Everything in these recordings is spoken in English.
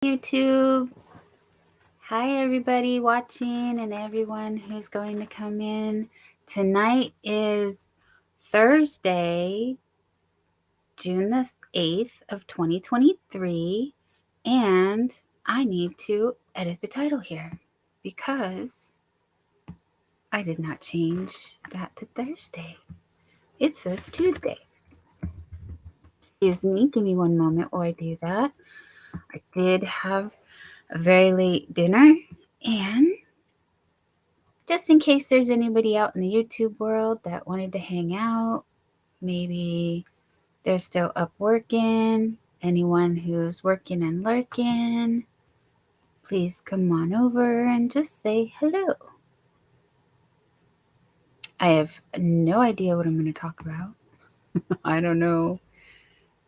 YouTube. Hi, everybody watching and everyone who's going to come in. Tonight is Thursday, June the 8th of 2023, and I need to edit the title here because I did not change that to Thursday. It says Tuesday. Excuse me, give me one moment while I do that. I did have a very late dinner, and just in case there's anybody out in the YouTube world that wanted to hang out, maybe they're still up working, anyone who's working and lurking, please come on over and just say hello. I have no idea what I'm going to talk about. I don't know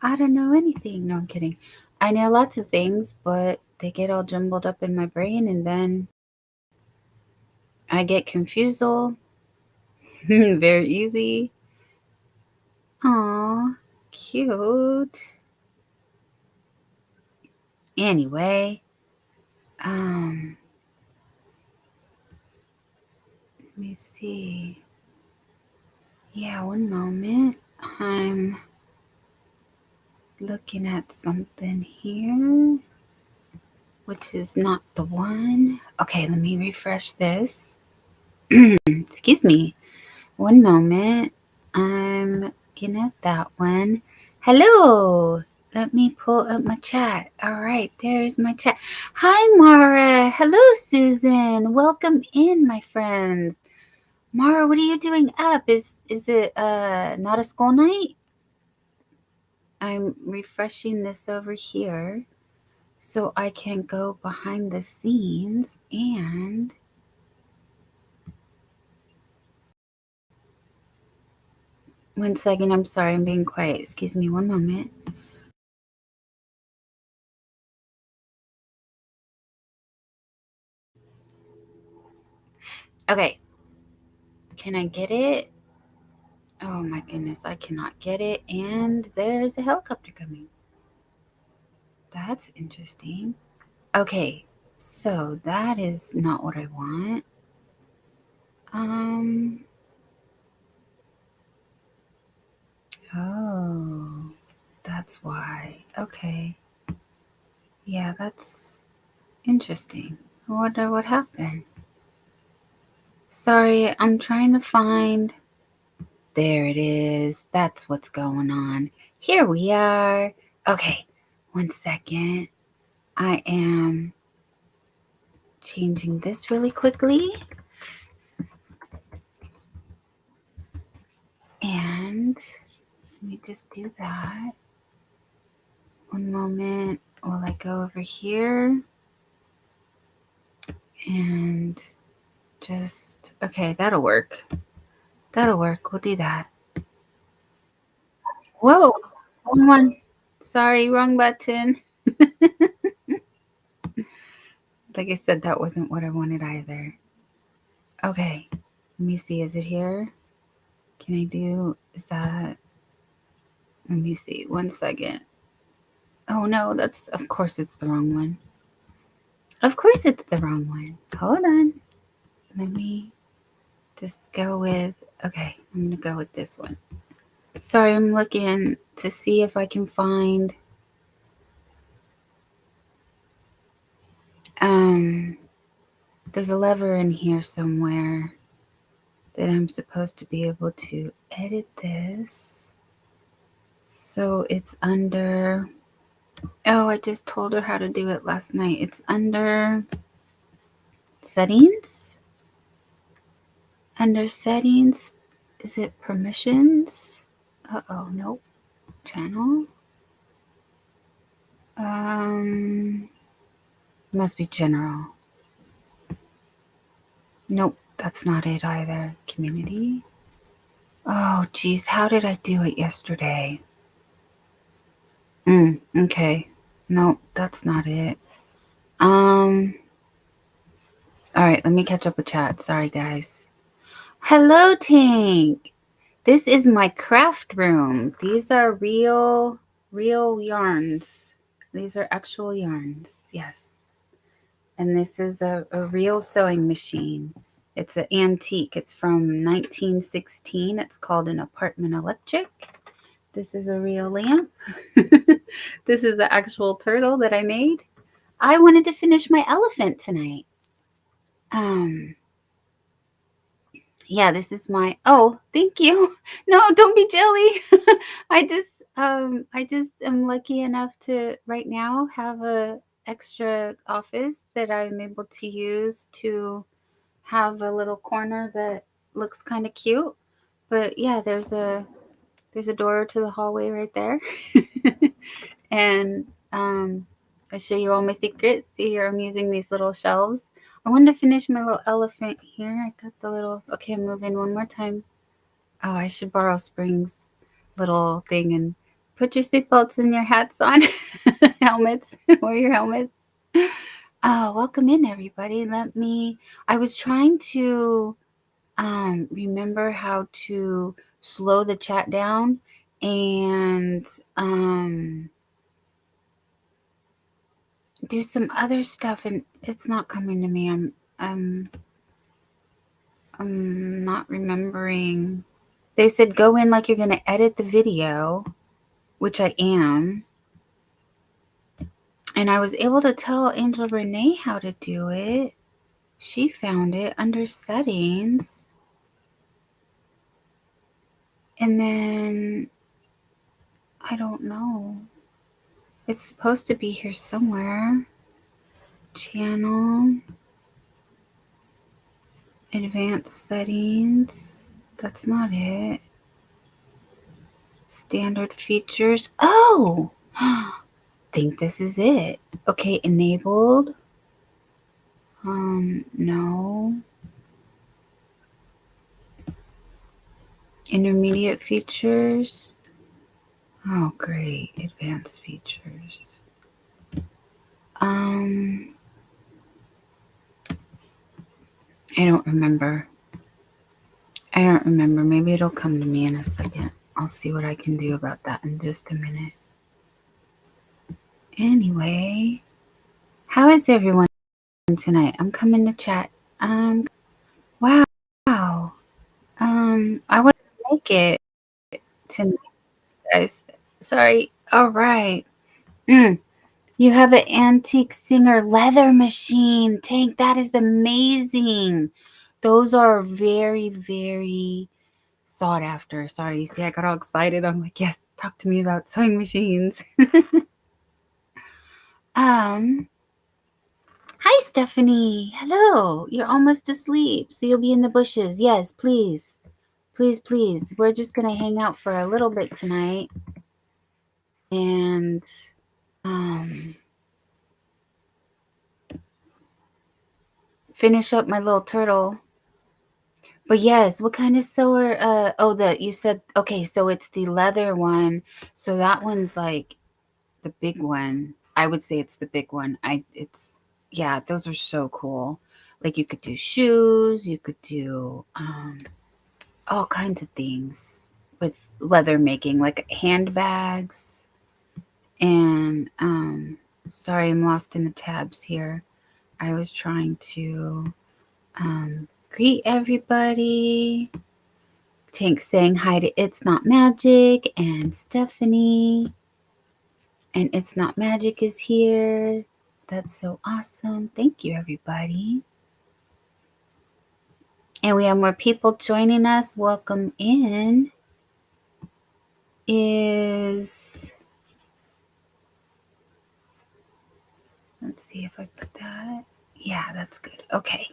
anything. No, I'm kidding. I know lots of things, but they get all jumbled up in my brain, and then I get confused very easy. Aw, cute. Anyway, let me see. Yeah, one moment. I'm looking at something here, which is not the one. Okay, let me refresh this. Excuse me. One moment. I'm looking at that one. Hello. Let me pull up my chat. All right, there's my chat. Hi, Mara. Hello, Susan. Welcome in, my friends. Mara, what are you doing up? Is it not a school night? I'm refreshing this over here so I can go behind the scenes and one second, I'm sorry, I'm being quiet. Excuse me one moment. Okay. Can I get it? Oh my goodness, I cannot get it. And there's a helicopter coming. That's interesting. Okay, so that is not what I want. Oh, that's why. Okay. Yeah, that's interesting. I wonder what happened. Sorry, I'm trying to find. There it is. That's what's going on. Here we are. Okay, one second. I am changing this really quickly. And let me just do that. One moment while I go over here. And just, okay, that'll work. That'll work. We'll do that. Whoa, wrong one. Sorry, wrong button. Like I said, that wasn't what I wanted either. Okay, let me see. Is it here? Can I do, is that, let me see. 1 second. Oh no, that's, of course it's the wrong one. Of course it's the wrong one. Hold on. Let me just go with, okay, I'm going to go with this one. Sorry, I'm looking to see if I can find, there's a lever in here somewhere that I'm supposed to be able to edit this. So it's under, oh, I just told her how to do it last night. It's under settings. Under settings, is it permissions? Uh-oh, nope. Channel. Must be general. Nope, that's not it either. Community. Oh, geez, how did I do it yesterday? Okay. Nope, that's not it. All right, let me catch up with chat. Sorry, guys. Hello, Tank. This is my craft room. These are real yarns. These are actual yarns. Yes. And this is a real sewing machine. It's an antique. It's from 1916. It's called an apartment electric. This is a real lamp. This is the actual turtle that I made. I wanted to finish my elephant tonight. Yeah, this is my, oh, thank you. No, don't be jelly. I just am lucky enough to right now have a extra office that I'm able to use to have a little corner that looks kind of cute. But yeah, there's a door to the hallway right there. And I show you all my secrets. See here, I'm using these little shelves. I wanted to finish my little elephant here. I got the little, okay, I'm moving one more time. Oh, I should borrow Spring's little thing and put your seatbelts and your hats on. Helmets, wear your helmets. Oh, welcome in everybody. I was trying to remember how to slow the chat down and do some other stuff, and it's not coming to me. I'm not remembering. They said go in like you're going to edit the video, which I am. And I was able to tell Angel Renee how to do it. She found it under settings. And then I don't know. It's supposed to be here somewhere. Channel. Advanced settings. That's not it. Standard features. Oh! Think this is it. Okay, enabled. No. Intermediate features. Oh, great. Advanced features. I don't remember. Maybe it'll come to me in a second. I'll see what I can do about that in just a minute. Anyway, how is everyone tonight? I'm coming to chat. Wow. I wasn't make it tonight, guys. Sorry. All right. You have an antique Singer leather machine. Tank, that is amazing. Those are very, very sought after. Sorry, you see, I got all excited. I'm like, yes, talk to me about sewing machines. Hi, Stephanie. Hello. You're almost asleep, so you'll be in the bushes. Yes, please. Please, please. We're just going to hang out for a little bit tonight. And, finish up my little turtle. But yes, what kind of sewer? You said, okay, so it's the leather one. So that one's like the big one. I would say it's the big one. Yeah, those are so cool. Like you could do shoes, you could do all kinds of things with leather making, like handbags. And sorry, I'm lost in the tabs here. I was trying to greet everybody. Tank saying hi to It's Not Magic and Stephanie. And It's Not Magic is here. That's so awesome. Thank you, everybody. And we have more people joining us. Welcome in. Let's see if I put that. Yeah, that's good. Okay.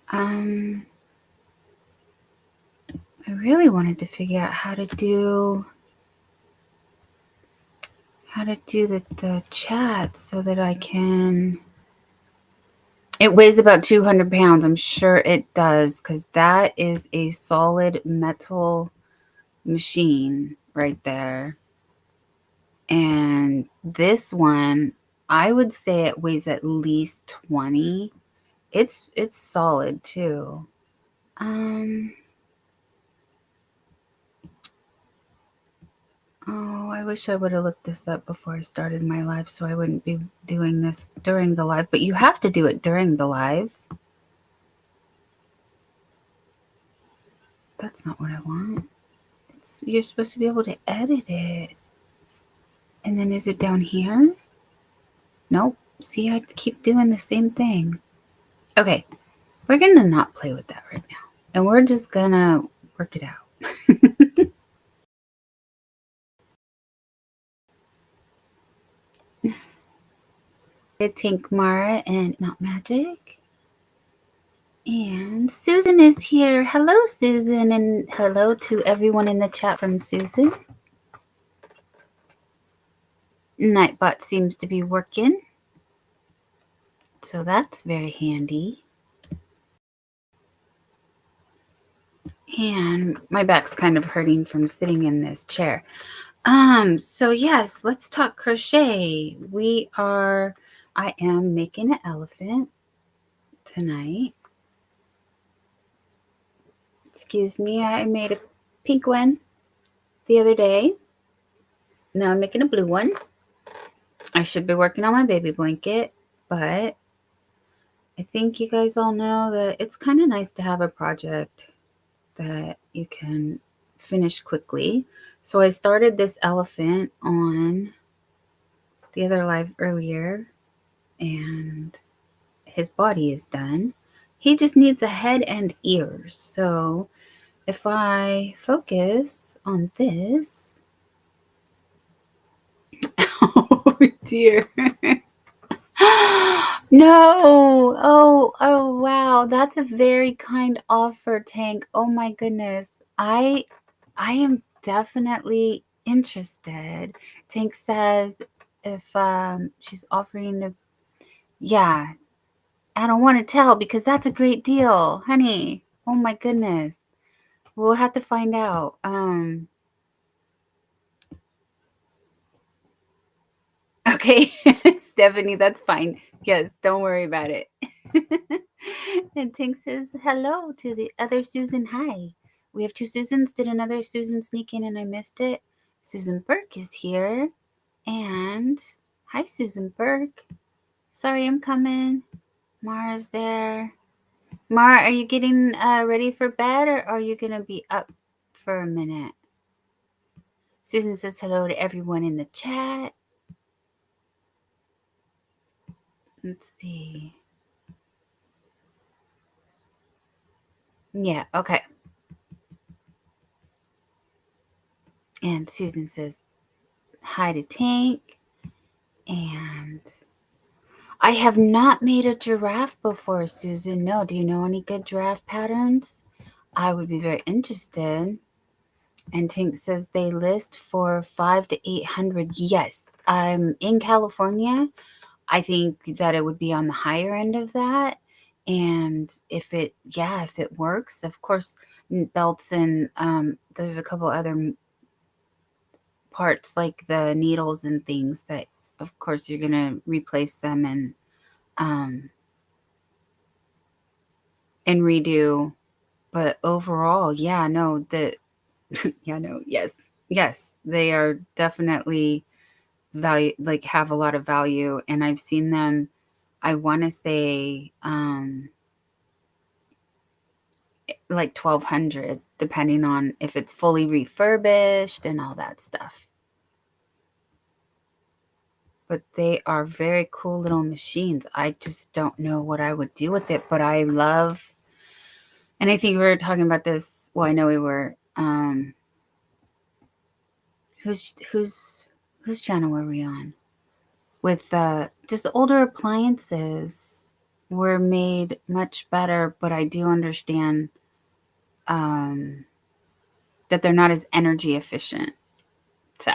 I really wanted to figure out how to do the chat so that I can. It weighs about 200 pounds. I'm sure it does, because that is a solid metal machine right there. And this one, I would say it weighs at least 20. It's solid too. Oh, I wish I would have looked this up before I started my live so I wouldn't be doing this during the live. But you have to do it during the live. That's not what I want. You're supposed to be able to edit it. And then is it down here? Nope. See, I keep doing the same thing. Okay, we're going to not play with that right now. And we're just going to work it out. Tink Mara and Not Magic. And Susan is here. Hello, Susan. And hello to everyone in the chat from Susan. Nightbot seems to be working. So that's very handy. And my back's kind of hurting from sitting in this chair. So yes, let's talk crochet. I am making an elephant tonight. Excuse me, I made a pink one the other day. Now I'm making a blue one. I should be working on my baby blanket, but I think you guys all know that it's kind of nice to have a project that you can finish quickly. So I started this elephant on the other live earlier, and his body is done. He just needs a head and ears. So if I focus on this, oh dear. No. Oh, wow. That's a very kind offer, Tank. Oh my goodness. I am definitely interested. Tank says if she's offering to, yeah, I don't want to tell because that's a great deal, honey. Oh my goodness. We'll have to find out. Okay, Stephanie, that's fine. Yes, don't worry about it. And Tink says hello to the other Susan. Hi. We have two Susans. Did another Susan sneak in and I missed it? Susan Burke is here. And hi, Susan Burke. Sorry, I'm coming. Mara's there. Mara, are you getting ready for bed or are you going to be up for a minute? Susan says hello to everyone in the chat. Let's see. Yeah, okay. And Susan says hi to Tank. And I have not made a giraffe before, Susan. No, do you know any good giraffe patterns? I would be very interested. And Tink says they list for 500 to 800. Yes, in California. I think that it would be on the higher end of that. And if it works, of course, belts and there's a couple other parts like the needles and things that, of course, you're going to replace them and redo. But overall, yes, they are definitely have a lot of value. And I've seen them, I want to say, like 1,200, depending on if it's fully refurbished and all that stuff. But they are very cool little machines. I just don't know what I would do with it, but I love, and I think we were talking about this. Well, I know we were. Whose channel were we on? With just older appliances were made much better, but I do understand that they're not as energy efficient. So.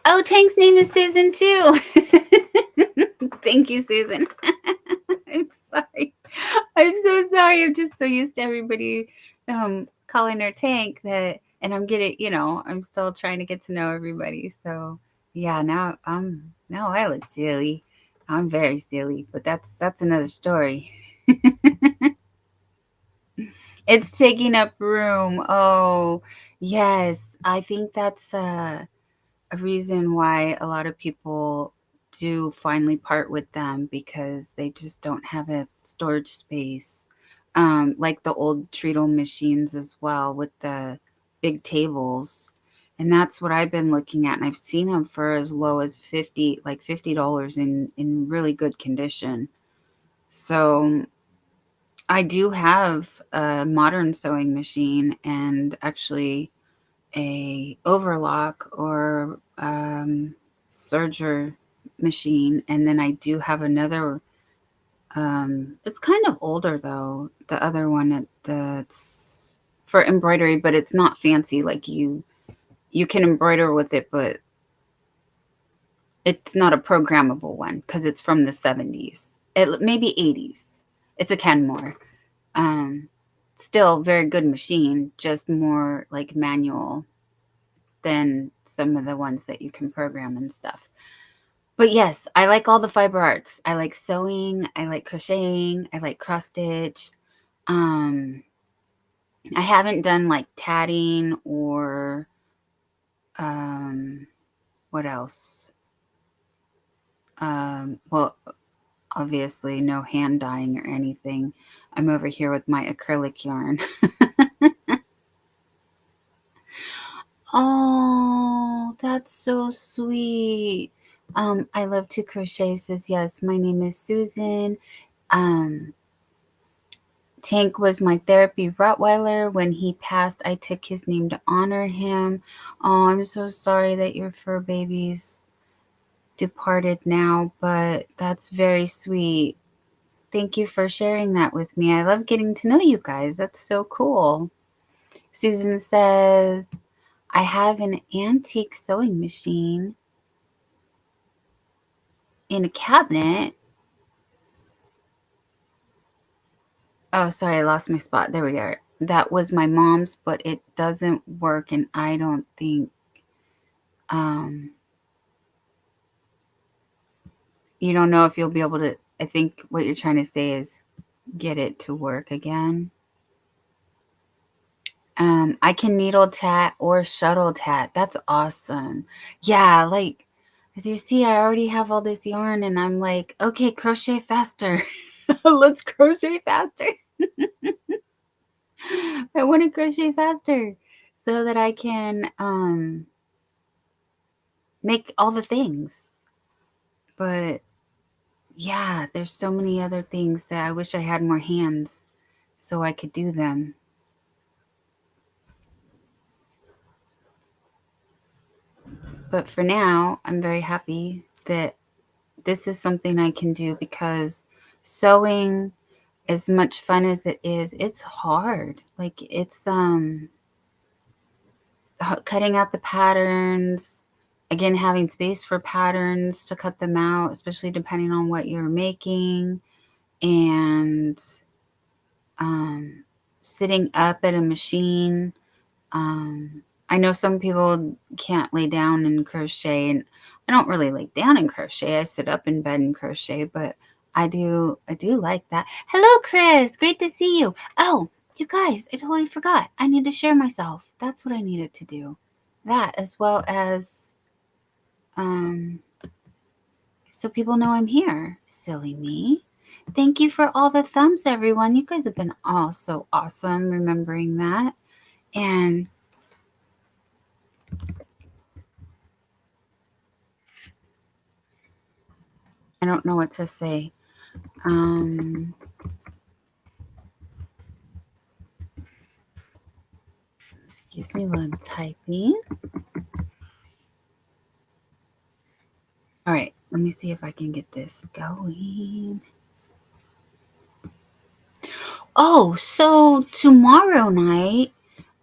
Oh, Tank's name is Susan too. Thank you, Susan. I'm sorry. I'm so sorry. I'm just so used to everybody calling her Tank that, and I'm I'm still trying to get to know everybody. So yeah, now I look silly. I'm very silly, but that's another story. It's taking up room. Oh, yes. I think that's a reason why a lot of people do finally part with them because they just don't have a storage space. Like the old treadle machines as well with the big tables. And that's what I've been looking at. And I've seen them for as low as $50 in really good condition. So I do have a modern sewing machine and actually a overlock or serger machine, and then I do have another. It's kind of older though. The other one that's for embroidery, but it's not fancy. Like you can embroider with it, but it's not a programmable one because it's from the 70s. It maybe 80s. It's a Kenmore. Um, Still very good machine, just more like manual than some of the ones that you can program and stuff. But yes, I like all the fiber arts. I like sewing, I like crocheting, I like cross stitch. Um, I haven't done like tatting or um, what else? Well, obviously no hand dyeing or anything. I'm over here with my acrylic yarn. Oh, that's so sweet. I love to crochet. Says yes. My name is Susan. Um, Tank was my therapy Rottweiler. When he passed, I took his name to honor him. Oh, I'm so sorry that your fur baby's departed now, but that's very sweet. Thank you for sharing that with me. I love getting to know you guys. That's so cool. Susan says, I have an antique sewing machine in a cabinet. Oh, sorry, I lost my spot. There we are. That was my mom's, but it doesn't work, and I don't think um you don't know if you'll be able to. I think what you're trying to say is get it to work again. I can needle tat or shuttle tat. That's awesome. Yeah, like as you see, I already have all this yarn and I'm like, okay, crochet faster. Let's crochet faster. I want to crochet faster so that I can make all the things. But yeah, there's so many other things that I wish I had more hands so I could do them. But for now, I'm very happy that this is something I can do because sewing, as much fun as it is, it's hard. Like it's cutting out the patterns, again having space for patterns to cut them out, especially depending on what you're making, and sitting up at a machine. I know some people can't lay down and crochet, and I don't really lay down and crochet. I sit up in bed and crochet, but I do like that. Hello, Chris. Great to see you. Oh, you guys, I totally forgot. I need to share myself. That's what I needed to do. That as well as so people know I'm here. Silly me. Thank you for all the thumbs, everyone. You guys have been all so awesome remembering that. And I don't know what to say. Excuse me while I'm typing. All right, let me see if I can get this going. Oh, so tomorrow night,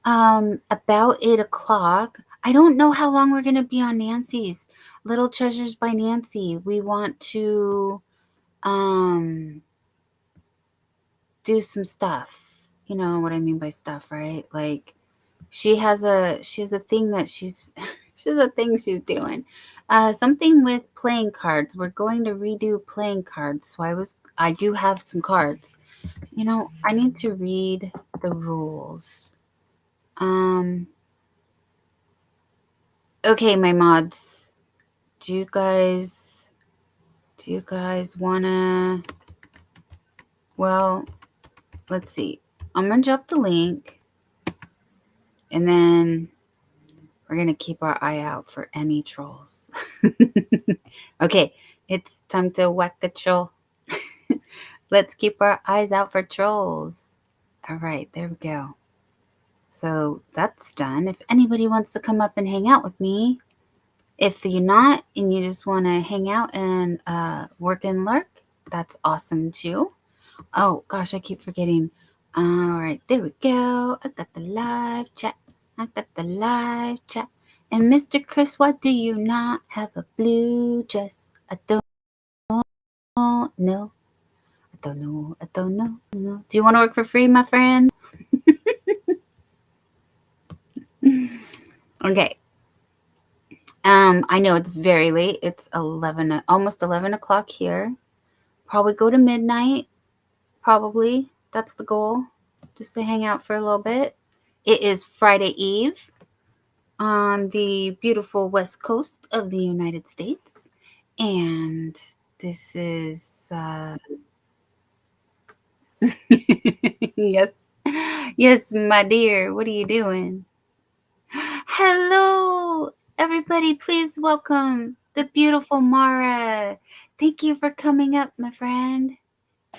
about 8 o'clock. I don't know how long we're gonna be on Nancy's Little Treasures by Nancy. We want to do some stuff. You know what I mean by stuff, right? Like she has a thing that she's she has a thing she's doing. Something with playing cards. We're going to redo playing cards. So I do have some cards. I need to read the rules. Um, okay, my mods. Do you guys wanna? Well, let's see. I'm gonna drop the link, and then we're gonna keep our eye out for any trolls. Okay, it's time to whack a troll. Let's keep our eyes out for trolls. All right, there we go. So that's done. If anybody wants to come up and hang out with me, if you're not and you just want to hang out and work and lurk, that's awesome too. Oh gosh, I keep forgetting. All right, there we go. I got the live chat. I got the live chat. And Mr. Chris, why do you not have a blue dress? I don't know. I don't know. I don't know. No. Do you want to work for free, my friend? Okay. I know it's very late. It's 11, almost 11 o'clock here. Probably go to midnight. Probably. That's the goal. Just to hang out for a little bit. It is Friday Eve on the beautiful west coast of the United States. And this is, yes. Yes, my dear. What are you doing? Hello, everybody. Please welcome the beautiful Mara. Thank you for coming up, my friend.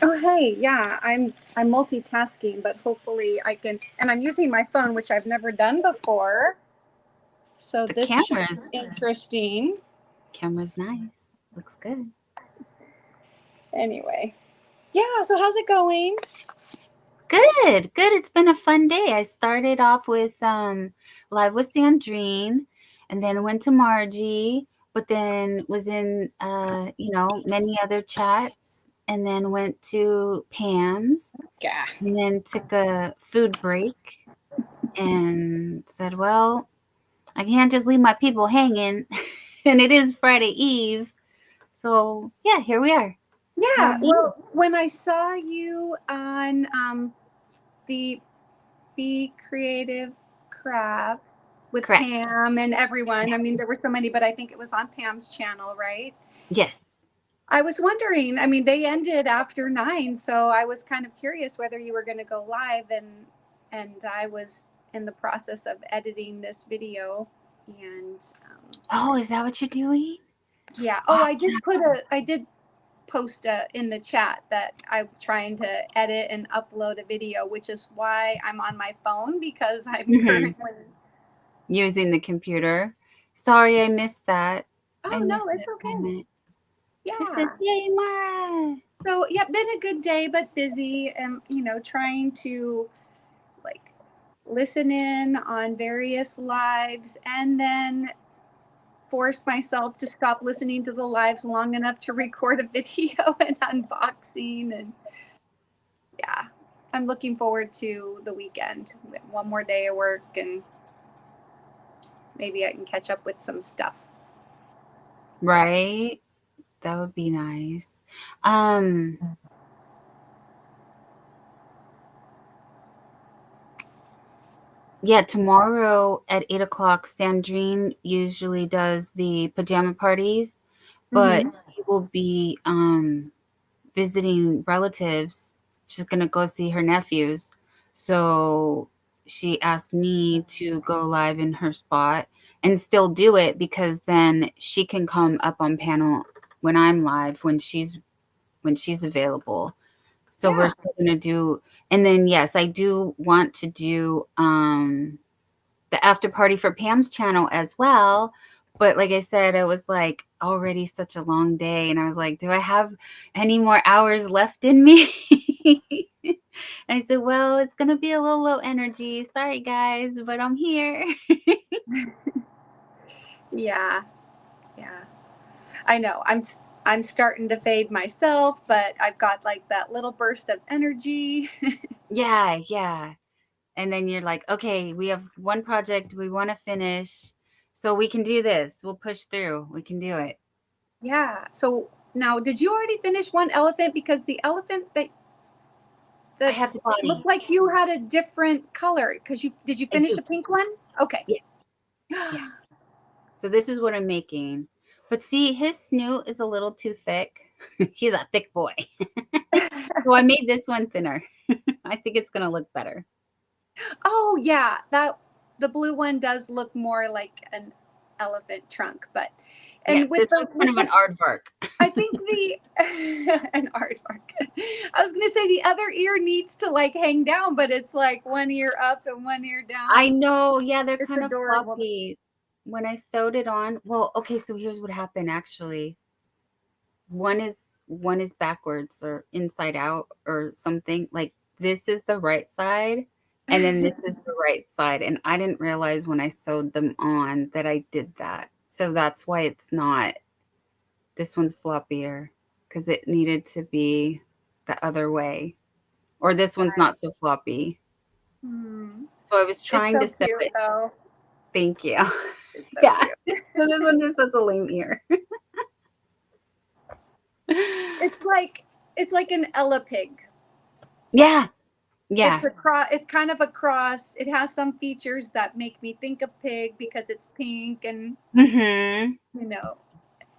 Oh, hey, yeah, I'm multitasking, but hopefully I can, and I'm using my phone, which I've never done before. So The this should be interesting. camera's nice. Looks good. Anyway, yeah, so how's it going? Good, good. It's been a fun day. I started off with live with Sandrine, and then went to Margie, but then was in many other chats, and then went to Pam's, Yeah. and then took a food break and said, well, I can't just leave my people hanging. And it is Friday Eve. So, yeah, here we are. How Yeah, are you? well, when I saw you on the Be Creative Craft with Correct. Pam and everyone, I mean, there were so many, but I think it was on Pam's channel, right? Yes. I was wondering, I mean, they ended after 9, so I was kind of curious whether you were going to go live, and I was in the process of editing this video, and Oh, is that what you're doing? yeah. Oh, Awesome. I did post in the chat that I'm trying to edit and upload a video, which is why I'm on my phone, because I'm currently Using the computer. Sorry, I missed that. I Oh no, missed it's that okay. comment. Chris says, Yeah. "Yay, Mara!" So yeah, been a good day, but busy, and trying to like listen in on various lives, and then force myself to stop listening to the lives long enough to record a video and unboxing. And yeah, I'm looking forward to the weekend. One more day of work, and maybe I can catch up with some stuff. Right? That would be nice. Um, yeah, tomorrow at 8 o'clock, Sandrine usually does the pajama parties, but Mm-hmm. she will be visiting relatives. She's gonna go see her nephews. So she asked me to go live in her spot and still do it, because then she can come up on panel when I'm live, when she's available. So we're Yeah. still gonna do, and then yes, I do want to do the after party for Pam's channel as well. But like I said, it was like already such a long day, and I was like, do I have any more hours left in me? I said, well, it's gonna be a little low energy. Sorry guys, but I'm here. Yeah. Yeah. I know. I'm starting to fade myself, but I've got like that little burst of energy. Yeah, yeah. And then you're like, okay, we have one project we want to finish, so we can do this. We'll push through. We can do it. Yeah. So now, did you already finish one elephant? Because the elephant I have the It body. looked like you had a different color because did you I finish do. a pink one? Okay. Yeah. Yeah. So this is what I'm making. But see, his snoot is a little too thick. He's a thick boy. So I made this one thinner. I think it's going to look better. Oh yeah, the blue one does look more like an elephant trunk, but Yeah, and this one's kind of an aardvark. I think the an aardvark. I was gonna say the other ear needs to like hang down, but it's like one ear up and one ear down. I know. Yeah, they're It's kind of adorable. floppy. When I sewed it on, well, okay, so here's what happened actually. One is backwards or inside out or something. Like this is the right side and then this is the right side, and I didn't realize when I sewed them on that I did that. So that's why it's not, this one's floppier, because it needed to be the other way. Or this one's not so floppy. Hmm. So I was It's trying so to sew cute it. though. Thank you. It's so Yeah. cute. So this one just has a lame ear. It's like an Ella pig. Yeah. Yeah. It's kind of a cross. It has some features that make me think of pig because it's pink and Mhm. you know,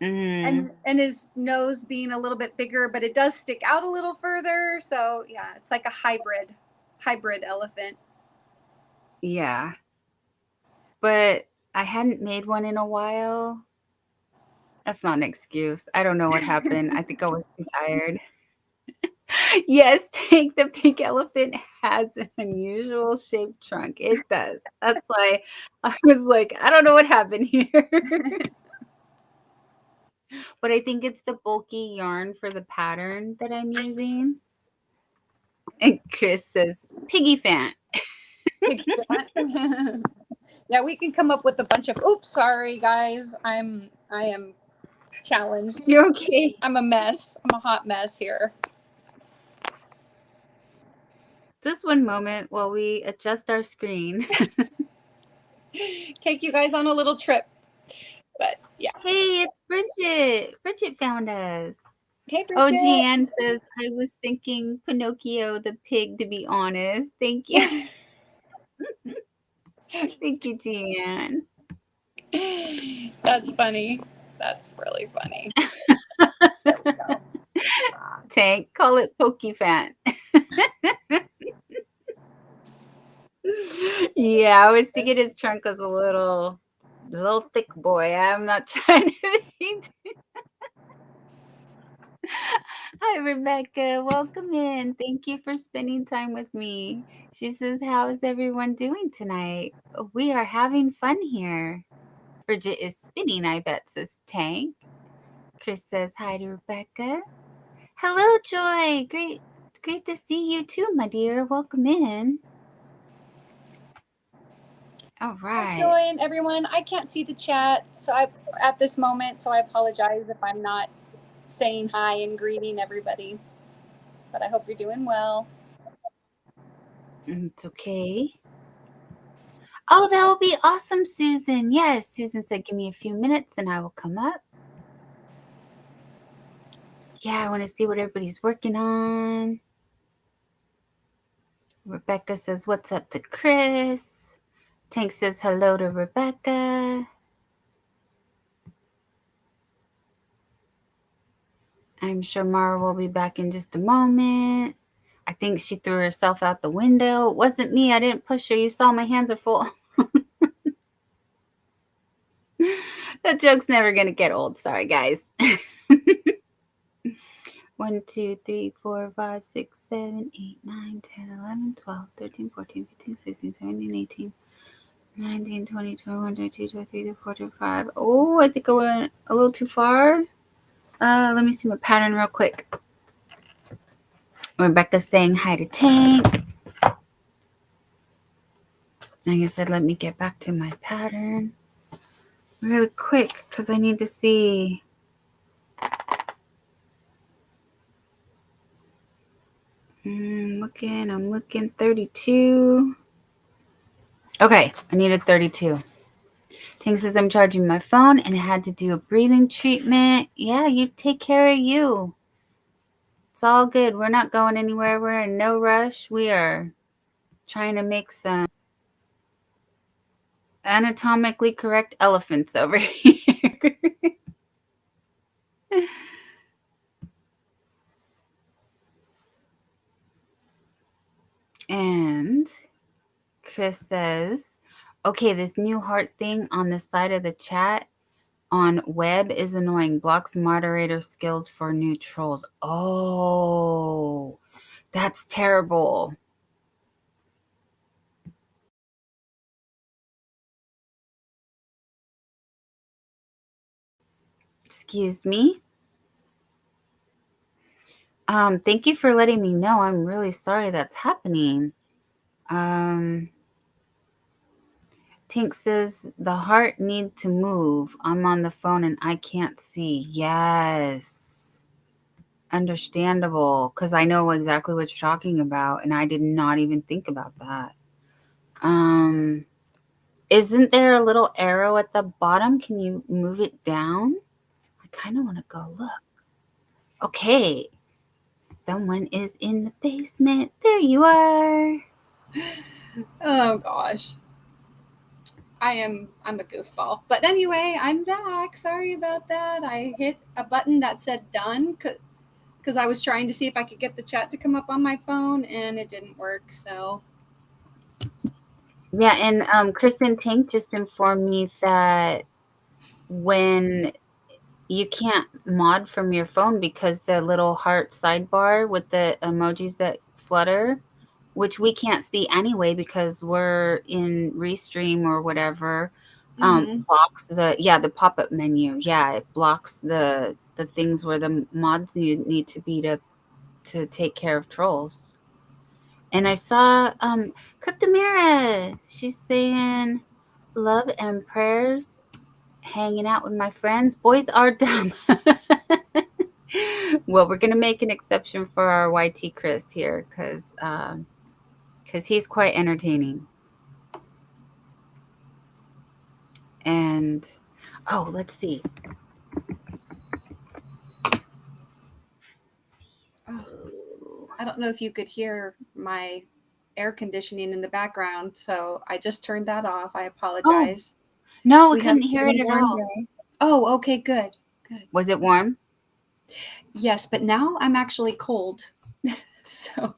Mhm. and his nose being a little bit bigger, but it does stick out a little further. So yeah, it's like a hybrid elephant. Yeah. But I hadn't made one in a while. That's not an excuse. I don't know what happened. I think I was too tired. Yes, Tank the pink elephant has an unusual shaped trunk. It does. That's why I was like, I don't know what happened here. But I think it's the bulky yarn for the pattern that I'm using. And Chris says, piggy fan. Yeah, we can come up with a bunch of. Oops, sorry guys. I am challenged. You're okay. I'm a mess. I'm a hot mess here. Just one moment while we adjust our screen. Take you guys on a little trip. But yeah. Hey, it's Bridget. Bridget found us. Hey, Oh, Bridget. Jeanne says, I was thinking Pinocchio the pig, to be honest. Thank you. Thank you, Jeanne. That's funny. That's really funny. Tank, call it Pokefant. Yeah, I was thinking his trunk was a little thick boy. I'm not trying to be. Hi, Rebecca. Welcome in. Thank you for spending time with me. She says, how is everyone doing tonight? We are having fun here. Bridget is spinning, I bet, says Tank. Chris says hi to Rebecca. Hello, Joy. Great to see you too, my dear. Welcome in. All right. Joy and everyone. I can't see the chat, at this moment, so I apologize if I'm not saying hi and greeting everybody. But I hope you're doing well. It's okay. Oh, that will be awesome, Susan. Yes, Susan said, give me a few minutes and I will come up. Yeah, I want to see what everybody's working on. Rebecca says, what's up to Chris? Tank says hello to Rebecca. I'm sure Mara will be back in just a moment. I think she threw herself out the window. It wasn't me. I didn't push her. You saw my hands are full. That joke's never going to get old. Sorry, guys. 1, 2, 3, 4, 5, 6, 7, 8, 9, 10, 11, 12, 13, 14, 15, 16, 17, 18, 19, 20, 21, 22, 23, 24, 25. Oh, I think I went a little too far. Let me see my pattern real quick. Rebecca's saying hi to Tank. Like I said, let me get back to my pattern really quick because I need to see. I'm looking 32. Okay, I needed 32. Tank says I'm charging my phone and I had to do a breathing treatment. Yeah, you take care of you. It's all good. We're not going anywhere. We're in no rush. We are trying to make some anatomically correct elephants over here. And Chris says, okay, this new heart thing on the side of the chat on web is annoying. Blocks moderator skills for new trolls. Oh, that's terrible. Excuse me. Thank you for letting me know. I'm really sorry that's happening. Tink says the heart need to move. I'm on the phone and I can't see. Yes. Understandable, because I know exactly what you're talking about, and I did not even think about that. Isn't there a little arrow at the bottom? Can you move it down? I kind of want to go look. Okay. Someone is in the basement. There you are. Oh gosh. I'm a goofball. But anyway, I'm back. Sorry about that. I hit a button that said done because I was trying to see if I could get the chat to come up on my phone and it didn't work. So Yeah, and Kristen Tank just informed me that when you can't mod from your phone because the little heart sidebar with the emojis that flutter, which we can't see anyway because we're in Restream or whatever, blocks the pop-up menu. Yeah, it blocks the things where the mods need to be to take care of trolls. And I saw Cryptomira. She's saying love and prayers, hanging out with my friends. Boys are dumb. Well, we're gonna make an exception for our YT Chris here, because he's quite entertaining. And oh, let's see. I don't know if you could hear my air conditioning in the background, so I just turned that off. I apologize. No, I We have couldn't hear a it at warm all. day. Oh, okay, good. Good. Was it warm? Yes, but now I'm actually cold. So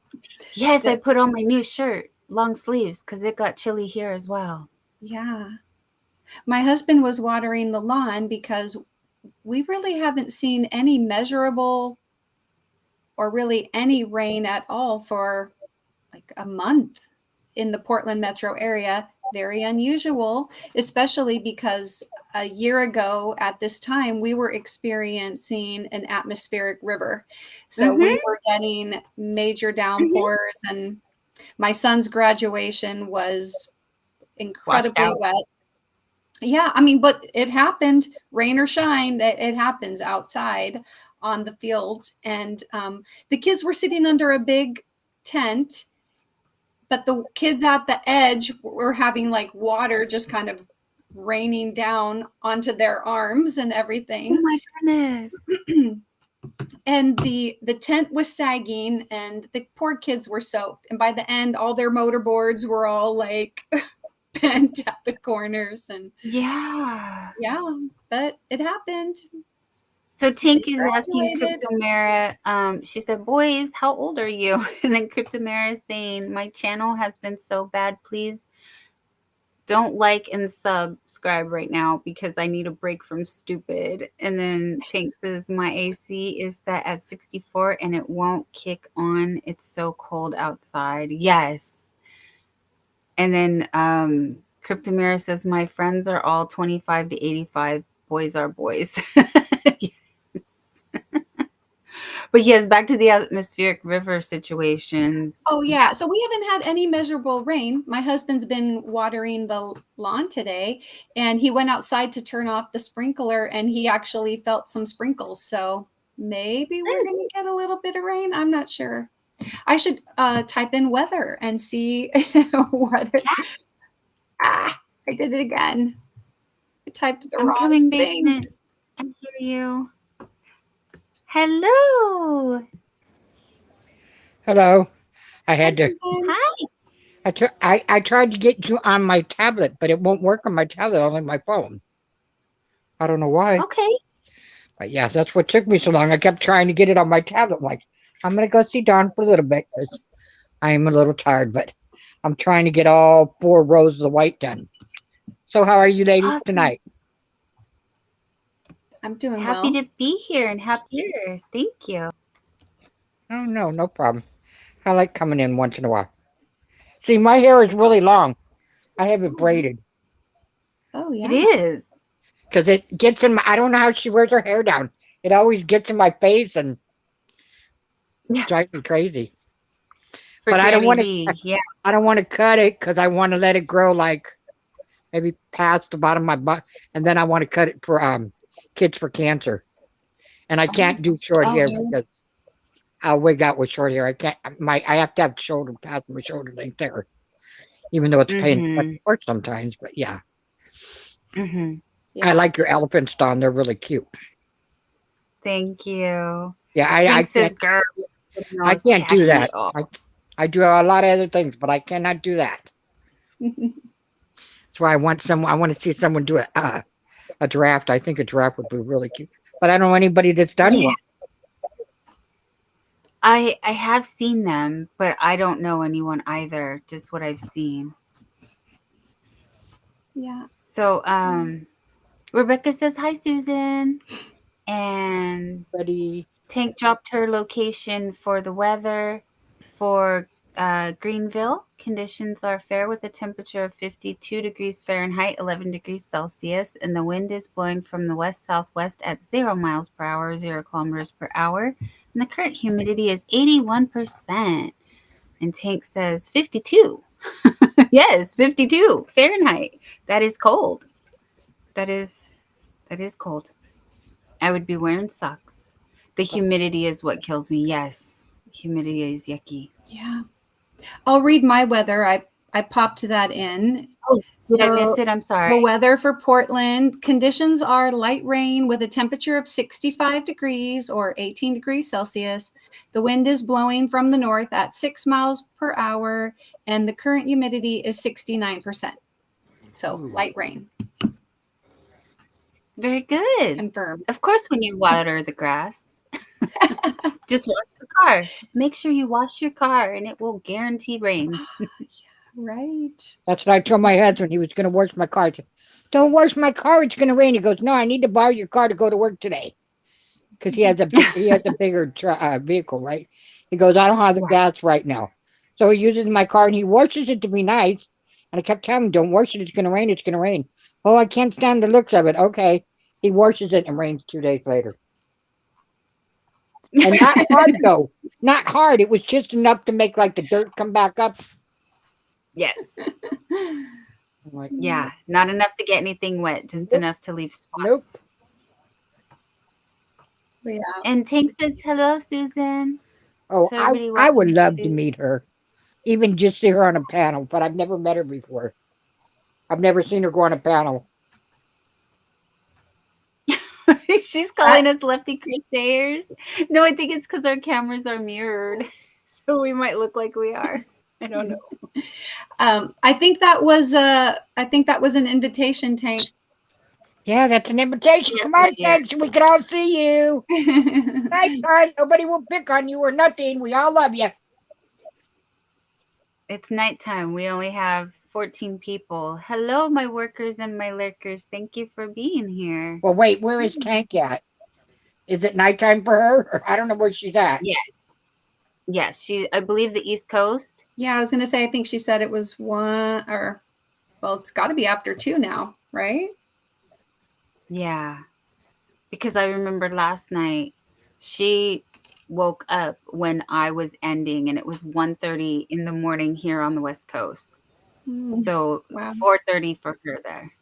Yes, I put on my new shirt, long sleeves, because it got chilly here as well. yeah. My husband was watering the lawn because we really haven't seen any measurable or really any rain at all for like a month in the Portland metro area. Very unusual, especially because a year ago at this time, we were experiencing an atmospheric river. So we were getting major downpours, and my son's graduation was Washed incredibly out. wet. Yeah, I mean, but it happened, rain or shine, it happens outside on the field. And the kids were sitting under a big tent, but the kids at the edge were having like water just kind of raining down onto their arms and Oh everything. my goodness. And the tent was sagging and the poor kids were soaked. And by the end, all their motorboards were all like bent at the corners. And Yeah. yeah, but it happened. So They Tink is asking graduated. Cryptomera, she said, boys, how old are you? And then Cryptomera is saying, my channel has been so bad. Please don't like and subscribe right now because I need a break from stupid. And then Tink says, my AC is set at 64 and it won't kick on. It's so cold outside. Yes. And then Cryptomera says, my friends are all 25 to 85. Boys are boys. But yes, back to the atmospheric river situations. Oh yeah, so we haven't had any measurable rain. My husband's been watering the lawn today, and he went outside to turn off the sprinkler, and he actually felt some sprinkles. So maybe we're going to get a little bit of rain. I'm not sure. I should type in weather and see what. I did it again. I typed the I'm wrong coming, thing. basement. I hear you. Hello. Hello. I Hi, had to. Susan. Hi. I tried to get you on my tablet, but it won't work on my tablet. Only my phone. I don't know why. Okay. But yeah, that's what took me so long. I kept trying to get it on my tablet. Like, I'm gonna go see Dawn for a little bit because I am a little tired. But I'm trying to get all 4 rows of the white done. So how are you ladies Awesome. tonight? I'm doing Happy well. to be here and happier. Thank you. Oh no, no problem. I like coming in once in a while. See, my hair is really long. I have it Oh, braided oh It yeah. is. because it gets in my. I don't know how she wears her hair down. It always gets in my face and drives me crazy. For But I don't Granny want V. to. Yeah. I don't want to cut it because I want to let it grow like maybe past the bottom of my butt, and then I want to cut it for kids for cancer. And I Oh, can't do short Oh, hair really? because I'll wig out with short hair. I can't. I have to have shoulder past my shoulder length there, even though it's pain in Mm-hmm. the butt sometimes. But yeah, Mm-hmm. I yeah. like your elephants, Dawn. They're really cute. Thank you. Yeah, Tank says, girl, no, I it's can't do tacky. that. Oh. I do a lot of other things, but I cannot do that. That's why I want some. I want to see someone do a draft. I think a draft would be really cute, but I don't know anybody that's done Yeah. one. I have seen them, but I don't know anyone either. Just what I've seen. yeah. So, Rebecca says hi, Susan, and Buddy, Tank dropped her location for the weather for Greenville. Conditions are fair with a temperature of 52 degrees Fahrenheit, 11 degrees Celsius, and the wind is blowing from the west southwest at 0 miles per hour, 0 kilometers per hour. And the current humidity is 81%. And Tank says 52. Yes, 52 Fahrenheit. That is cold. That is that is cold. I would be wearing socks. The humidity is what kills me. Yes, humidity is yucky. Yeah. I'll read my weather. I popped that in. Oh, did I miss The it? I'm sorry. the weather for Portland conditions are light rain with a temperature of 65 degrees or 18 degrees Celsius. The wind is blowing from the north at 6 miles per hour and the current humidity is 69%. So, ooh, light rain Very good. confirmed. Of course, when you water the grass, just wash the car. Just make sure you wash your car, and it will guarantee rain. Right. that's what I told my husband. He was going to wash my car. I said, don't wash my car. It's going to rain. He goes, no, I need to borrow your car to go to work today because he has a bigger vehicle, right? He goes, I don't have the Yeah. gas right now, so he uses my car and he washes it to be nice. And I kept telling him, don't wash it. It's going to rain. It's going to rain. Oh, I can't stand the looks of it. Okay, he washes it and it rains 2 days later. And not hard though. Not hard. It was just enough to make like the dirt come back up. Yes. I'm like, Yeah. Not enough to get anything wet, just nope, enough to leave nope. spots. Yeah. And Tank says, hello, Susan. Oh, So, everybody, I would welcome love to to. meet her, even just see her on a panel. But I've never met her before. I've never seen her go on a panel. She's That calling us lefty crocheters. No, I think it's because our cameras are mirrored. So we might look like we are. I don't know. I think that was an invitation, Tank. Yeah, that's an invitation. Yes, Come my on, dear. Ted, so we can all see you. Nighttime. Nobody will pick on you or nothing. We all love you. It's nighttime. We only have 14 people. Hello, my workers and my lurkers. Thank you for being here. Well, wait, where is Tank at? Is it nighttime for her? Or I don't know where she's at. Yes. Yes, I believe the East Coast. Yeah, I was going to say, I think she said it was one or, well, it's got to be after two now, right? Yeah. Because I remember last night she woke up when I was ending and it was 1:30 in the morning here on the West Coast. So Wow. 4:30 for her there.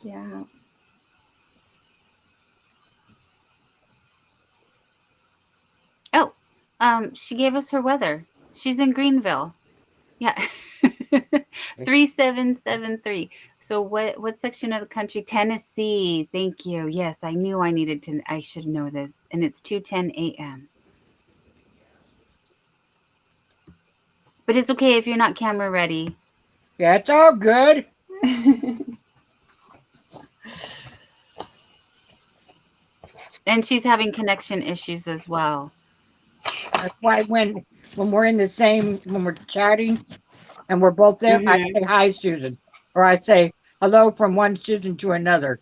Yeah. Oh, she gave us her weather. She's in Greenville. Yeah. 3773. So what section of the country? Tennessee. Thank you. Yes, I knew I should know this. And it's 2:10 a.m. But it's okay if you're not camera ready. Yeah, it's all good. And she's having connection issues as well. That's why when we're in the same when we're chatting and we're both there, I Mm-hmm. say hi, Susan, or I say hello from one Susan to another.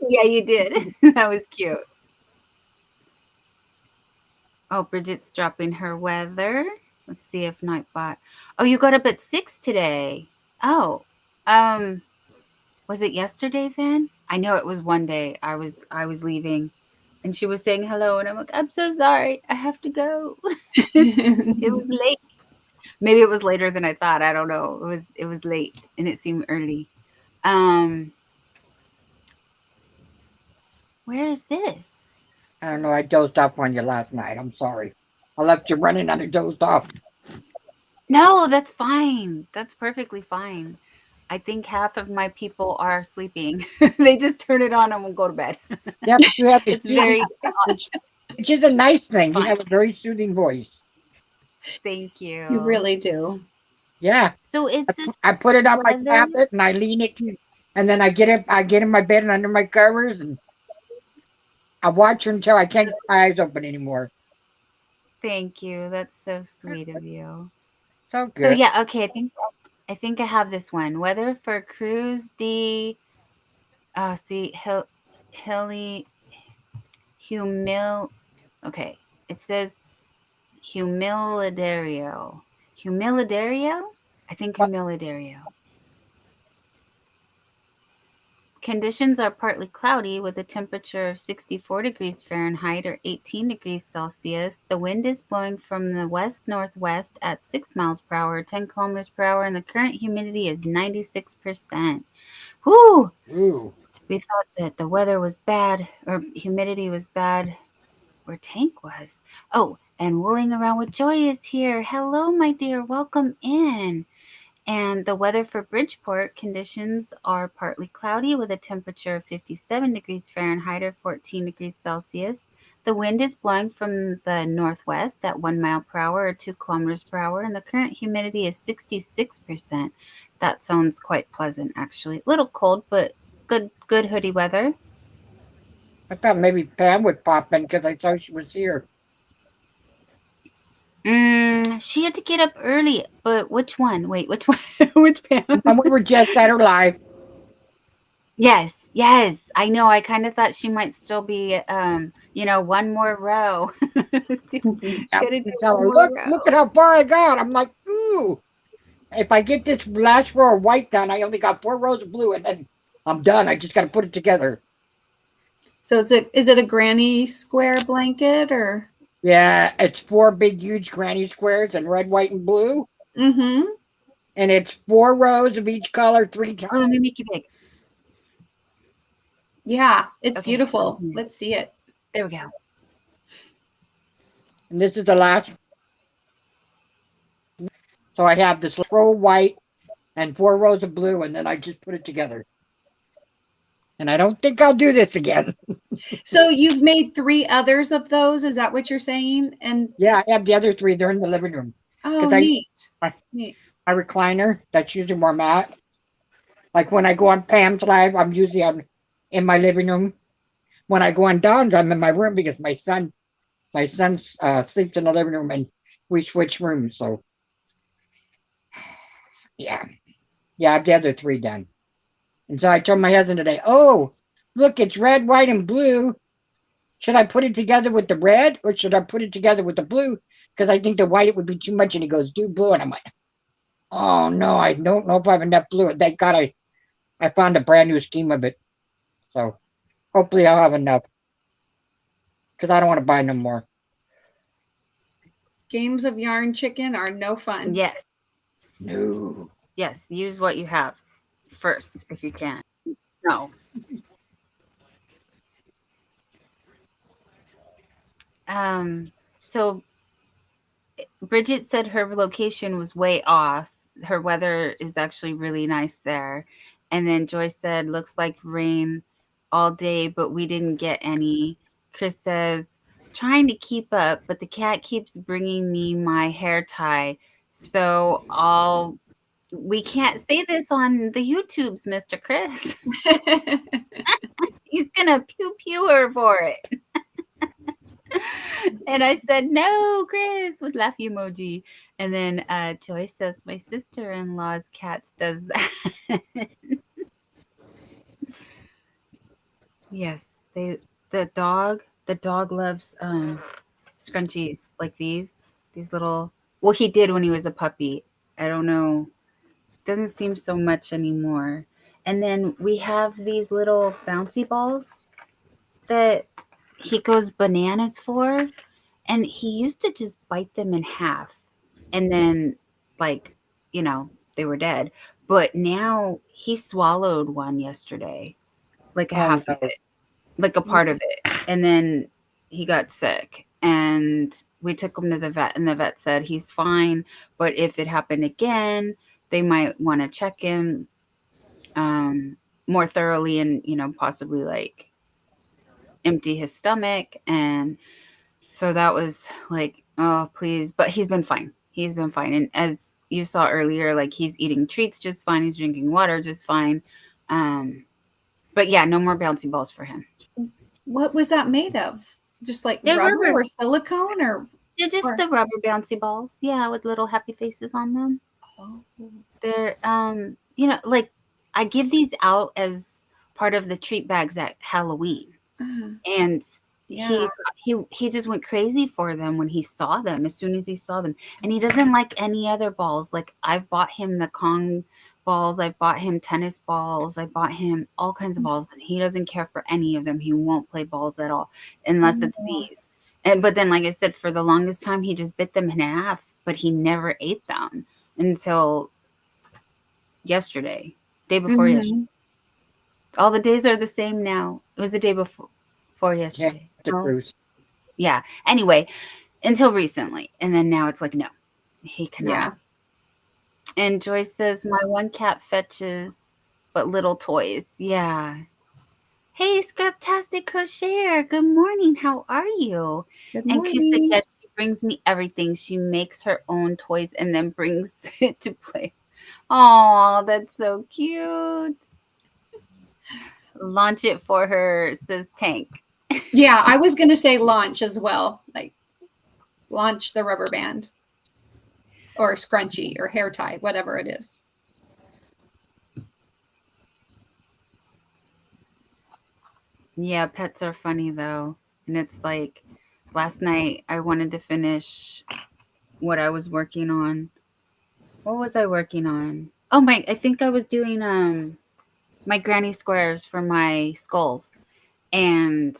Yeah, you did. That was cute. Oh, Bridget's dropping her weather. Let's see if Nightbot. Oh, you got up at 6 today. Oh, um, was it yesterday then? I know it was one day. I was leaving, and she was saying hello, and I'm like, I'm so sorry. I have to go. It was late. Maybe it was later than I thought. I don't know. It was late, and it seemed early. Um, where is this? I don't know. I dozed off on you last night. I'm sorry. I left you running and I dozed off. No, that's fine. That's perfectly fine. I think half of my people are sleeping. They just turn it on and will go to bed. Yeah, but you have a It's soothing, very which is a nice it's thing. You fine. have a very soothing voice. Thank You you. really do. Yeah, So it's the I put it on my weather. tablet and I lean it, and then I get it. I get in my bed and under my covers, and I watch her until I can't get my eyes open anymore. Thank you. That's so sweet of you. So So good. yeah, okay. I think I have this one. Weather for cruise D. Oh, see, hilly humil. Okay, it says humilidario. Humilidario. I think But humilidario. Conditions are partly cloudy with a temperature of 64 degrees Fahrenheit or 18 degrees Celsius. The wind is blowing from the west northwest at 6 miles per hour, 10 kilometers per hour, and the current humidity is 96%. Whoo! ooh, We thought that the weather was bad or humidity was bad where Tank was. Oh, and Wooling Around with Joy is here. Hello, my dear. Welcome in. And the weather for Bridgeport conditions are partly cloudy with a temperature of 57 degrees Fahrenheit or 14 degrees Celsius. The wind is blowing from the northwest at 1 mile per hour or 2 kilometers per hour, and the current humidity is 66%. That sounds quite pleasant, actually. A little cold, but good hoodie weather. I thought maybe Pam would pop in because I saw she was here. She had to get up early, but which one? Wait, which one? Which Pam? And we were just at her live. Yes, yes. I know. I kind of thought she might still be, one more row. She I got to do would tell one her, more look row. at how far I got. I'm like, ooh. If I get this last row of white done, I only got 4 rows of blue, and then I'm done. I just got to put it together. So is it a granny square blanket or? Yeah, it's 4 big, huge granny squares in red, white, and blue, Mm-hmm. and it's 4 rows of each color, 3 times. Oh, let me make you big. Yeah, it's Okay, beautiful. open it. Let's see it. There we go. And this is the last. So I have this row of white and 4 rows of blue, and then I just put it together. And I don't think I'll do this again. So you've made 3 others of those, is that what you're saying? And Yeah, I have the other 3. They're in the living room oh, because I neat. my, Neat. my recliner that's usually where I'm at. Like when I go on Pam's live, I'm usually in my living room. When I go on Dawn's, I'm in my room because my son sleeps in the living room and we switch rooms. So yeah, yeah, I have the other 3 done. And so I told my husband today, oh, look, it's red, white, and blue. Should I put it together with the red or should I put it together with the blue? Because I think the white it would be too much. And he goes, do blue. And I'm like, oh no, I don't know if I have enough blue. And thank God I found a brand new scheme of it. So hopefully I'll have enough because I don't want to buy no more. Games of yarn chicken are no fun. Yes, No. yes. Use what you have first if you can. No. So Bridget said her location was way off. Her weather is actually really nice there. And then Joyce said, looks like rain all day, but we didn't get any. Chris says, trying to keep up, but the cat keeps bringing me my hair tie. So we can't say this on the YouTubes, Mr. Chris. He's gonna pew pew her for it. And I said, no, Chris, with laugh emoji. And then Joyce says, my sister-in-law's cats does that. Yes, they the dog loves scrunchies like these little. Well, he did when he was a puppy. I don't know. Doesn't seem so much anymore. And then we have these little bouncy balls that he goes bananas for, and he used to just bite them in half, and then like, you know, they were dead. But now he swallowed one yesterday, like a Oh half of no. it, like a part of it, and then he got sick, and we took him to the vet, and the vet said he's fine, but if it happened again, they might want to check him um more thoroughly, and possibly like empty his stomach. And so that was like, oh please, but he's been fine. He's been fine, and as you saw earlier, like he's eating treats just fine, he's drinking water just fine. um but yeah, no more bouncy balls for him. What was that made of? Just like They're rubber rubber. or silicone They're just or the rubber bouncy balls, yeah, with little happy faces on them. oh, They're like, I give these out as part of the treat bags at Halloween. And yeah. he just went crazy for them when he saw them, as soon as he saw them. And he doesn't like any other balls. Like, I've bought him the Kong balls, I've bought him tennis balls, I bought him all kinds of balls, and he doesn't care for any of them. He won't play balls at all unless it's Oh. these. And but then, like I said, for the longest time he just bit them in half, but he never ate them until yesterday, day before yesterday. Mhm. All the days are the same now. It was the day before Yeah, yesterday. the Oh, Bruce. yeah. Anyway, until recently. And then now it's like, no, he Yeah. cannot. And Joyce says, my one cat fetches but little toys. Yeah. Hey, Scraptastic Crocheter. Good morning. How are you? Good And Q said, morning. yes, she brings me everything. She makes her own toys and then brings it to play. Oh, that's so cute. Launch it for her, says Tank. Yeah, I was going to say launch as well. Like launch the rubber band or scrunchie or hair tie, whatever it is. Yeah, pets are funny though. And it's like, last night I wanted to finish what I was working on. What was I working on? Oh my, I think I was doing my granny squares for my skulls, and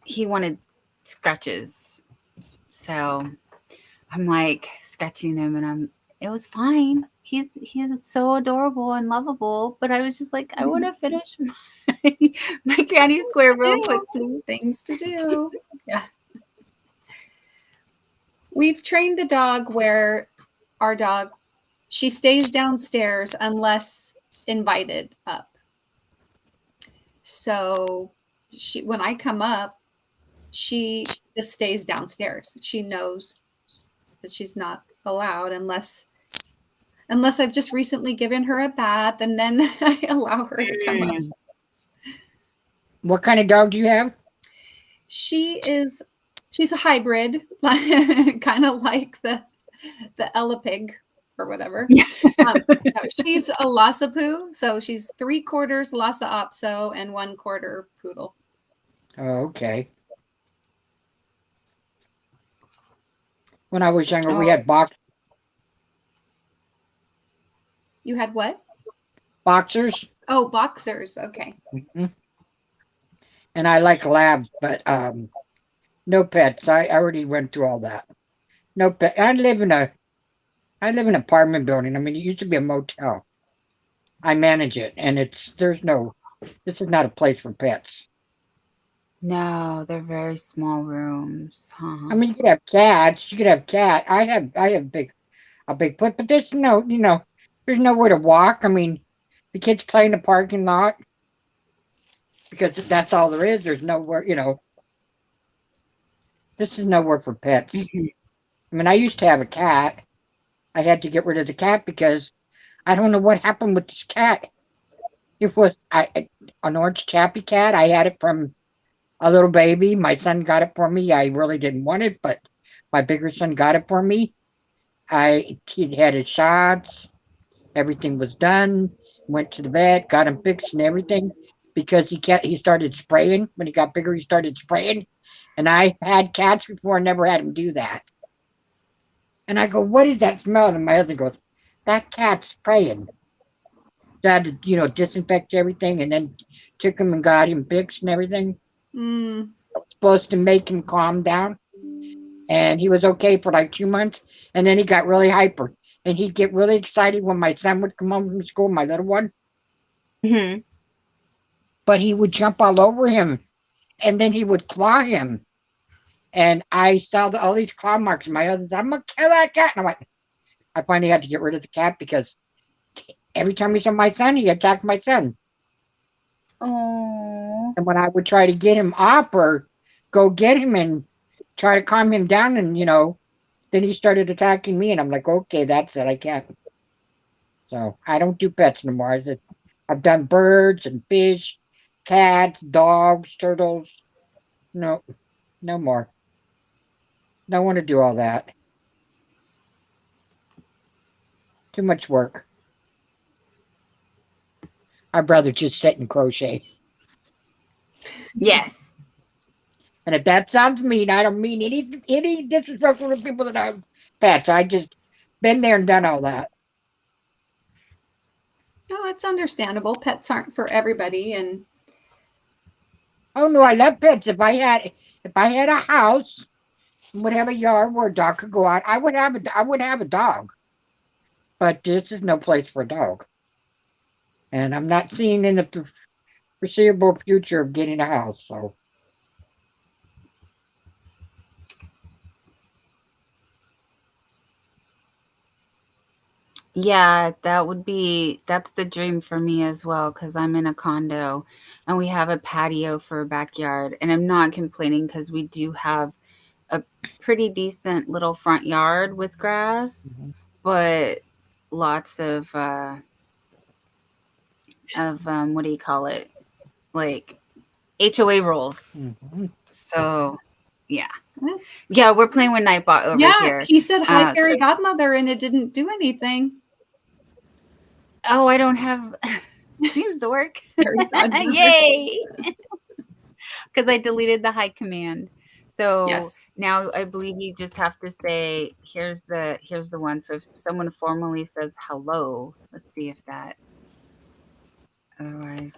he wanted scratches. So I'm like scratching him, and it was fine. He's so adorable and lovable, but I was just like, I want to finish my, my granny Things square to real quick, do. please. Things to do. Yeah. We've trained the dog where our dog, she stays downstairs unless invited up. So when I come up, she just stays downstairs. She knows that she's not allowed unless I've just recently given her a bath, and then I allow her to come up. Mm. What kind of dog do you have? She's a hybrid, kind of like the Elapig or whatever. No, she's a Lhasa Poo, so she's 3/4 Lhasa Apso and 1/4 poodle. Oh, okay. When I was younger, we Oh, had You had what? boxers, Oh, boxers. Okay. mhm, and I like labs, but no pets. I already went through all that. No pet. I live in an apartment building. I mean, it used to be a motel. I manage it, and this is not a place for pets. no, they're very small rooms, I huh? mean, you could have cats. You could have cat. I have a big foot, but there's nowhere to walk. I mean, the kids play in the parking lot because that's all there is. There's nowhere. This is nowhere for pets. Mhm. I mean, I used to have a cat, I had to get rid of the cat because I don't know what happened with this cat. It was an orange tabby cat. I had it from a little baby. My son got it for me. I really didn't want it, but my bigger son got it for me. He had his shots. Everything was done. Went to the vet, got him fixed and everything because he started spraying. When he got bigger, he started spraying. And I had cats before, never had him do that. And I go, what is that smell? And my husband goes, that cat's spraying. So I had to, disinfect everything and then took him and got him fixed and everything. Supposed to make him calm down. And he was okay for like 2 months. And then he got really hyper. And he'd get really excited when my son would come home from school, my little one. Mm-hmm. But he would jump all over him. And then he would claw him. And I saw all these claw marks. And my husband said, I'm going to kill that cat. And I finally had to get rid of the cat because every time he saw my son, he attacked my son. Oh. And when I would try to get him up or go get him and try to calm him down, and then he started attacking me, and I'm like, okay, that's it, I can't. So I don't do pets no more. I've done birds and fish, cats, dogs, turtles. No more. Don't want to do all that. Too much work. I'd rather just sit and crochet. Yes. And if that sounds mean, I don't mean any disrespect for the people that have pets. I just been there and done all that. No, it's understandable. Pets aren't for everybody, and oh no, I love pets. If I had a house, would have a yard where a dog could go out, I would have a dog. But this is no place for a dog. And I'm not seeing in the foreseeable future of getting a house, so. Yeah, that's the dream for me as well, because I'm in a condo and we have a patio for a backyard. And I'm not complaining because we do have a pretty decent little front yard with grass, but lots of what do you call it? Like HOA rules. Mm-hmm. So yeah. Yeah, we're playing with Nightbot over here. He said hi, fairy godmother, and it didn't do anything. Oh, I don't have. Seems to work. Yay! Because I deleted the hi command. So yes. Now I believe you just have to say, here's the one. So if someone formally says hello, let's see if that. Otherwise,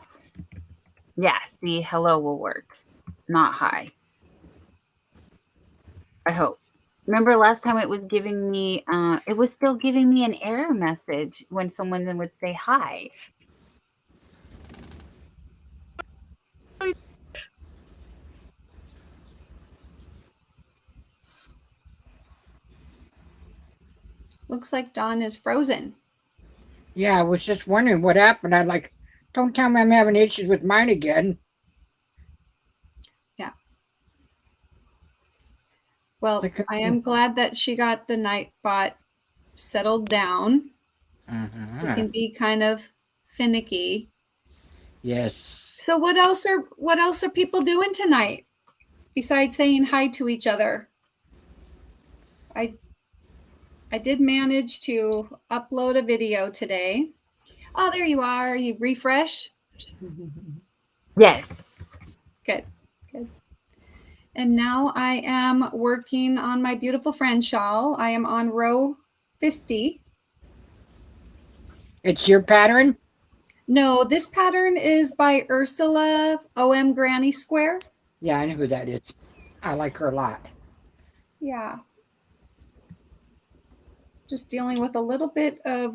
yeah. See, hello will work, not hi. I hope. Remember last time it was giving me, it was still giving me an error message when someone then would say hi. Looks like Dawn is frozen. Yeah, I was just wondering what happened. I'm like, don't tell me I'm having issues with mine again. Yeah. Well, I am glad that she got the Nightbot settled down. It can be kind of finicky. Yes. So what else are people doing tonight besides saying hi to each other? I did manage to upload a video today. Oh, there you are. You refresh? Yes. Good. And now I am working on my beautiful friend shawl. I am on row 50. It's your pattern? No, this pattern is by Ursula OM Granny Square. Yeah, I know who that is. I like her a lot. Yeah. Just dealing with a little bit of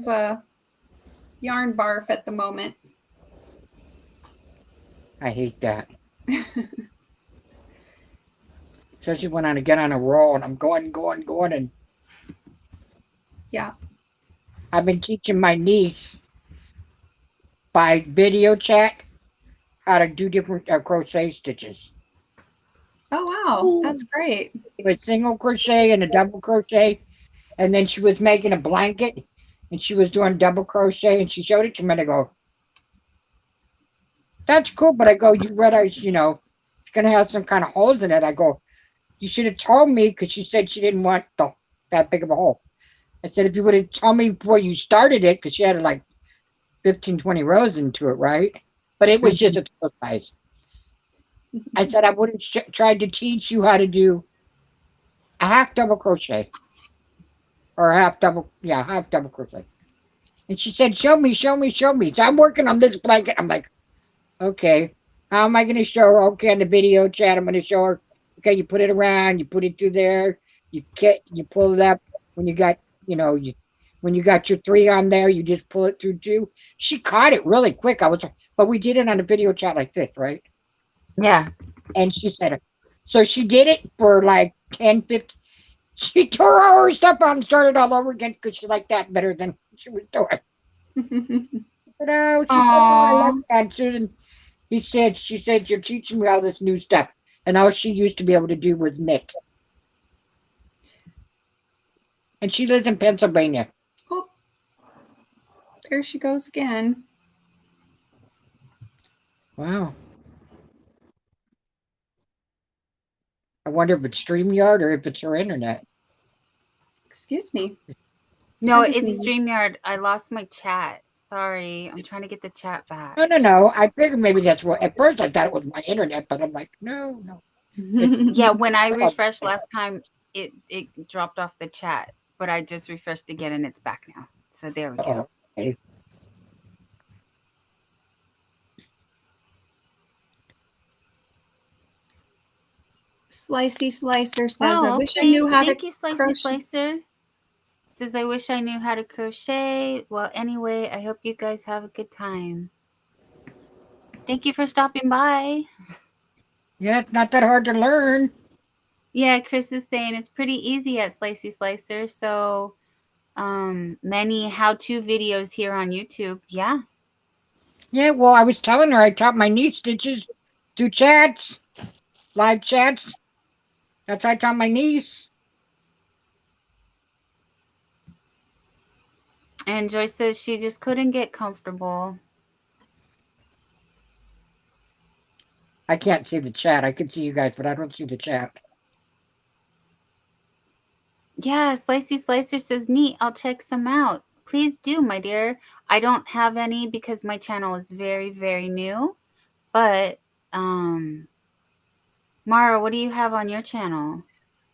yarn barf at the moment. I hate that. Especially when I get on a roll and I'm going, and yeah. I've been teaching my niece by video chat how to do different crochet stitches. Oh wow, that's great. A single crochet and a double crochet, and then she was making a blanket, and she was doing double crochet, and she showed it to me, and I go, "That's cool," but I go, "You realize, it's gonna have some kind of holes in it." I go, "You should have told me," because she said she didn't want that big of a hole. I said, "If you would have told me before you started it," because she had like 15, 20 rows into it, right? But it was just a toe size. I said, "I would have tried to teach you how to do a half double crochet or half double crochet." And she said, "Show me, show me, show me." So I'm working on this blanket. I'm like, "Okay, how am I going to show her?" Okay, in the video chat, I'm going to show her. Okay, you put it around, you put it through there, you pull it up. When you got, when you got your three on there, you just pull it through two. She caught it really quick. But we did it on a video chat like this, right? Yeah. And she said, so she did it for like 10, 15. She tore all her stuff out and started all over again because she liked that better than she was doing. She said, "Oh, I like Aww. that, Susan." She said, "You're teaching me all this new stuff." And all she used to be able to do was mix. And she lives in Pennsylvania. Oh, there she goes again. Wow. I wonder if it's StreamYard or if it's her internet. Excuse me. No, I just it's sneezed. StreamYard. I lost my chat. Sorry. I'm trying to get the chat back. No, no, no. I figured maybe that's what. At first, I thought it was my internet, but I'm like, no, no. Yeah, when I refreshed last time, it dropped off the chat, but I just refreshed again and it's back now. So there we go. Okay. Slicey Slicer says, "I Oh, wish I okay. knew how to Thank you, Slicey crochet." Slicer. Says, I wish I knew how to crochet. Well, anyway, I hope you guys have a good time. Thank you for stopping by. Yeah, it's not that hard to learn. Yeah, Chris is saying it's pretty easy at Slicey Slicer. So, many how-to videos here on YouTube. Yeah. Yeah, well, I was telling her I taught my niece stitches through chats, live chats. That's how I taught my niece. And Joyce says she just couldn't get comfortable. I can't see the chat. I can see you guys, but I don't see the chat. Yeah, Slicey Slicer says, neat. I'll check some out. Please do, my dear. I don't have any because my channel is very, very new. But, Mara, what do you have on your channel?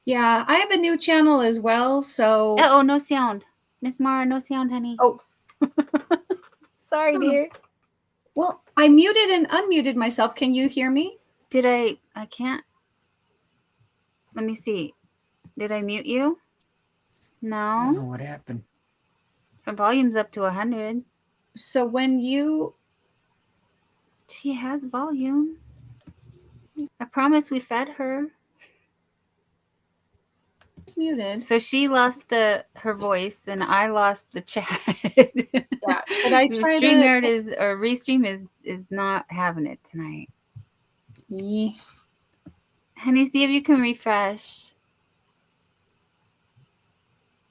Yeah, I have a new channel as well. So, Oh, no sound. Miss Mara, no sound, honey. oh, Sorry, dear. Well, I muted and unmuted myself. Can you hear me? Did I can't. Let me see. Did I mute you? I don't know No. what happened. Her volume's up to 100. So when you... She has volume. I promise we fed her. It's muted. So she lost her voice and I lost the chat. Yeah. Should I try StreamYard to... or Restream is not having it tonight. Yeah. Honey, see if you can refresh.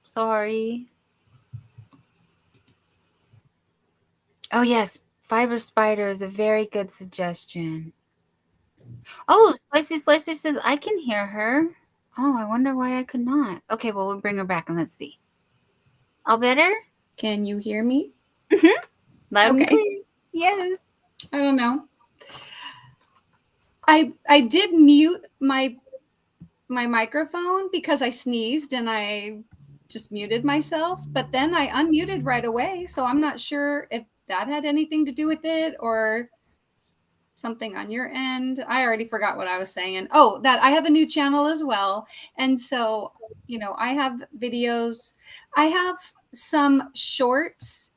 Sorry. Oh yes, Fiber Spider is a very good suggestion. Oh, Slicey Slicer says I can hear her. Oh, I wonder why I could not. Okay, well we'll bring her back and let's see. All better? Can you hear me? Loud and Okay. clear. Yes. I don't know. I did mute my microphone because I sneezed and I just muted myself, but then I unmuted right away. So I'm not sure if that had anything to do with it or something on your end. I already forgot what I was saying. Oh, that I have a new channel as well. And so, I have videos. I have some shorts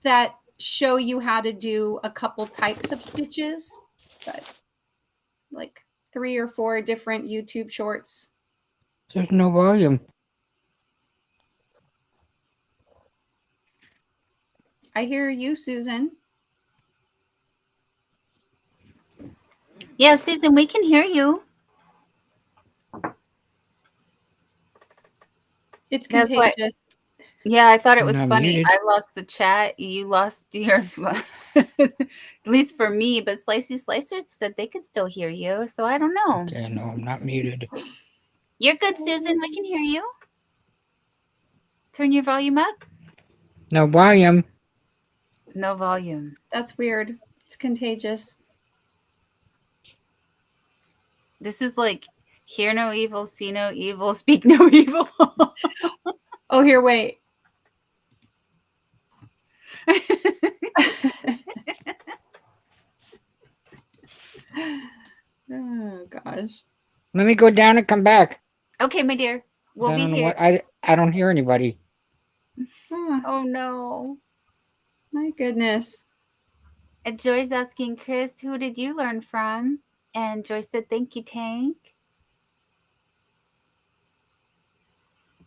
that show you how to do a couple types of stitches, but like 3 or 4 different YouTube shorts. There's no volume. I hear you, Susan. Yeah, Susan, we can hear you. It's That's why. contagious. Yeah, I thought it I'm was not funny. muted. I lost the chat. You lost your. At least for me, but Slicey Slicer said they could still hear you, so I don't know. Okay, no, I'm not muted. You're good, Susan. We can hear you. Turn your volume up. No volume. No volume. That's weird. It's contagious. This is like hear no evil, see no evil, speak no evil. Oh, here, wait. Oh gosh. Let me go down and come back. Okay, my dear. We'll I be don't know here. what I don't hear anybody. Oh, Oh no. my goodness. And Joy's asking Chris, who did you learn from? And Joy said, thank you, Tank.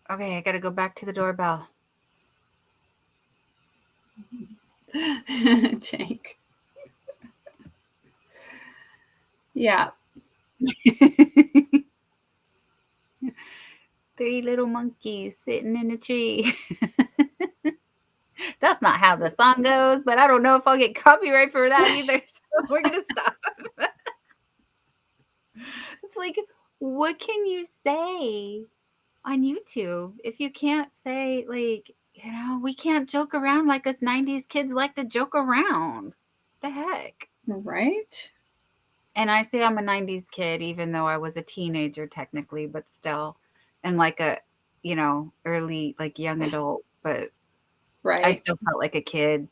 Okay, I gotta go back to the doorbell. Tank. Yeah. 3 little monkeys sitting in a tree. That's not how the song goes, but I don't know if I'll get copyright for that either. So we're gonna stop. It's like, what can you say on YouTube if you can't say, like, we can't joke around like us 90s kids like to joke around? The heck? Right? And I say I'm a 90s kid, even though I was a teenager technically, but still, and like a, early, like young adult, but Right. I still felt like a kid.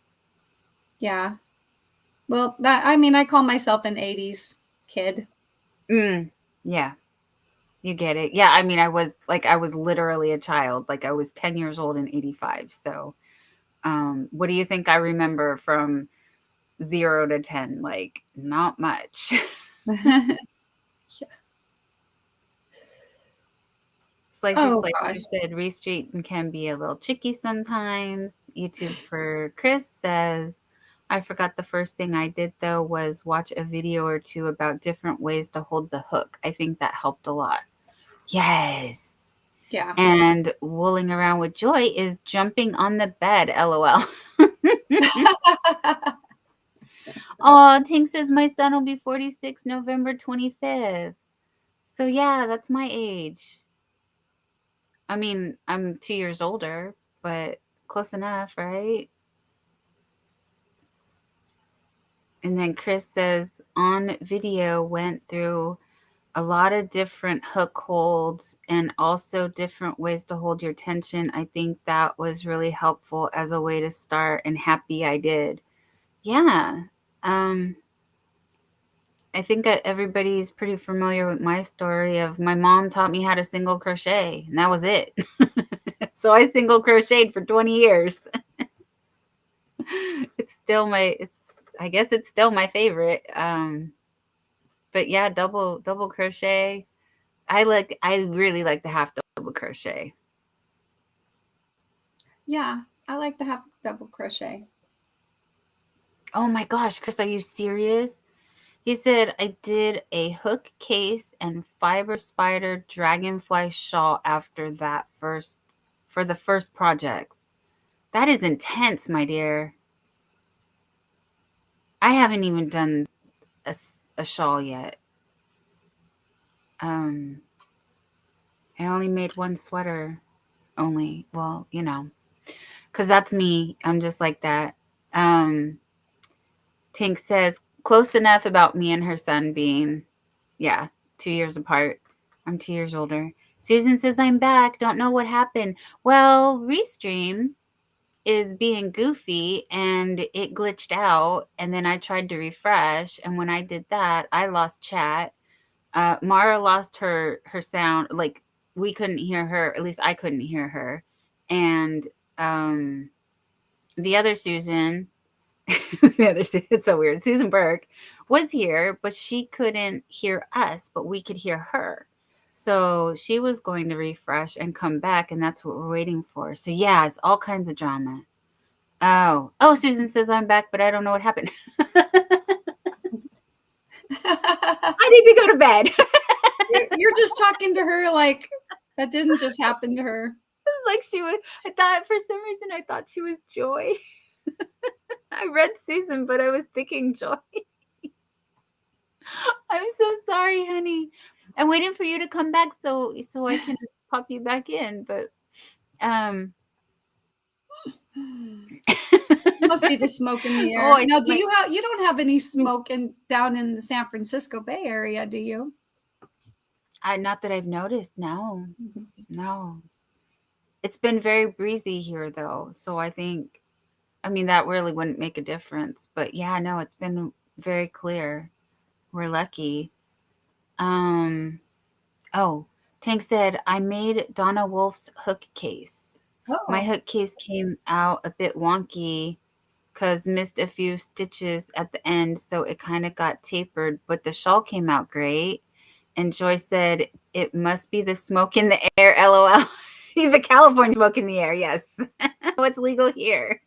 Yeah. Well, I call myself an 80s kid. Yeah. You get it. Yeah, I mean, I was literally a child. Like I was 10 years old in 85. So, what do you think I remember from 0 to 10? Like, not much. Yeah. Slicey gosh. Slicer said Restream can be a little tricky sometimes. YouTube for Chris says, I forgot the first thing I did though was watch a video or two about different ways to hold the hook. I think that helped a lot. Yes. Yeah. And wooling around with Joy is jumping on the bed, lol. Oh, Tink says my son will be 46 November 25th. So yeah, that's my age. I mean, I'm 2 years older, but close enough, right? And then Chris says on video went through a lot of different hook holds and also different ways to hold your tension. I think that was really helpful as a way to start, and happy I did. Yeah. I think everybody's pretty familiar with my story of my mom taught me how to single crochet, and that was it. So I single crocheted for 20 years. I guess it's still my favorite. But yeah, double crochet. I really like the half double crochet. Yeah, I like to have double crochet. Oh my gosh, Chris, are you serious? He said, I did a hook case and fiber spider dragonfly shawl after that for the first projects. That is intense, my dear. I haven't even done a shawl yet. I only made one sweater. Only, well, because that's me. I'm just like that. Tink says, close enough about me and her son being, 2 years apart. I'm 2 years older. Susan says, I'm back. Don't know what happened. Well, Restream is being goofy and it glitched out. And then I tried to refresh. And when I did that, I lost chat. Mara lost her sound. Like we couldn't hear her. At least I couldn't hear her. And the other Susan, it's so weird. Susan Burke was here, but she couldn't hear us, but we could hear her. So she was going to refresh and come back, and that's what we're waiting for. So yeah, it's all kinds of drama. Oh, Susan says I'm back, but I don't know what happened. I need to go to bed. You're just talking to her like that didn't just happen to her. like she was. I thought for some reason I thought she was Joy. I read Susan, but I was thinking Joy. I'm so sorry, honey. I'm waiting for you to come back so I can pop you back in. But Must be the smoke in the air. oh, Now, you don't have any smoke down in the San Francisco Bay Area, do you? Not that I've noticed. No, no. It's been very breezy here, though. So I think, I mean, that really wouldn't make a difference. But yeah, no, it's been very clear. We're lucky. Oh, Tank said, I made Donna Wolf's hook case. My hook case came out a bit wonky because missed a few stitches at the end, so it kind of got tapered, but the shawl came out great. And Joy said, it must be the smoke in the air, LOL. The California smoke in the air, yes. What's legal here?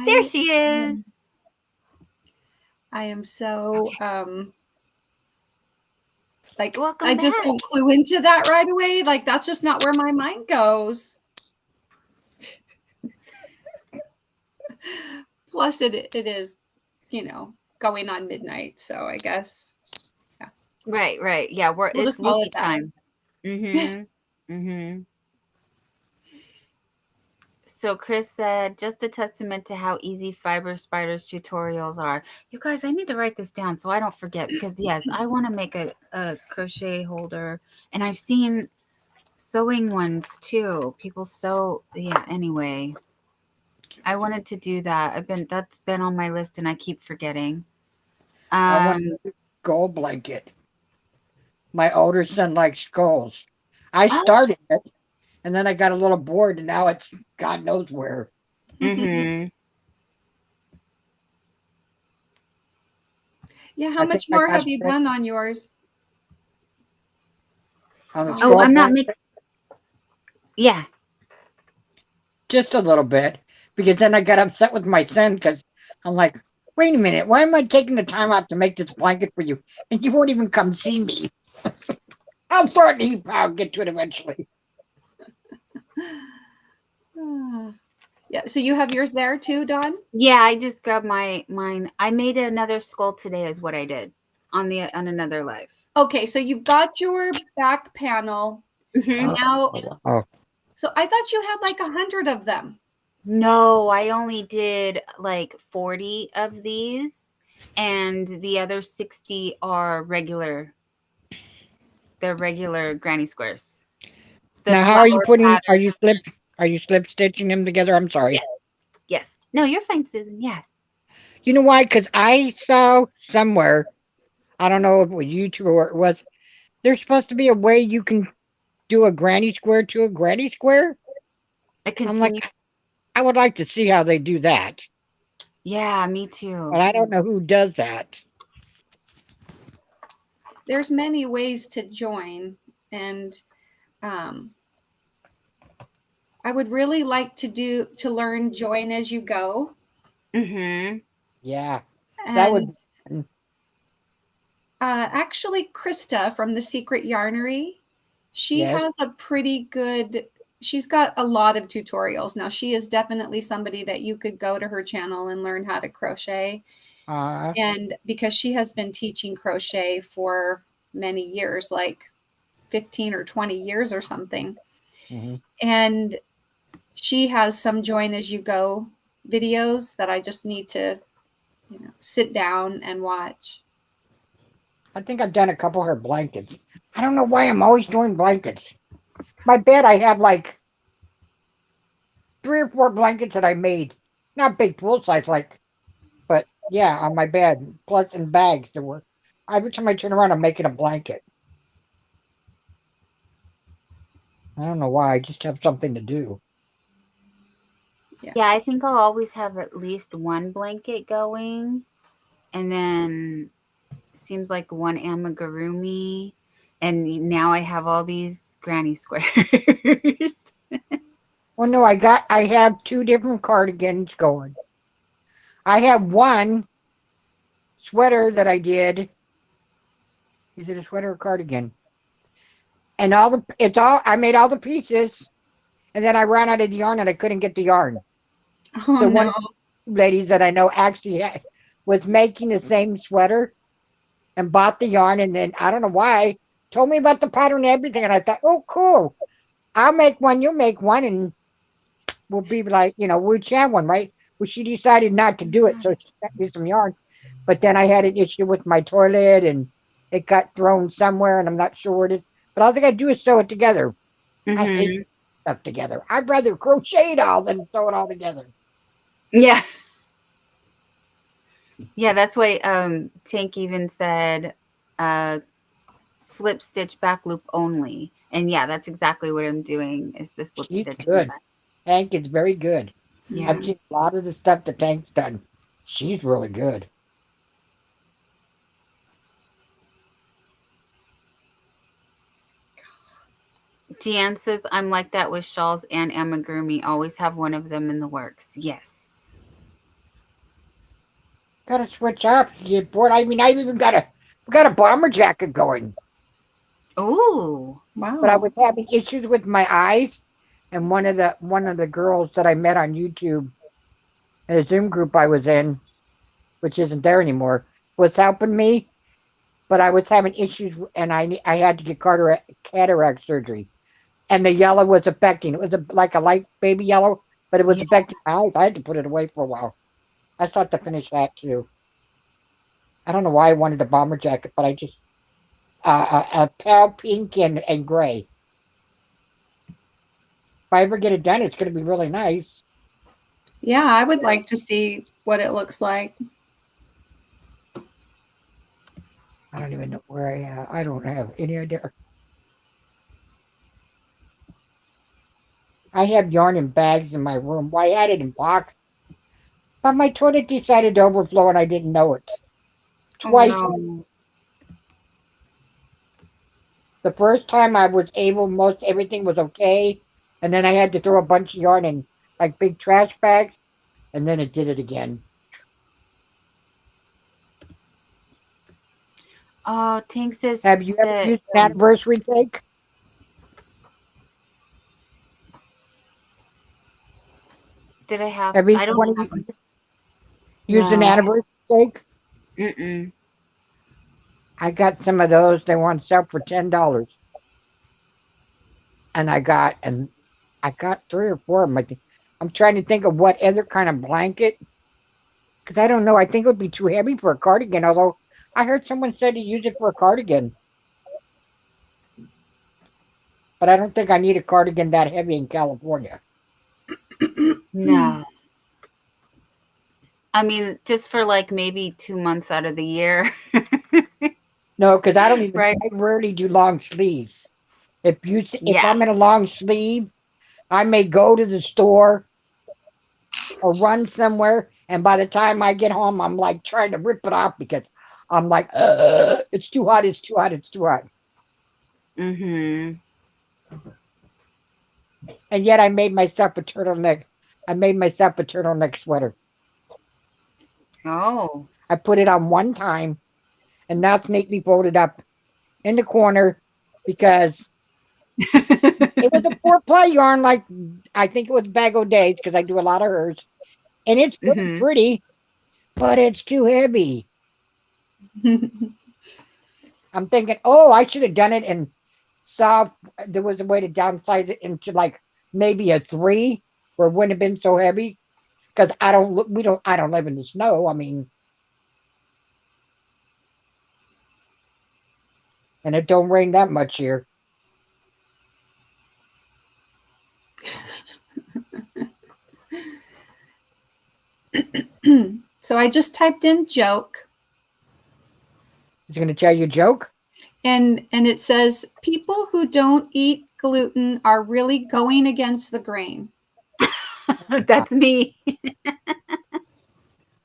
There she is. I am so like Welcome I just back. don't clue into that right away. Like that's just not where my mind goes. Plus it is, going on midnight, so I guess Right. Yeah, we'll it's just call Wookiee it that. time. Mm-hmm. So Chris said, just a testament to how easy Fiber Spiders tutorials are. You guys, I need to write this down so I don't forget because, yes, I want to make a crochet holder. And I've seen sewing ones too. People sew. Yeah, anyway. I wanted to do that. That's been on my list and I keep forgetting. I want a skull blanket. My older son likes skulls. I started it, and then I got a little bored, and now it's God knows where. Mm-hmm. Yeah, how much more have you done on yours? Oh, I'm not making. Yeah. Just a little bit, because then I got upset with my son because I'm like, wait a minute, why am I taking the time out to make this blanket for you, and you won't even come see me? I'll throw it in the heap pile and get to it eventually. Yeah, so you have yours there too, Dawn? Yeah, I just grabbed mine. I made another skull today is what I did on another live. Okay, so you got your back panel. Mm-hmm. Now, so I thought you had like 100 of them. No, I only did like 40 of these, and the other 60 are regular. They're regular granny squares. Now, how are you putting? Are you slip stitching them together? I'm sorry. Yes. No, you're fine, Susan. Yeah. You know why? Because I saw somewhere, I don't know if it was YouTube or where it was, there's supposed to be a way you can do a granny square to a granny square. I'm like, I would like to see how they do that. Yeah, me too. But I don't know who does that. There's many ways to join, and I would really like to learn join as you go. Mm-hmm. Yeah. That would. Actually, Krista from the Secret Yarnery, she has a pretty good. She's got a lot of tutorials now. She is definitely somebody that you could go to her channel and learn how to crochet. And because she has been teaching crochet for many years, like 15 or 20 years or something. Mm-hmm. And she has some join as you go videos that I just need to, sit down and watch. I think I've done a couple of her blankets. I don't know why I'm always doing blankets. My bed, I have like 3 or 4 blankets that I made. Not big full size, but yeah, on my bed. Plus in bags. Every time I turn around, I'm making a blanket. I don't know why. I just have something to do. Yeah, I think I'll always have at least one blanket going. And then it seems like one amigurumi. And now I have all these granny squares. Well, no, I have 2 different cardigans going. I have one sweater that I did Is it a sweater or cardigan? And I made all the pieces, and then I ran out of yarn and I couldn't get the yarn. Oh So one no. of the ladies that I know actually was making the same sweater and bought the yarn, and then I don't know why told me about the pattern and everything, and I thought, oh, cool. I'll make one, you make one, and we'll be like, we'll have one, right? Well, she decided not to do it, so she sent me some yarn. But then I had an issue with my toilet, and it got thrown somewhere, and I'm not sure where it is. But all I got to do is sew it together. I hate Mm-hmm. stuff together. I'd rather crochet it all than sew it all together. Yeah. Yeah, that's why Tank even said uh slip stitch back loop only. And yeah, that's exactly what I'm doing is the slip She's stitch in the good. back. Tank is very good. Yeah. I've Mm. seen a lot of the stuff that Tank's done. She's really good. Gian says I'm like that with shawls and amigurumi. Always have one of them in the works. Yes. Gotta switch up. You get bored. I mean, I've even got a bomber jacket going. Ooh. But I Wow. was having issues with my eyes, and one of the girls that I met on YouTube in a Zoom group I was in, which isn't there anymore, was helping me. But I was having issues, and I had to get cataract surgery, and the yellow was affecting. It was like a light baby yellow, but it was Yeah. affecting my eyes. I had to put it away for a while. I thought to finish that too. I don't know why I wanted a bomber jacket, but I just a pale pink and gray. If I ever get it done, it's going to be really nice. Yeah, I would like to see what it looks like. I don't even know where I am. I don't have any idea. I have yarn in bags in my room. Well, I had it in box, but my toilet decided to overflow and I didn't know it. Oh Twice. no. The first time I was able, most everything was okay, and then I had to throw a bunch of yarn in like big trash bags, and then it did it again. Oh, Tank says Have you ever that used an anniversary cake? did I have Have either I don't one of have you one. used an No. anniversary cake? Mm-mm. I got some of those. They want to sell for $10, and I got 3 or 4 of them. I'm trying to think of what other kind of blanket, because I don't know. I think it would be too heavy for a cardigan. Although I heard someone said to use it for a cardigan, but I don't think I need a cardigan that heavy in California. No. I mean, just for like maybe 2 months out of the year. No, because I don't even. Right? I rarely do long sleeves. If Yeah. I'm in a long sleeve, I may go to the store or run somewhere, and by the time I get home, I'm like trying to rip it off because I'm like, it's too hot, it's too hot, it's too hot. Mm-hmm. And yet I made myself a turtleneck. I made myself a turtleneck sweater. Oh. I put it on one time, and now it's neatly folded up in the corner because it was a 4-ply yarn, like I think it was Bag O Days because I do a lot of hers, and it's really Mm-hmm. pretty, but it's too heavy. I'm thinking, oh, I should have done it and saw there was a way to downsize it into like maybe a 3 where it wouldn't have been so heavy. Because I don't live in the snow. I mean, and it don't rain that much here. So I just typed in joke, Is going to tell you a joke? and it says people who don't eat gluten are really going against the grain. That's me.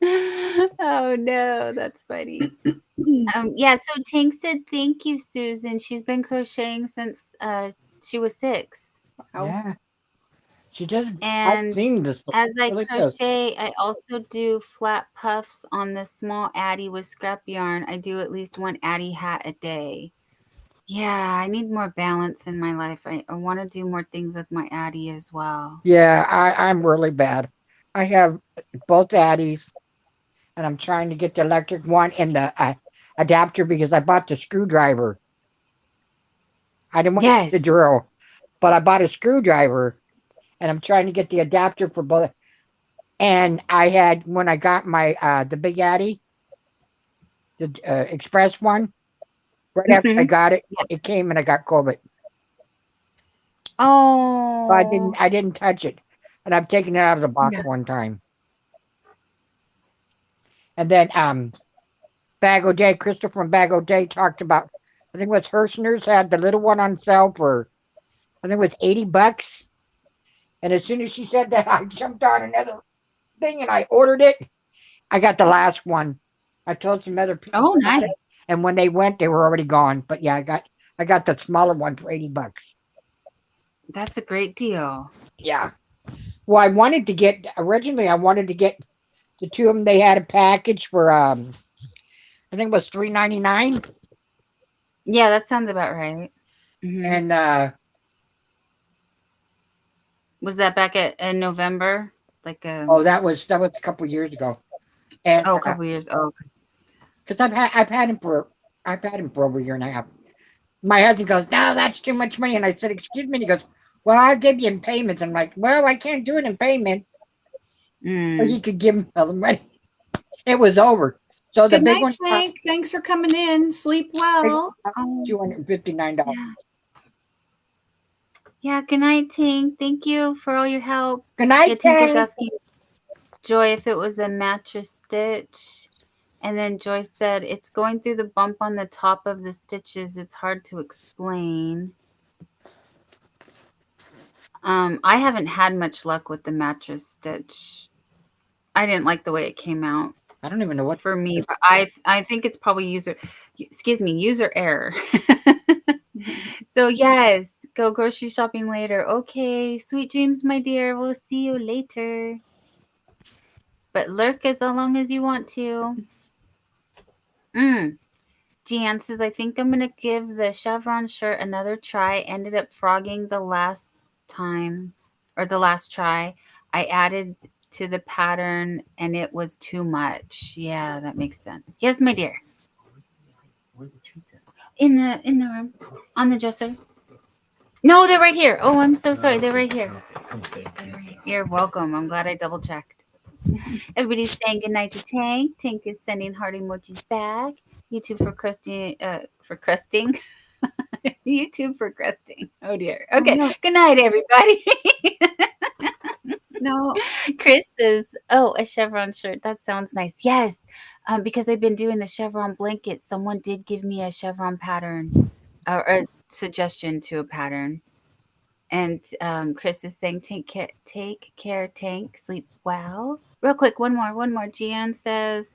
Oh no, that's funny. Yeah, so Tank said thank you, Susan. She's been crocheting since she was 6. Wow. Yeah. She does. I've And seen this before. as I Look at this. crochet, I also do flat puffs on the small Addie with scrap yarn. I do at least one Addie hat a day. Yeah, I need more balance in my life. I want to do more things with my Addie as well. Yeah, I'm really bad. I have both Addies, and I'm trying to get the electric one and the adapter because I bought the screwdriver. I didn't want to get Yes. the drill, but I bought a screwdriver, and I'm trying to get the adapter for both. And I had when I got my the big Addy, the express one. Right after I Hmm. got it, Yep. it came and I got COVID. So Oh. I didn't touch it, and I've taken it out of the box Yeah. one time. And then Bag O' Day, Crystal from Bag O' Day talked about. I think it was Hirschner's had the little one on sale for I think it was $80. And as soon as she said that, I jumped on another thing and I ordered it. I got the last one. I told some other people Oh, about it, nice. and when they went, they were already gone. But yeah, I got the smaller one for $80. That's a great deal. Yeah. Well, I wanted to get originally. I wanted to get the two of them. They had a package for I think it was $3.99, Yeah, that sounds about right. Hmm. and Was that back in November? Like oh, that was a couple years ago. And oh, a couple years. Oh, because I've had him for over a year and a half. My husband goes, no, that's too much money, and I said, excuse me. And he goes, well, I'll give you in payments. I'm like, well, I can't do it in payments. So mm. he could give me all the money. It was over. So the Good big night, one, Hank. Thanks for coming in. Sleep big well. one, Oh, $259. yeah. Yeah, good night, Tink. Thank you for all your help. Good night, Yeah, Tink was Tank. asking Joy if it was a mattress stitch. And then Joy said, it's going through the bump on the top of the stitches. It's hard to explain. I haven't had much luck with the mattress stitch. I didn't like the way it came out I don't even know what. for me, but I think it's probably user error. So yes, go grocery shopping later. Okay, sweet dreams, my dear. We'll see you later. But lurk as long as you want to. Gian says, I think I'm gonna give the chevron shirt another try. Ended up frogging the last time or the last try. I added to the pattern and it was too much. Yeah, that makes sense. Yes, my dear. In the room. On the dresser. No, they're right here. Oh, I'm so sorry. They're right here. You're welcome. I'm glad I double checked. Everybody's saying goodnight to Tank. Tank is sending heart emojis back. YouTube for crusting. For crusting. YouTube for crusting. Oh dear. Okay. No, Good night, everybody. no. Chris says, "Oh, a chevron shirt. That sounds nice." Yes, because I've been doing the chevron blanket. Someone did give me a chevron pattern or a suggestion to a pattern. And Chris is saying, take care, Tank. Sleep well. Real quick, one more. Gian says,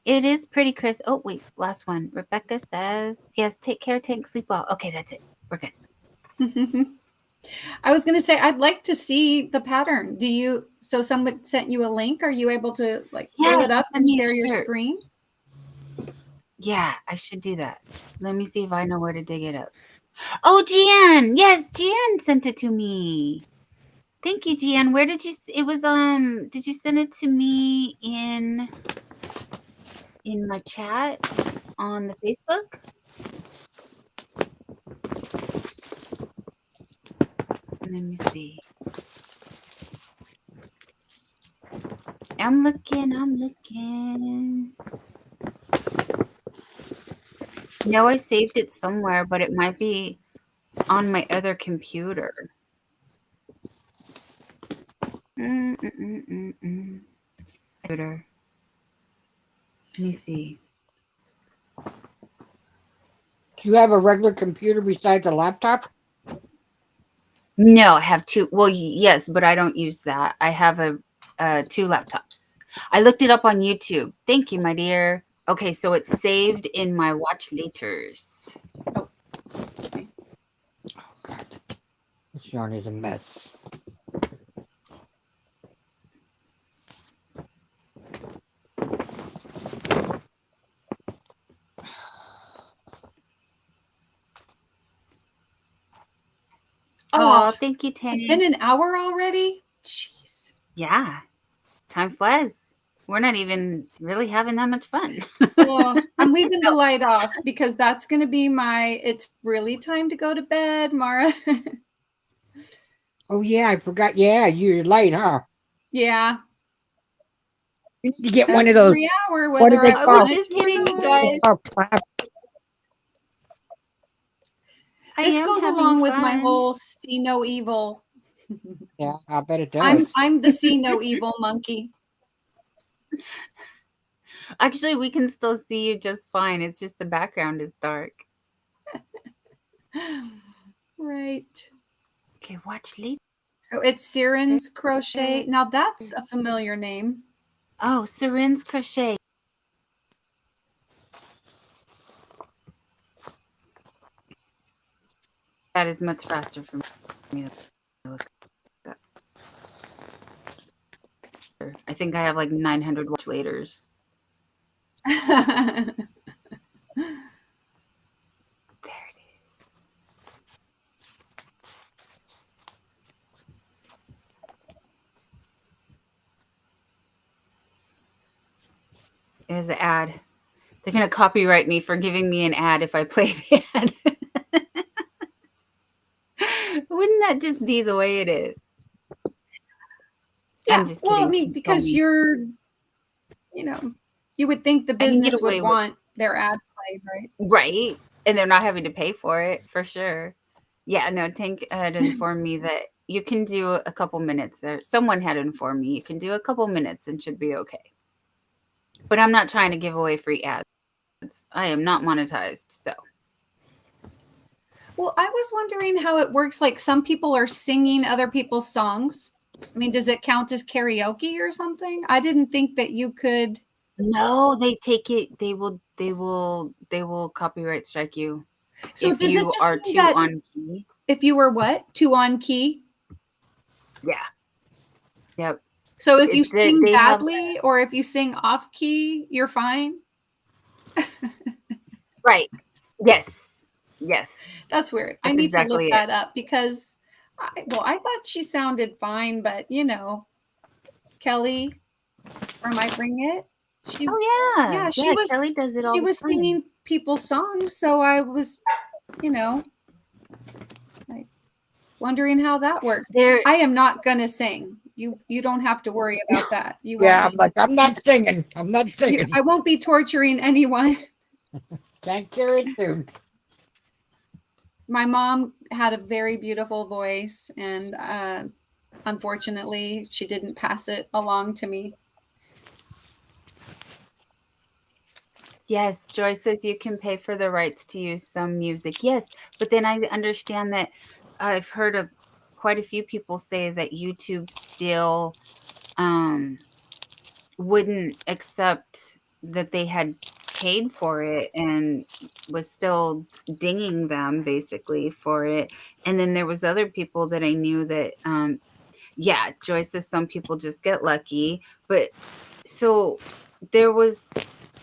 it is pretty, Chris. Oh, wait, last one. Rebecca says, yes, take care, Tank. Sleep well. Okay, that's it. We're good. I was going to say, I'd like to see the pattern. So someone sent you a link. Are you able to like pull Yes, it up send and me share a your shirt. screen? Yeah, I should do that. Let me see if I know where to dig it up. Oh, Gian. Yes, Gian sent it to me. Thank you, Gian. Where did you? It was Did you send it to me in my chat on the Facebook? Let me see. I'm looking. No, I saved it somewhere, but it might be on my other computer. Computer. Let me see. Do you have a regular computer besides a laptop? No, I have two. Well, yes, but I don't use that. I have two laptops. I looked it up on YouTube. Thank you, my dear. Okay, so it's saved in my watch laters. Oh God, this yarn is a mess. Oh, thank you, It's been Tanny. an hour already? Jeez. Yeah, time flies. We're not even really having that much fun. Oh, I'm leaving the light off because that's going to be it's really time to go to bed, Mara. Oh yeah, I forgot. Yeah, you're late, huh? Yeah. You need to get one of those. Every hour, What do whether they I I was call? want just to or kidding, you not. guys. I This am goes having along with my fun. whole see no evil. Yeah, I bet it does. I'm the see no evil monkey. Actually, we can still see you just fine. It's just the background is dark. Right. Okay, watch later. So it's Siren's Crochet. Now that's a familiar name. Oh, Syrin's Crochet. That is much faster for me to look up. I think I have like 900 watch laters. There it is. There's an ad. They're going to copyright me for giving me an ad if I play the ad. Wouldn't that just be the way it is? Yeah. I'm just Well, kidding. I mean, because you're, you would think the I can get business would away with want their ad played, right? right, and they're not having to pay for it for sure. Yeah, no, Tank had informed me that you can do a couple minutes there. Someone had informed me you can do a couple minutes and should be okay. But I'm not trying to give away free ads. I am not monetized, so. Well, I was wondering how it works. Like some people are singing other people's songs. I mean, does it count as karaoke or something? I didn't think that you could. No, they take it. They will copyright strike you So if does it you just are mean too that on key. if you were what? Too on key? Yeah. Yep. So if you sing They have badly or if you sing off key, you're fine? right. Yes. Yes. That's weird. I That's need to look exactly it. that up because, I thought she sounded fine, but Kelly from I Bring It, she, Oh yeah. yeah, Yeah, Kelly does it all she the was time. singing people's songs. So I was, like wondering how that works. I am not gonna sing. You don't have to worry about that. You won't. Yeah, but I'm not singing. I'm not singing. I won't be torturing anyone. Can't carry a tune. My mom had a very beautiful voice, and unfortunately, she didn't pass it along to me. Yes, Joy says you can pay for the rights to use some music. Yes, but then I understand that I've heard of quite a few people say that YouTube still wouldn't accept that they had paid for it and was still dinging them basically for it. And then there was other people that I knew that yeah, Joy says some people just get lucky, but so there was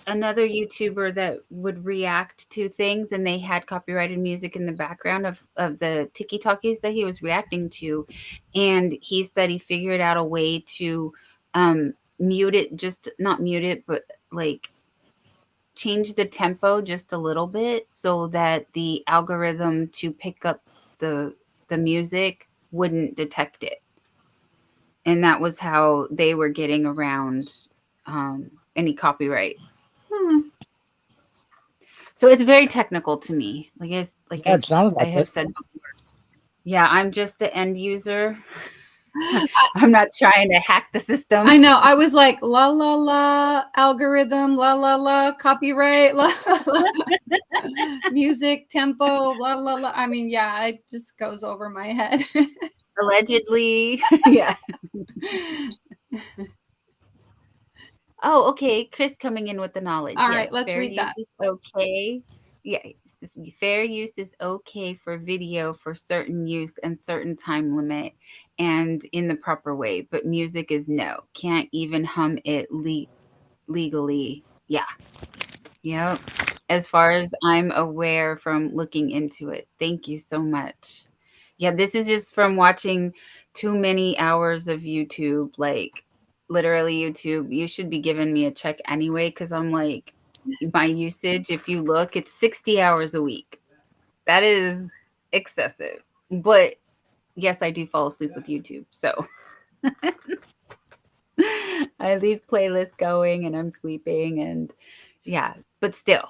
another YouTuber that would react to things and they had copyrighted music in the background of the Tiki Talkies that he was reacting to. And he said he figured out a way to mute it, just not mute it, but like change the tempo just a little bit so that the algorithm to pick up the music wouldn't detect it. And that was how they were getting around any copyright. So it's very technical to me. Yeah, it sounds I like have it. said before. Yeah, I'm just an end user. I'm not trying to hack the system. I know. I was like, la la la, algorithm, la la la, copyright, la la la, music, tempo, la la la. I mean, yeah, it just goes over my head. Allegedly. Yeah. Oh, okay. Chris coming in with the knowledge. All Yes, right, let's fair read use that. is okay. Yeah, fair use is okay for video for certain use and certain time limit and in the proper way, but music is no. Can't even hum it legally. Yeah. Yep. As far as I'm aware from looking into it. Thank you so much. Yeah, this is just from watching too many hours of YouTube. Like, literally, YouTube, you should be giving me a check anyway, because I'm like, my usage, if you look, it's 60 hours a week. That is excessive. But yes, I do fall asleep with YouTube. So I leave playlists going and I'm sleeping, and yeah, but still,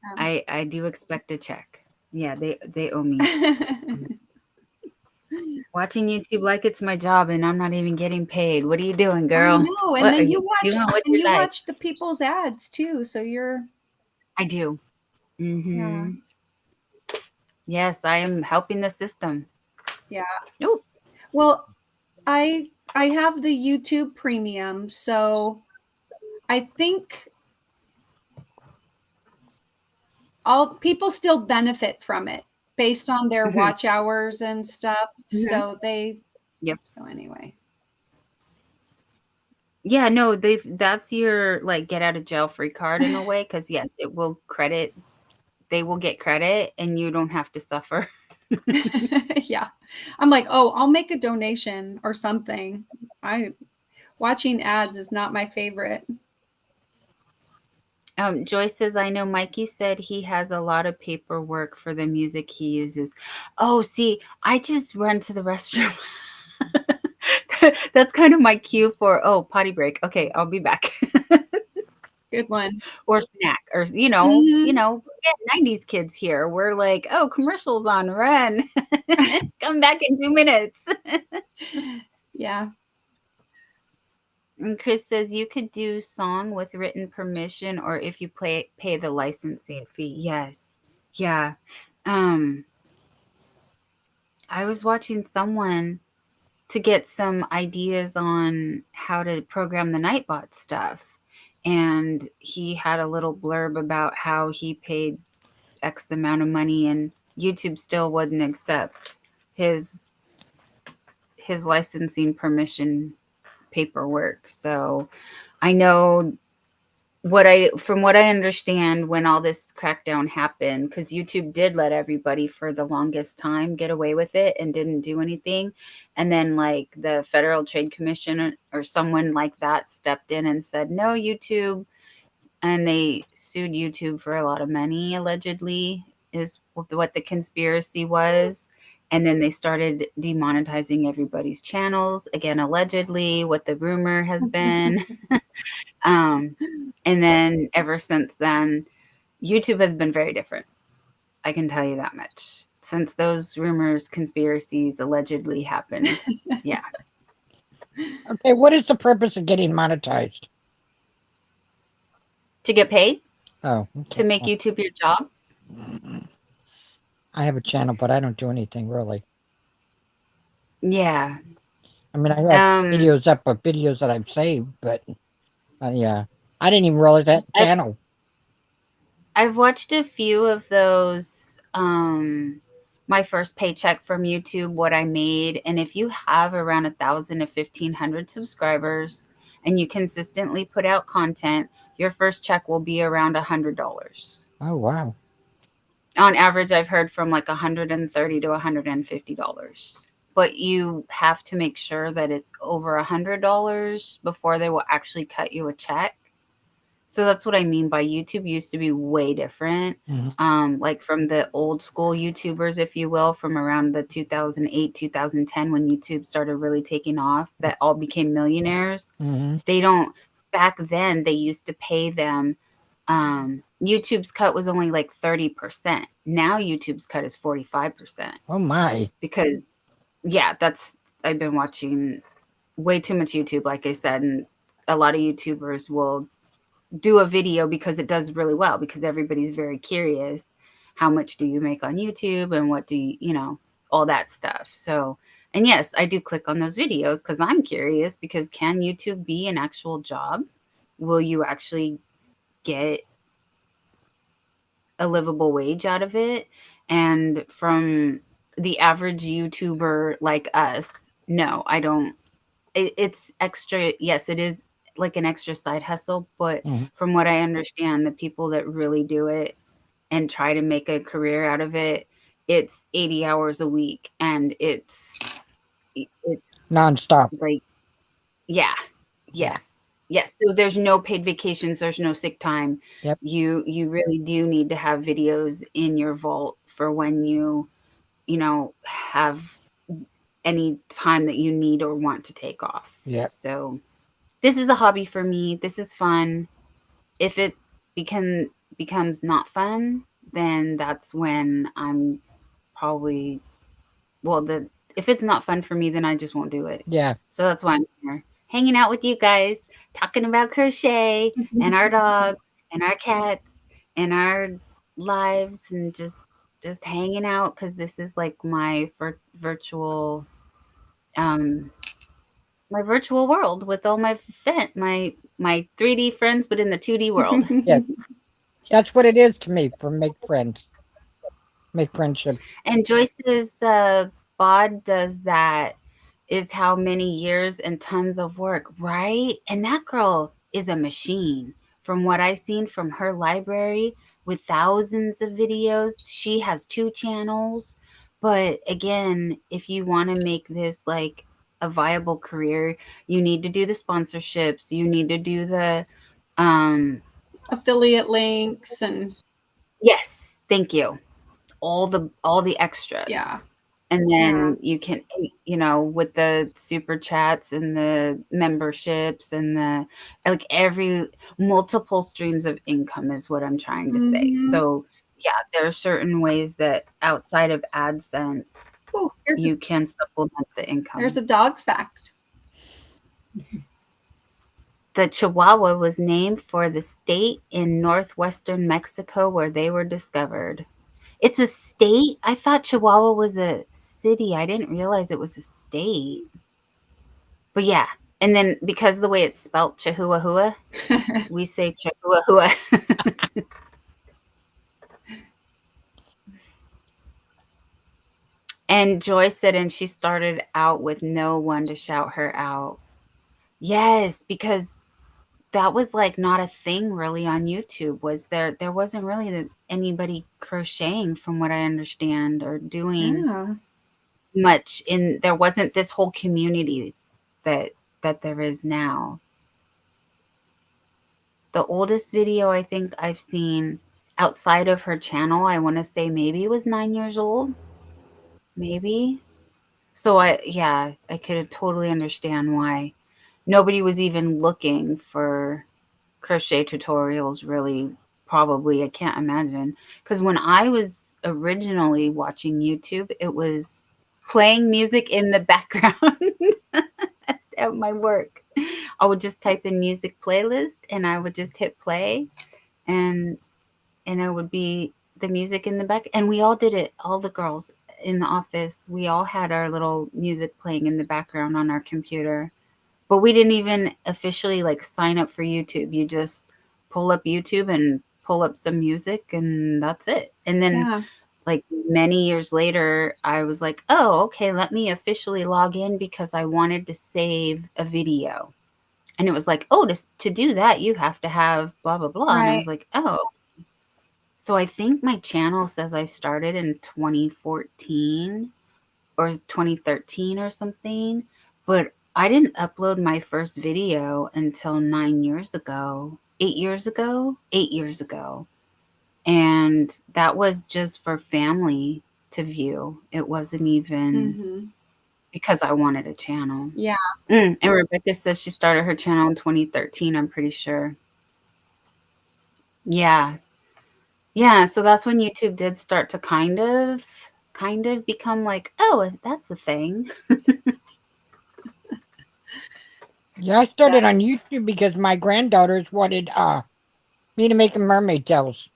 Um, I do expect a check. Yeah, they owe me. Watching YouTube like it's my job and I'm not even getting paid. What are you doing, I girl? know, and What are then you doing with your life? the people's ads too. So you're I do. yeah, Mm-hmm. Yes, I am helping the system. yeah. Oh, Well, I have the YouTube Premium, so I think all people still benefit from it based on their mm-hmm. watch hours and stuff. Mm-hmm. So they Yep. so anyway. Yeah, no, that's your like get out of jail free card in a way, because yes, it will credit. They will get credit, and you don't have to suffer. Yeah. I'm like, "Oh, I'll make a donation or something." I watching ads is not my favorite. Joyce says, I know Mikey said he has a lot of paperwork for the music he uses. Oh, see, I just run to the restroom. That's kind of my cue for, oh, potty break. Okay, I'll be back. Good one. Or snack, or Mhm. yeah, 90s kids here. We're like, oh, commercials on, run. Come back in 2 minutes. Yeah. And Chris says you could do song with written permission, or if you pay the licensing fee. Yes. Yeah. Um, I was watching someone to get some ideas on how to program the Nightbot stuff. And he had a little blurb about how he paid X amount of money and YouTube still wouldn't accept his his licensing permission paperwork. So I know from what I understand, when all this crackdown happened, because YouTube did let everybody for the longest time get away with it and didn't do anything, and then like the Federal Trade Commission or someone like that stepped in and said no, YouTube, and they sued YouTube for a lot of money, allegedly, is what the conspiracy was. And then they started demonetizing everybody's channels again, allegedly, what the rumor has been. um, and then ever since then, YouTube has been very different. I can tell you that much. Since those rumors, conspiracies allegedly happened. Yeah. Okay, what is the purpose of getting monetized? To get paid, Oh, to okay. make Well, YouTube your job. I have a channel, but I don't do anything really. Yeah. I mean, I have Um, videos up of videos that I've saved, but yeah, I didn't even realize that I've, channel. I've watched a few of those. My first paycheck from YouTube, what I made, and if you have around 1,000 to 1,500 subscribers, and you consistently put out content, your first check will be around $100. Oh wow. On average, I've heard from like $130 to $150. But you have to make sure that it's over $100 before they will actually cut you a check. So that's what I mean by YouTube used to be way different. Hmm. Like from the old school YouTubers, if you will, from around the 2008, 2010, when YouTube started really taking off, that all became millionaires. Hmm. They don't, back then, they used to pay them. YouTube's cut was only like 30%. Now YouTube's cut is 45%. Oh my. Because, yeah, I've been watching way too much YouTube, like I said, and a lot of YouTubers will do a video because it does really well, because everybody's very curious, how much do you make on YouTube and what do all that stuff. So, and yes, I do click on those videos because I'm curious, because can YouTube be an actual job? Will you actually get a livable wage out of it? And from the average YouTuber like us, no, I don't. It's extra. Yes, it is like an extra side hustle, but Hmm. from what I understand, the people that really do it and try to make a career out of it, it's 80 hours a week, and it's nonstop. like, yeah, Yeah. yes, yes. So there's no paid vacations, there's no sick time. Yep. You really do need to have videos in your vault for when have any time that you need or want to take off. Yep. So this is a hobby for me. This is fun. If it become becomes not fun, then that's when I'm probably, well, the if it's not fun for me, then I just won't do it. Yeah. So that's why I'm here, hanging out with you guys, talking about crochet and our dogs and our cats and our lives, and just hanging out, because this is like virtual, um my virtual world with all my 3D friends, but in the 2D world. Yes. That's what it is to me for make friends. Make friendship. And Joyce's bod does that, is how many years and tons of work, right? And that girl is a machine. From what I've seen from her library with thousands of videos, she has 2 channels. But again, if you want to make this like a viable career, you need to do the sponsorships, you need to do the affiliate links and yes, thank you. All the extras. yeah. And Yeah. then you can, with the super chats and the memberships and the like, every multiple streams of income is what I'm trying to say. Mhm. So yeah, there are certain ways that outside of AdSense Oh, you can supplement the income. there's a dog fact. The Chihuahua was named for the state in northwestern Mexico where they were discovered. It's a state? I thought Chihuahua was a city. I didn't realize it was a state. But yeah, and then because the way it's spelt, Chihuahua, we say Chihuahua. And Joy said, and she started out with no one to shout her out. Yes, because that was like not a thing really on YouTube. There wasn't really anybody crocheting, from what I understand, or doing Yeah. much there wasn't this whole community that there is now. The oldest video I think I've seen outside of her channel, I want to say maybe was 9 years old. Maybe. So I could totally understand why nobody was even looking for crochet tutorials, really. Probably, I can't imagine, because when I was originally watching YouTube, it was playing music in the background at my work. I would just type in music playlist and I would just hit play, and it would be the music in the back, and we all did it. All the girls in the office, we all had our little music playing in the background on our computer. But we didn't even officially like sign up for YouTube. You just pull up YouTube and pull up some music, and that's it. And then Yeah. like many years later, I was like, oh, okay, let me officially log in because I wanted to save a video. And it was like, oh, to do that, you have to have blah, blah, blah. And I Right. was like, oh. So I think my channel says I started in 2014 or 2013 or something. But I didn't upload my first video until 9 years ago, 8 years ago, 8 years ago. And that was just for family to view. It wasn't even Mhm. because I wanted a channel. Yeah. And Rebecca says she started her channel in 2013, I'm pretty sure. Yeah. Yeah, so that's when YouTube did start to kind of become like, oh, that's a thing. Yeah, I started on YouTube because my granddaughters wanted me to make them mermaid tails.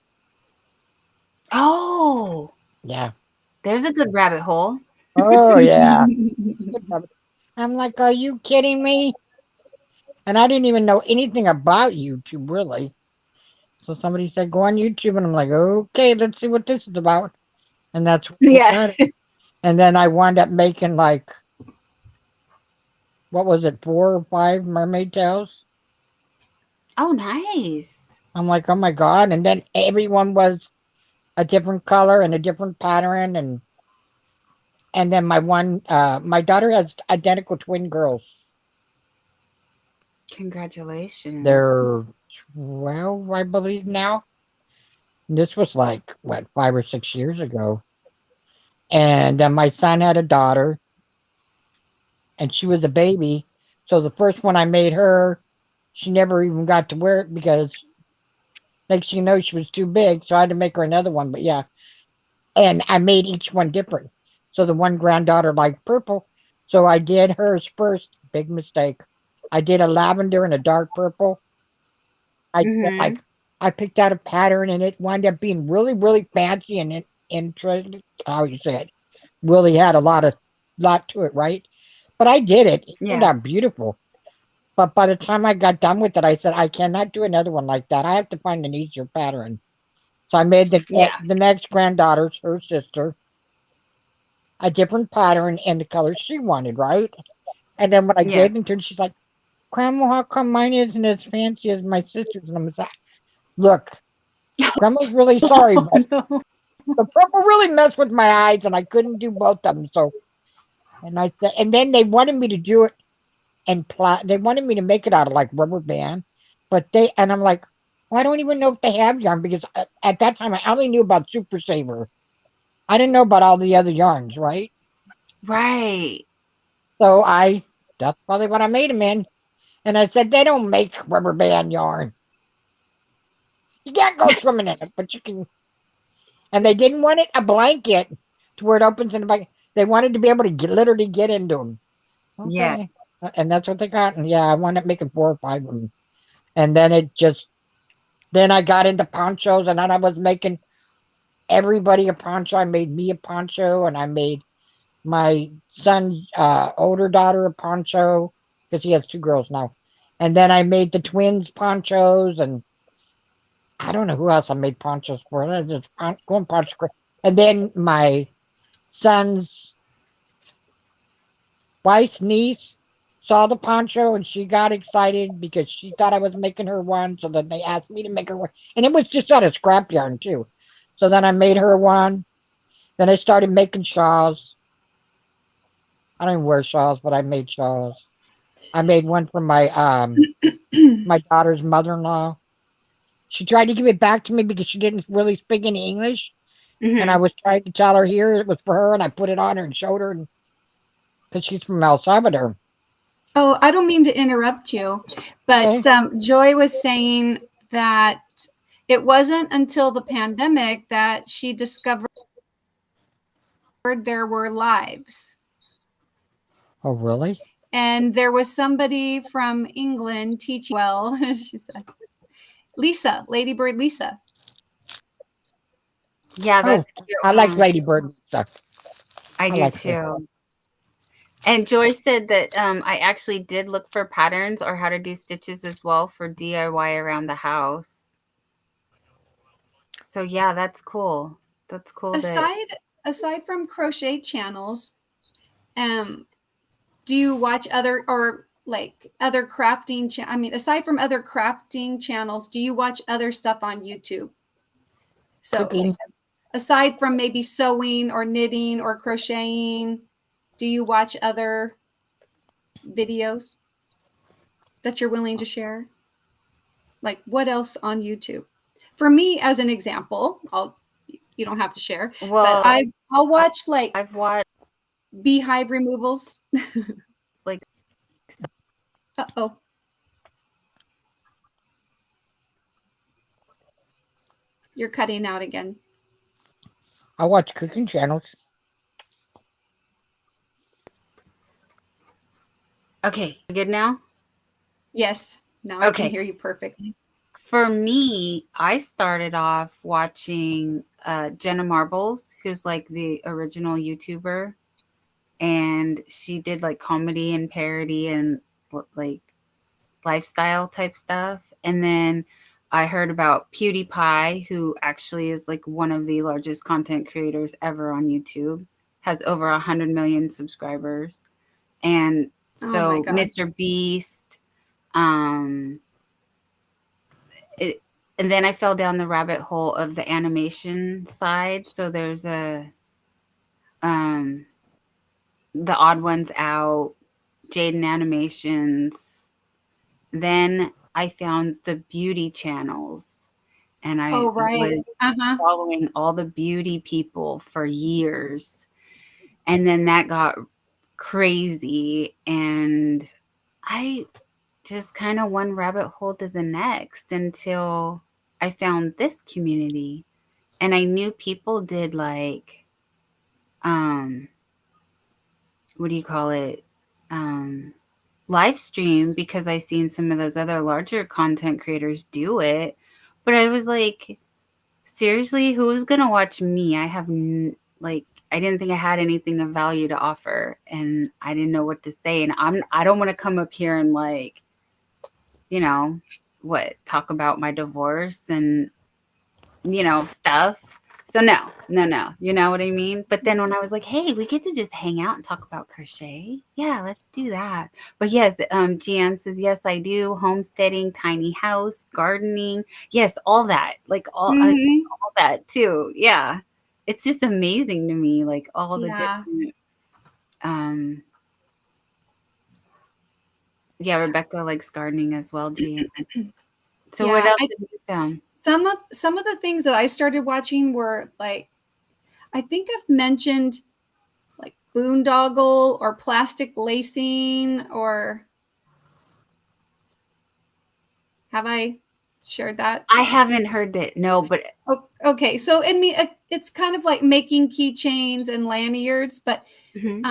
Oh, Yeah. there's a good rabbit hole. Oh yeah. I'm like, are you kidding me? And I didn't even know anything about YouTube really. So somebody said go on YouTube, and I'm like, okay, let's see what this is about. And that's what I Yeah. started. And then I wound up making like, what was it, 4 or 5 mermaid tails? Oh, nice. I'm like, oh my god! And then everyone was a different color and a different pattern, and then my daughter has identical twin girls. Congratulations. They're 12, I believe now. This was like what 5 or 6 years ago. And then my son had a daughter, and she was a baby. So the first one I made her, she never even got to wear it because next thing you know she was too big. So I had to make her another one. But yeah, and I made each one different. So the one granddaughter liked purple, so I did hers first. Big mistake. I did a lavender and a dark purple. I did Mm-hmm. like I picked out a pattern, and it wound up being really, really fancy and interesting. How you say it? Really had a lot to it, right? But I did it. It turned Yeah. out beautiful. But by the time I got done with it, I said I cannot do another one like that. I have to find an easier pattern. So I made Yeah. the next granddaughter's her sister a different pattern and the color she wanted, right? And then when I Yeah. gave them to her, she's like, "Grandma, how come mine isn't as fancy as my sister's?" And I'm like, "Look, Grandma's really sorry, but No. the purple really messed with my eyes, and I couldn't do both of them." So, and I said, and then they wanted me to do it they wanted me to make it out of like rubber band, and I'm like, well, I don't even know if they have yarn because at that time I only knew about Super Saver. I didn't know about all the other yarns, right? Right. So that's probably what I made them in. And I said, they don't make rubber band yarn. You can't go swimming in it, but you can. And they didn't want it a blanket to where it opens in the blanket. They wanted to be able to literally get into them. Yeah. Okay. And that's what they got. And yeah, I wound up making 4 or 5 of them. And then I got into ponchos, and then I was making everybody a poncho. I made me a poncho, and I made my son's older daughter a poncho because he has 2 girls now. And then I made the twins ponchos, and I don't know who else I made ponchos for. I just going poncho. And then my son's wife's niece saw the poncho and she got excited because she thought I was making her one. So then they asked me to make her one. And it was just out of scrap yarn, too. So then I made her one. Then I started making shawls. I don't even wear shawls, but I made shawls. I made one for my daughter's mother-in-law. She tried to give it back to me because she didn't really speak any English, and I Mm-hmm. was trying to tell her here it was for her, and I put it on her and showed her because she's from El Salvador. Oh, I don't mean to interrupt you, Okay, but Joy was saying that it wasn't until the pandemic that she discovered there were lives. oh really? And there was somebody from England teaching well, she said. Lisa, Ladybird Lisa. Yeah, Oh, that's cute, I like huh? Lady Bird and stuff. I I do like her. too. And Joy said that I actually did look for patterns or how to do stitches as well for DIY around the house. So yeah, that's cool. That's cool that Aside from crochet channels, um, do you watch other or like other crafting? I mean, aside from other crafting channels, do you watch other stuff on YouTube? So, like, Cooking. aside from maybe sewing or knitting or crocheting, do you watch other videos that you're willing to share? Like, what else on YouTube? For me, as an example, you don't have to share, but well, I'll watch like I've watched beehive removals. like Uh-oh. You're cutting out again. I watch cooking channels. okay, good now? Yes, now I can Okay. hear you perfectly. For me, I started off watching Jenna Marbles, who's like the original YouTuber, and she did like comedy and parody and like lifestyle type stuff. And then I heard about PewDiePie, who actually is like one of the largest content creators ever on YouTube, has over 100 million subscribers. And Oh my so gosh. Mr. Beast, um, it, and then I fell down the rabbit hole of the animation side. So there's a um the Odd Ones Out, Jaden Animations. Then I found the beauty channels, and I Oh, right. was Uh-huh. following all the beauty people for years. And then that got crazy, and I just kind of one rabbit hole to the next until I found this community. And I knew people did like um what do you call it? Um live stream, because I seen some of those other larger content creators do it. But I was like, seriously, who's gonna watch me? Like, I didn't think I had anything of value to offer, and I didn't know what to say. And I don't want to come up here and like, you know, what, talk about my divorce and stuff. So no, no, no. You know what I mean? But then when I was like, hey, we get to just hang out and talk about crochet. Yeah, let's do that. But yes, Gian says, yes, I do. Homesteading, tiny house, gardening. Yes, all that. Like Mm-hmm. all that too. Yeah. It's just amazing to me, like all the Yeah. different um yeah, Rebecca likes gardening as well, Gian. So what Yeah. else have you found? Some of the things that I started watching were like, I think I've mentioned like boondoggle or plastic lacing, or have I shared that? I haven't heard that. No, but Oh, okay. So it's kind of like making keychains and lanyards, but mhm.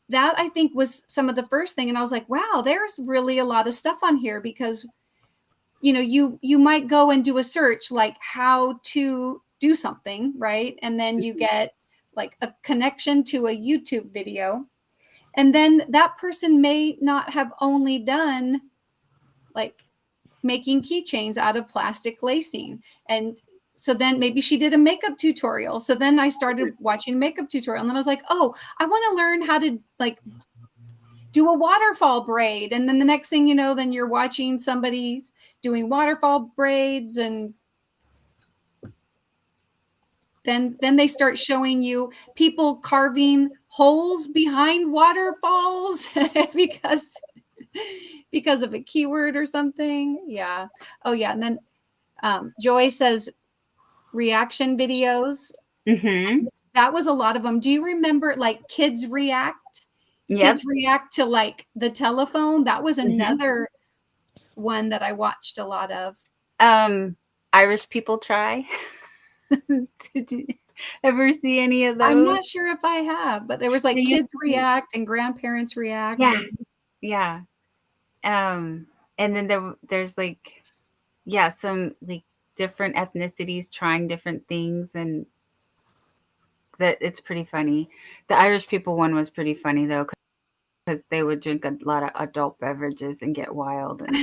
that I think was some of the first thing, and I was like, wow, there's really a lot of stuff on here, because you might go and do a search like how to do something, right? And then you Mhm. get like a connection to a YouTube video, and then that person may not have only done like making keychains out of plastic lacing, and so then maybe she did a makeup tutorial. So then I started watching makeup tutorial, and then I was like, oh, I want to learn how to like do a waterfall braid. And then the next thing you know, then you're watching somebody doing waterfall braids, and then they start showing you people carving holes behind waterfalls because because of a keyword or something. Yeah. Oh yeah. And then Joy says reaction videos. Mhm. That was a lot of them. Do you remember like kids react? Yep. Kids react to like the telephone. That was Mhm. another one that I watched a lot of. Um, Irish people try. Did you ever see any of I'm those? not sure if I have, but there was They like used kids to be, react and grandparents react, yeah, and yeah. And then there's like, yeah, some like different ethnicities trying different things, and that it's pretty funny. The Irish people one was pretty funny though, because they would drink a lot of adult beverages and get wild. And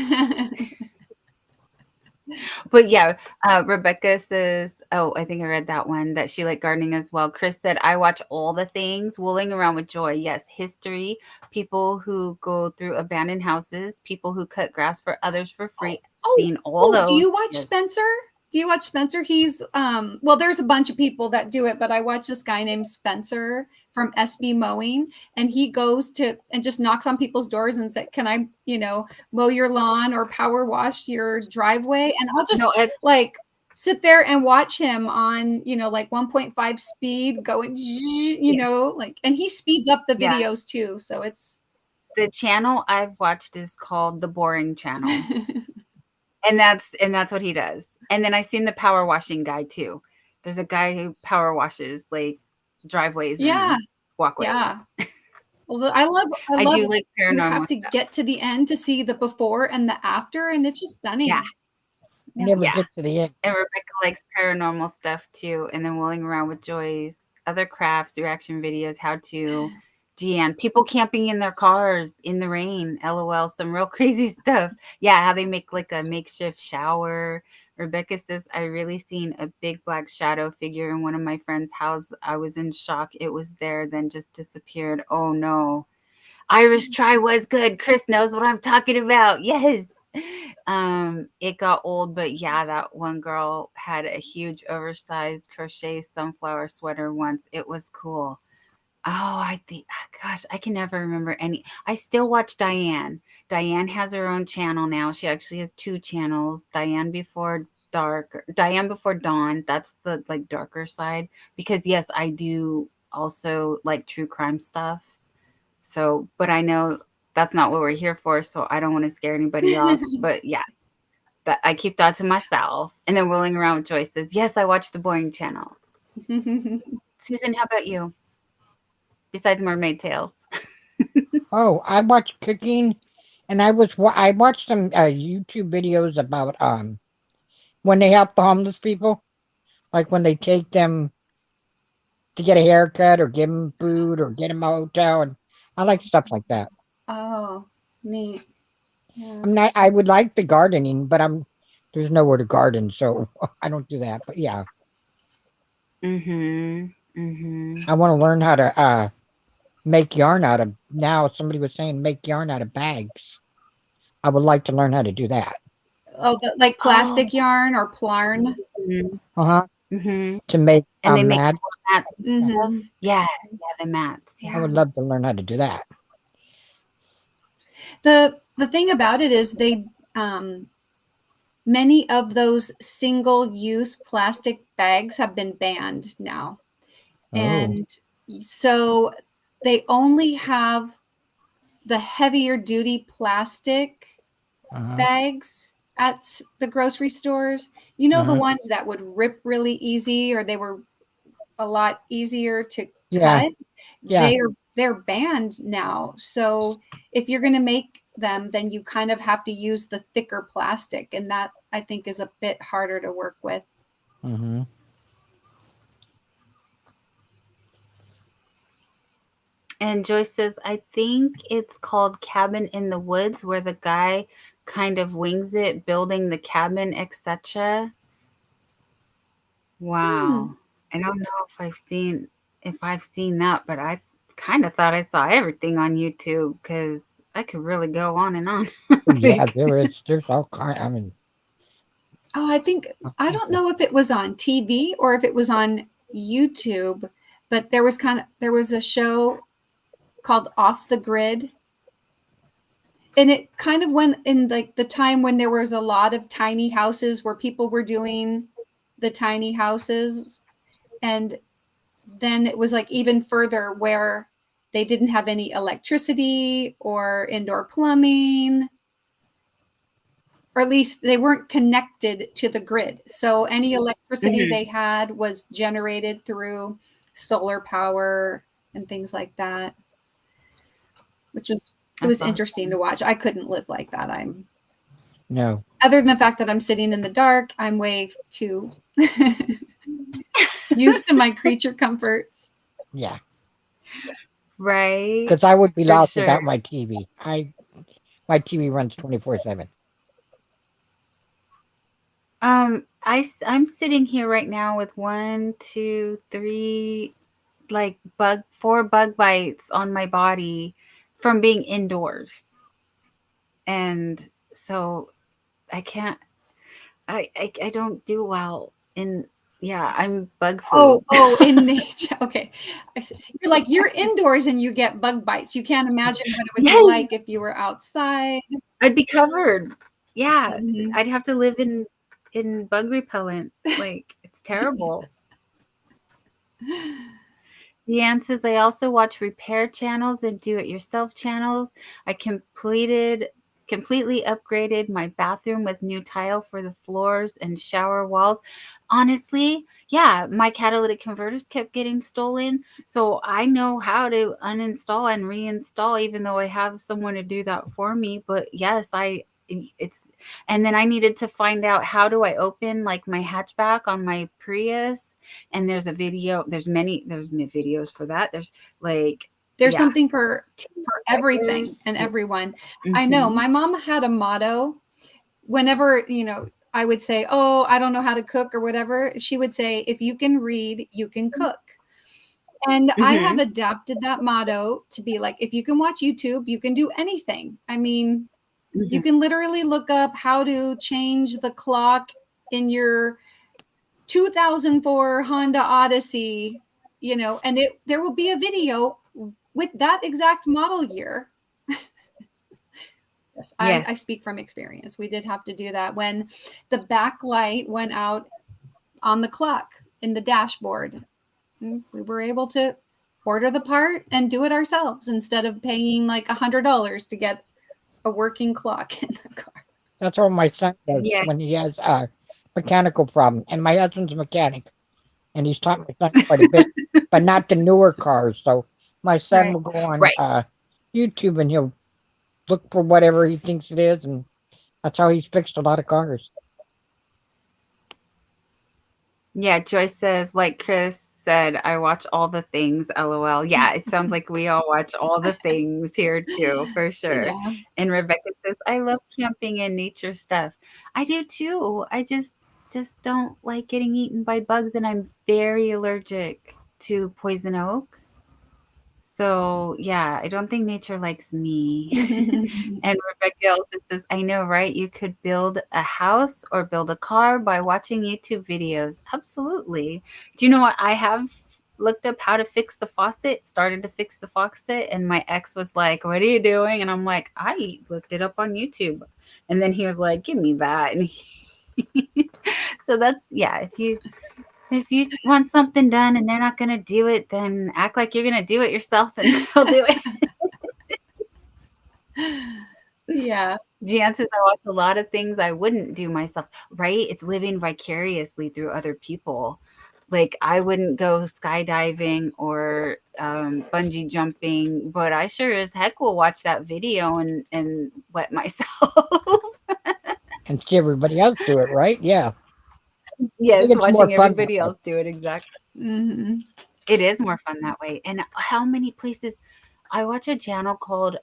but yeah, Rebecca says, oh, I think I read that one, that she liked gardening as well. Chris said, I watch all the things. Wooling around with joy. Yes, history, people who go through abandoned houses, people who cut grass for others for oh, free. oh, Seen all oh, do those. you watch Yes. Spencer? Do you watch Spencer? He's well, there's a bunch of people that do it, but I watch this guy named Spencer from SB Mowing, and he goes to and just knocks on people's doors and say, "Can I, mow your lawn or power wash your driveway?" And I'll just No, it, like sit there and watch him on, like 1.5 speed going, yeah, like, and he speeds up the yeah. videos too, so it's The channel I've watched is called The Boring Channel. And that's what he does. And then I seen the power washing guy too. There's a guy who power washes like driveways yeah, and walkways. yeah. Well, I I love do like you have paranormal to stuff. get to the end to see the before and the after, and it's just Yeah, stunning. I Yeah. never yeah. get to the end. And Rebecca likes paranormal stuff too. And then Willing Around with Joy's other crafts, reaction videos, how to GN. People camping in their cars in the rain. LOL. Some real crazy stuff. Yeah, how they make like a makeshift shower. Rebecca says, I really seen a big black shadow figure in one of my friend's house. I was in shock. It was there, then just disappeared. Oh no. Irish try was good. Chris knows what I'm talking about. Yes. It got old, but yeah, that one girl had a huge oversized crochet sunflower sweater once. It was cool. Oh, I think, gosh, I can never remember any. I still watch Diane. Diane has her own channel now. She actually has two channels. Diane Before Dawn. That's the like darker side. Because yes, I do also like true crime stuff. So, but I know that's not what we're here for. So I don't want to scare anybody off. But yeah, that I keep that to myself. And then rolling around with Joyce says, yes, I watch the boring channel. Susan, how about you? Besides Mermaid Tales. Oh, I watch cooking, and I watched some YouTube videos about when they help the homeless people, like when they take them to get a haircut or give them food or get them a hotel, and I like stuff like that. Oh, neat. Yeah. I would like the gardening, but there's nowhere to garden, so I don't do that. But yeah, Mm-hmm. Mm-hmm. I want to learn how to make yarn out of. Now somebody was saying make yarn out of bags. I would like to learn how to do that. Oh, like Oh. plastic yarn or plarn. Mm-hmm. Uh-huh. Mm-hmm. To make And they make mats. mats and stuff. Mm-hmm. Yeah, the mats. I would Yeah. love to learn how to do that. The thing about it is many of those single-use plastic bags have been banned now. Oh. And so they only have the heavier duty plastic bags at the grocery stores. You know, the ones that would rip really easy, or they were a lot easier to Yeah. cut. Yeah. They're banned now. So if you're going to make them, then you kind of have to use the thicker plastic, and that I think is a bit harder to work with. Mm-hmm. And Joyce says, I think it's called Cabin in the Woods, where the guy kind of wings it, building the cabin, etc. Wow. I don't know if I've seen that, but I kind of thought I saw everything on YouTube because I could really go on and on. Yeah, there's all kind. I mean, Oh, I don't know if it was on TV or if it was on YouTube, but there was a show called Off the Grid. And it kind of went in like the time when there was a lot of tiny houses where people were doing the tiny houses. And then it was like even further where they didn't have any electricity or indoor plumbing, or at least they weren't connected to the grid. So any electricity they had was generated through solar power and things like that, which was it was interesting to watch. I couldn't live like that. no. Other than the fact that I'm sitting in the dark, I'm way too used to my creature comforts. Yeah. Right. Because I would be For lost sure. without my TV. My TV runs 24/7. I'm sitting here right now with 1, 2, 3, like four bug bites on my body from being indoors. And so I can't, I don't do well I'm bug food. In nature. Okay. You're like, you're indoors and you get bug bites. You can't imagine what it would be like if you were outside. I'd be covered. Yeah. Mhm. I'd have to live in bug repellent. Like, it's terrible. Deanne says, I also watch repair channels and do-it-yourself channels. I completely upgraded my bathroom with new tile for the floors and shower walls. Honestly, yeah, my catalytic converters kept getting stolen. So I know how to uninstall and reinstall, even though I have someone to do that for me. But yes, and then I needed to find out how do I open like my hatchback on my Prius. And there's many videos for that. There's something for everything and everyone. I know my mom had a motto whenever, I would say, oh, I don't know how to cook or whatever. She would say, if you can read, you can cook. And I have adapted that motto to be like, if you can watch YouTube, you can do anything. I mean, You can literally look up how to change the clock in your 2004 Honda Odyssey, and there will be a video with that exact model year. Yes, I speak from experience. We did have to do that when the backlight went out on the clock in the dashboard. We were able to order the part and do it ourselves instead of paying like $100 to get a working clock in the car. That's what my son does Yeah. when he has a mechanical problem. And my husband's a mechanic, and he's taught my son quite a bit, but not the newer cars. So my son Right. will go on Right. YouTube and he'll look for whatever he thinks it is, and that's how he's fixed a lot of cars. Yeah, Joyce says, like Chris said, I watch all the things, LOL. Yeah, it sounds like we all watch all the things here too, for sure. Yeah. And Rebecca says, I love camping and nature stuff. I do too. I just don't like getting eaten by bugs, and I'm very allergic to poison oak. So yeah, I don't think nature likes me. And Rebecca also says, I know, right? You could build a house or build a car by watching YouTube videos. Absolutely. Do you know what? I have looked up how to fix the faucet, started to fix the faucet, and my ex was like, what are you doing? And I'm like, I looked it up on YouTube. And then he was like, give me that. And so that's, yeah, if you want something done and they're not going to do it, then act like you're going to do it yourself and they'll do it. Yeah. Jan says, I watch a lot of things I wouldn't do myself, right? It's living vicariously through other people. Like, I wouldn't go skydiving or bungee jumping, but I sure as heck will watch that video and wet myself. And see everybody else do it, right? Yeah. Yes, it's more watching fun everybody that way. else do it, exactly. Mm-hmm. It is more fun that way. And how many places? I watch a channel called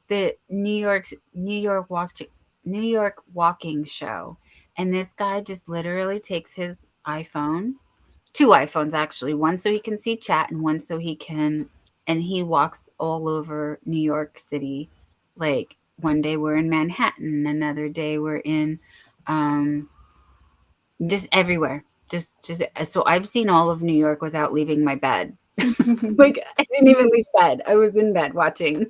the New York Walking Show, and this guy just literally takes his iPhone, two iPhones actually, one so he can see chat and one so he can, and he walks all over New York City. Like one day we're in Manhattan, another day we're in just everywhere. Just so I've seen all of New York without leaving my bed. Like I didn't even leave bed. I was in bed watching,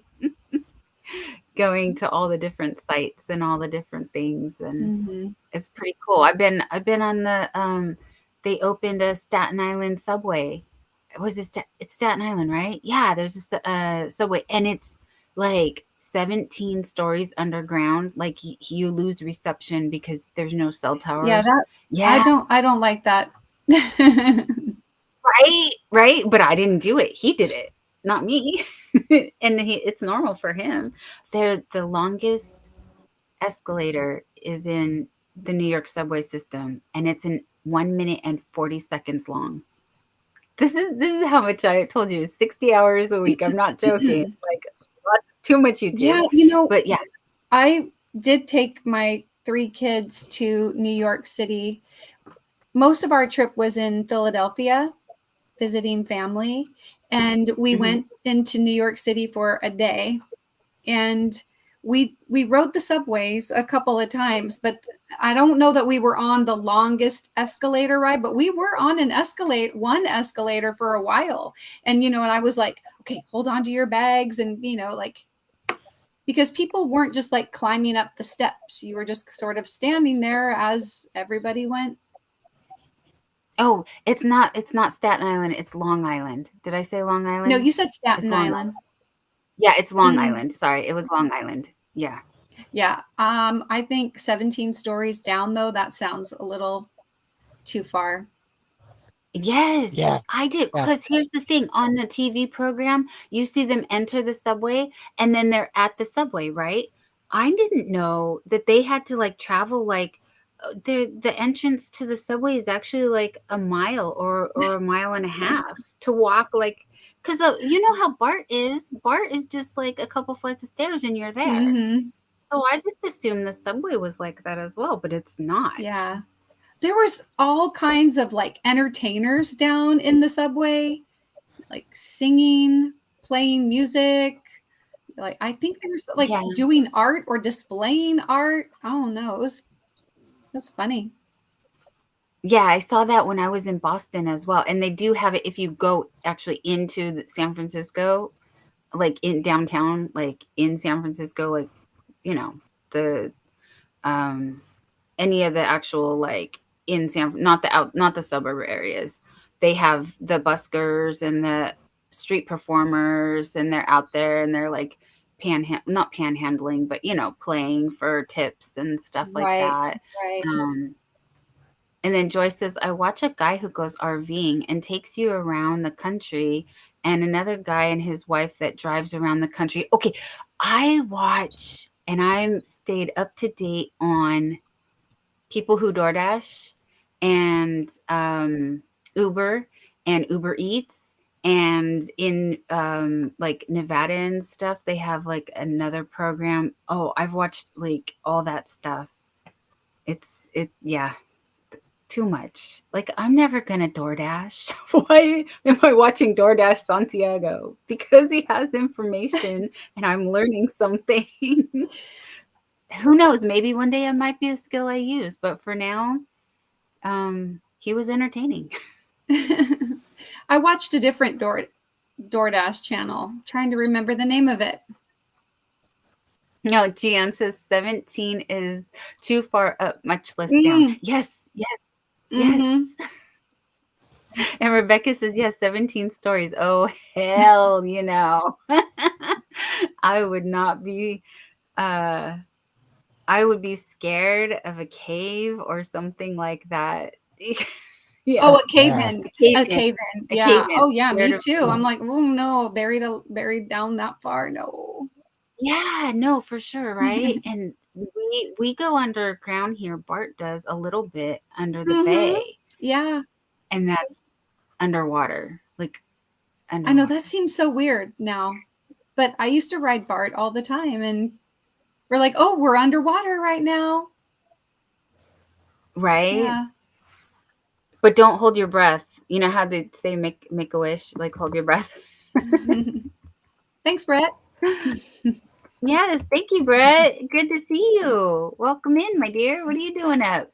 going to all the different sites and all the different things, and Mm-hmm. it's pretty cool. I've been on the they opened a Staten Island subway. It's Staten Island, right? Yeah, there's a subway, and it's like 17 stories underground. Like you lose reception because there's no cell towers. Yeah, Yeah, I don't like that. right. But I didn't do it. He did it, not me. And it's normal for him. The longest escalator is in the New York subway system, and it's in 1 minute and 40 seconds long. This is how much I told you, 60 hours a week. I'm not joking. Like too much YouTube. Yeah, But yeah. I did take my 3 kids to New York City. Most of our trip was in Philadelphia, visiting family, and we went into New York City for a day, and we rode the subways a couple of times, but I don't know that we were on the longest escalator ride, but we were on one escalator for a while. And and I was like, okay, hold on to your bags, and like, because people weren't just like climbing up the steps. You were just sort of standing there as everybody went. Oh, it's not Staten Island, it's Long Island. Did I say Long Island? No, you said Staten It's Long Island. Yeah, it's Long Island. Sorry, it was Long Island. Yeah. Yeah. I think 17 stories down, though, that sounds a little too far. Yes, Yeah. I did. Yeah. Because here's the thing, on the TV program, you see them enter the subway and then they're at the subway, right? I didn't know that they had to like travel like the entrance to the subway is actually like a mile or a mile and a half to walk, like, because you know how Bart is. Bart is just like a couple flights of stairs and you're there. Mm-hmm. So I just assumed the subway was like that as well, but it's not. Yeah. There was all kinds of like entertainers down in the subway, like singing, playing music, Like I think they were like Yeah. doing art or displaying art. I don't know. It was funny. Yeah, I saw that when I was in Boston as well. And they do have it if you go actually into San Francisco, like in downtown, like in San Francisco, like, you know, the any of the actual like in not the suburb areas. They have the buskers and the street performers, and they're out there and they're like not panhandling, but playing for tips and stuff like Right. that. Right. And then Joyce says, I watch a guy who goes RVing and takes you around the country, and another guy and his wife that drives around the country. Okay, I watch and I'm stayed up to date on people who DoorDash and Uber and Uber Eats. And in like Nevada and stuff, they have like another program. Oh, I've watched like all that stuff. Yeah, too much. Like, I'm never gonna DoorDash. Why am I watching DoorDash Santiago? Because he has information and I'm learning something. Who knows? Maybe one day it might be a skill I use, but for now, he was entertaining. I watched a different DoorDash channel, trying to remember the name of it. No, Gian says 17 is too far up, much less down. Yes, yes, yes. And Rebecca says, yes, 17 stories. Oh, hell, I would not be, I would be scared of a cave or something like that. Yeah. Oh, a cave-in. A A cave-in. A Yeah. cave-in. Oh, yeah, me Scared too. of- I'm like, oh no, buried down that far. No. Yeah, no, for sure, right? And we go underground here. Bart does a little bit under the bay, Yeah. and that's underwater, like I know underwater. that seems so weird now, but I used to ride Bart all the time, and we're like, oh, we're underwater right now. Right? Yeah. But don't hold your breath. You know how they say make a wish, like hold your breath. Thanks, Brett. Yes, thank you, Brett. Good to see you. Welcome in, my dear. What are you doing up?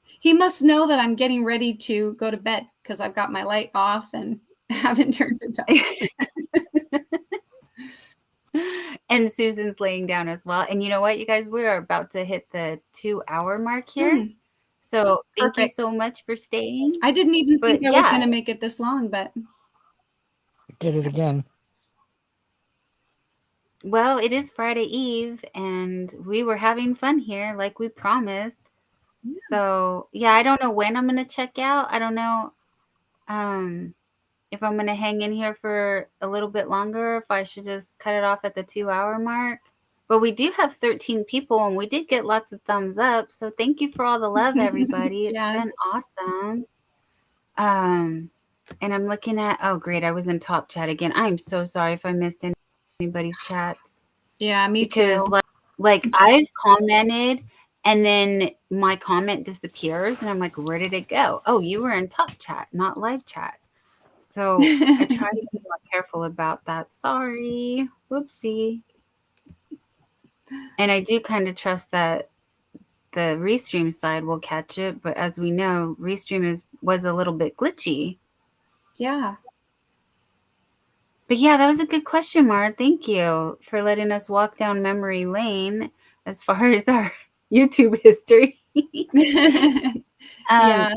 He must know that I'm getting ready to go to bed because I've got my light off and haven't turned it on. And Susan's laying down as well. And you know what, you guys, we're about to hit the 2-hour mark here. So thank you so much for staying. I didn't even think I was going to make it this long, but did it again. Well, it is Friday Eve, and we were having fun here like we promised. Yeah. So, yeah, I don't know when I'm going to check out. I don't know if I'm going to hang in here for a little bit longer, if I should just cut it off at the 2-hour mark. But we do have 13 people, and we did get lots of thumbs up. So thank you for all the love, everybody. It's been awesome. And I'm looking at, oh, great. I was in top chat again. I'm so sorry if I missed anybody's chats. Yeah, me because, too. Like I've commented, and then my comment disappears, and I'm like, where did it go? Oh, you were in top chat, not live chat. So I try to be more careful about that. Sorry. Whoopsie. And I do kind of trust that the Restream side will catch it, but as we know, Restream was a little bit glitchy. Yeah. But yeah, that was a good question, Mar. Thank you for letting us walk down memory lane as far as our YouTube history. Yeah.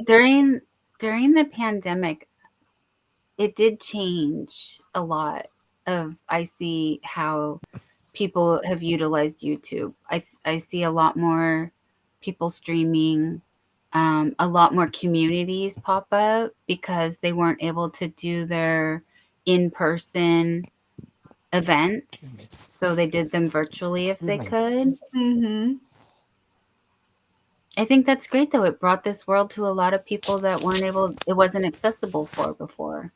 During the pandemic, it did change a lot of, I see how people have utilized YouTube. I see a lot more people streaming, a lot more communities pop up because they weren't able to do their in-person events, so they did them virtually if they could. I think that's great, though. It brought this world to a lot of people that it wasn't accessible for before.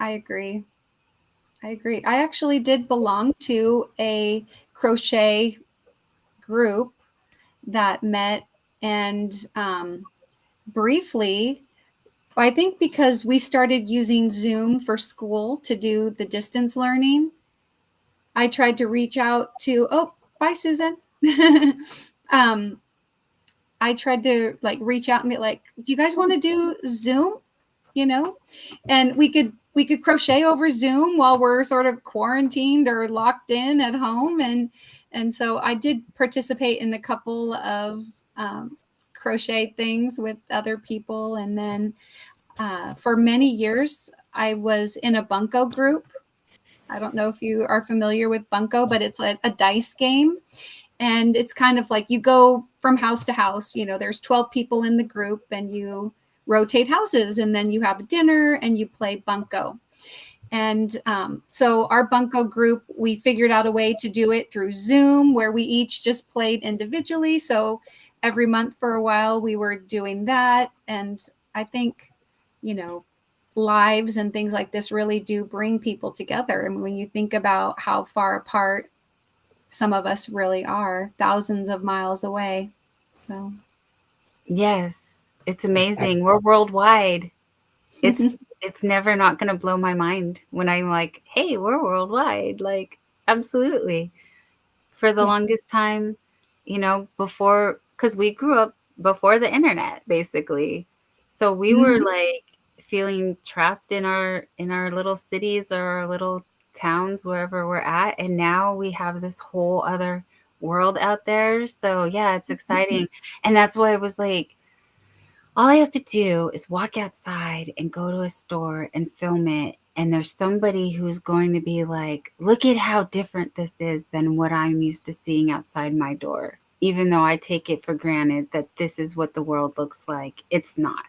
I agree. I actually did belong to a crochet group that met, and briefly, I think because we started using Zoom for school to do the distance learning, I tried to reach out to, oh, bye, Susan. I tried to like reach out and be like, do you guys want to do Zoom? You know, and we could crochet over Zoom while we're sort of quarantined or locked in at home. And so I did participate in a couple of crochet things with other people. And then for many years, I was in a bunco group. I don't know if you are familiar with bunco, but it's a dice game. And it's kind of like you go from house to house. You know, there's 12 people in the group and you rotate houses, and then you have dinner and you play bunco. And so our bunco group, we figured out a way to do it through Zoom where we each just played individually. So every month for a while we were doing that. And I think, you know, lives and things like this really do bring people together. And when you think about how far apart some of us really are, thousands of miles away. So Yes, it's amazing. We're worldwide. It's never not going to blow my mind when I'm like, hey, we're worldwide. Like, absolutely. For the Yeah. longest time, you know, before, because we grew up before the internet, basically. So we were Mhm. like feeling trapped in our little cities or our little towns wherever we're at, and now we have this whole other world out there. So yeah, it's exciting. And that's why I was like, all I have to do is walk outside and go to a store and film it. And there's somebody who's going to be like, look at how different this is than what I'm used to seeing outside my door. Even though I take it for granted that this is what the world looks like, it's not.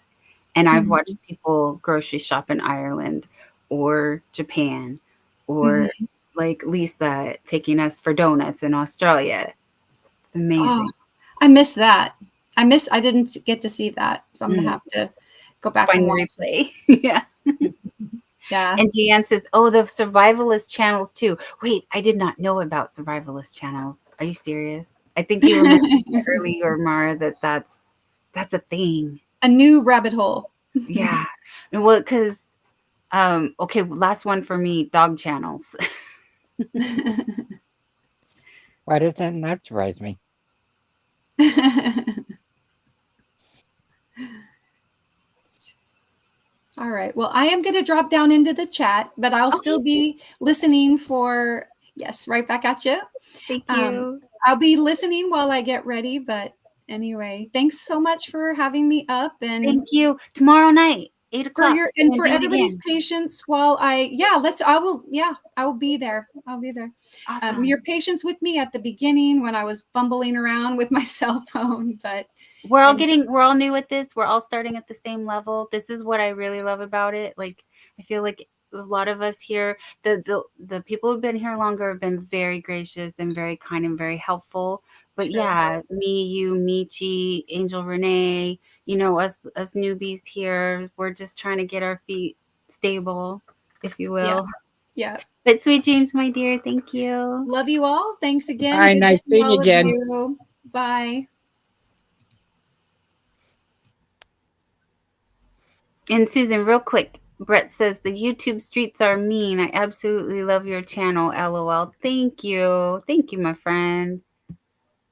And I've watched people grocery shop in Ireland or Japan or Mhm. like Lisa taking us for donuts in Australia. It's Oh, amazing. I miss that. I didn't get to see that. So I'm going to Mm. have to go back and Find the watch it. replay. Yeah. Yeah. And Deanne says, "Oh, the survivalist channels too." Wait, I did not know about survivalist channels. Are you serious? I think you were mentioning earlier, Mara, that that's a thing. A new rabbit hole. Yeah. And well, because okay, last one for me, dog channels. Why does that not surprise me? All right. Well, I am going to drop down into the chat, but I'll still Okay, be listening for, yes, right back at you. thank you. I'll be listening while I get ready. But anyway, thanks so much for having me up and Thank you. Tomorrow night, 8 o'clock. and We're for gonna do it everybody's again. patience while I will be there. I'll be there. Awesome. Your patience with me at the beginning when I was fumbling around with my cell phone, but and We're all new at this. We're all starting at the same level. This is what I really love about it. Like, I feel like a lot of us here, the people who've been here longer have been very gracious and very kind and very helpful. But sure. yeah, me, you, Michi, Angel Renee, you know, us newbies here, we're just trying to get our feet stable, if you Yeah. will. Yeah. But sweet dreams, my dear. Thank you. Love you all. Thanks again. Hi, Good to nice see seeing you, all of Jen. you. Bye. And Susan, real quick, Brett says the YouTube streets are mean. I absolutely love your channel. LOL. Thank you. Thank you, my friend.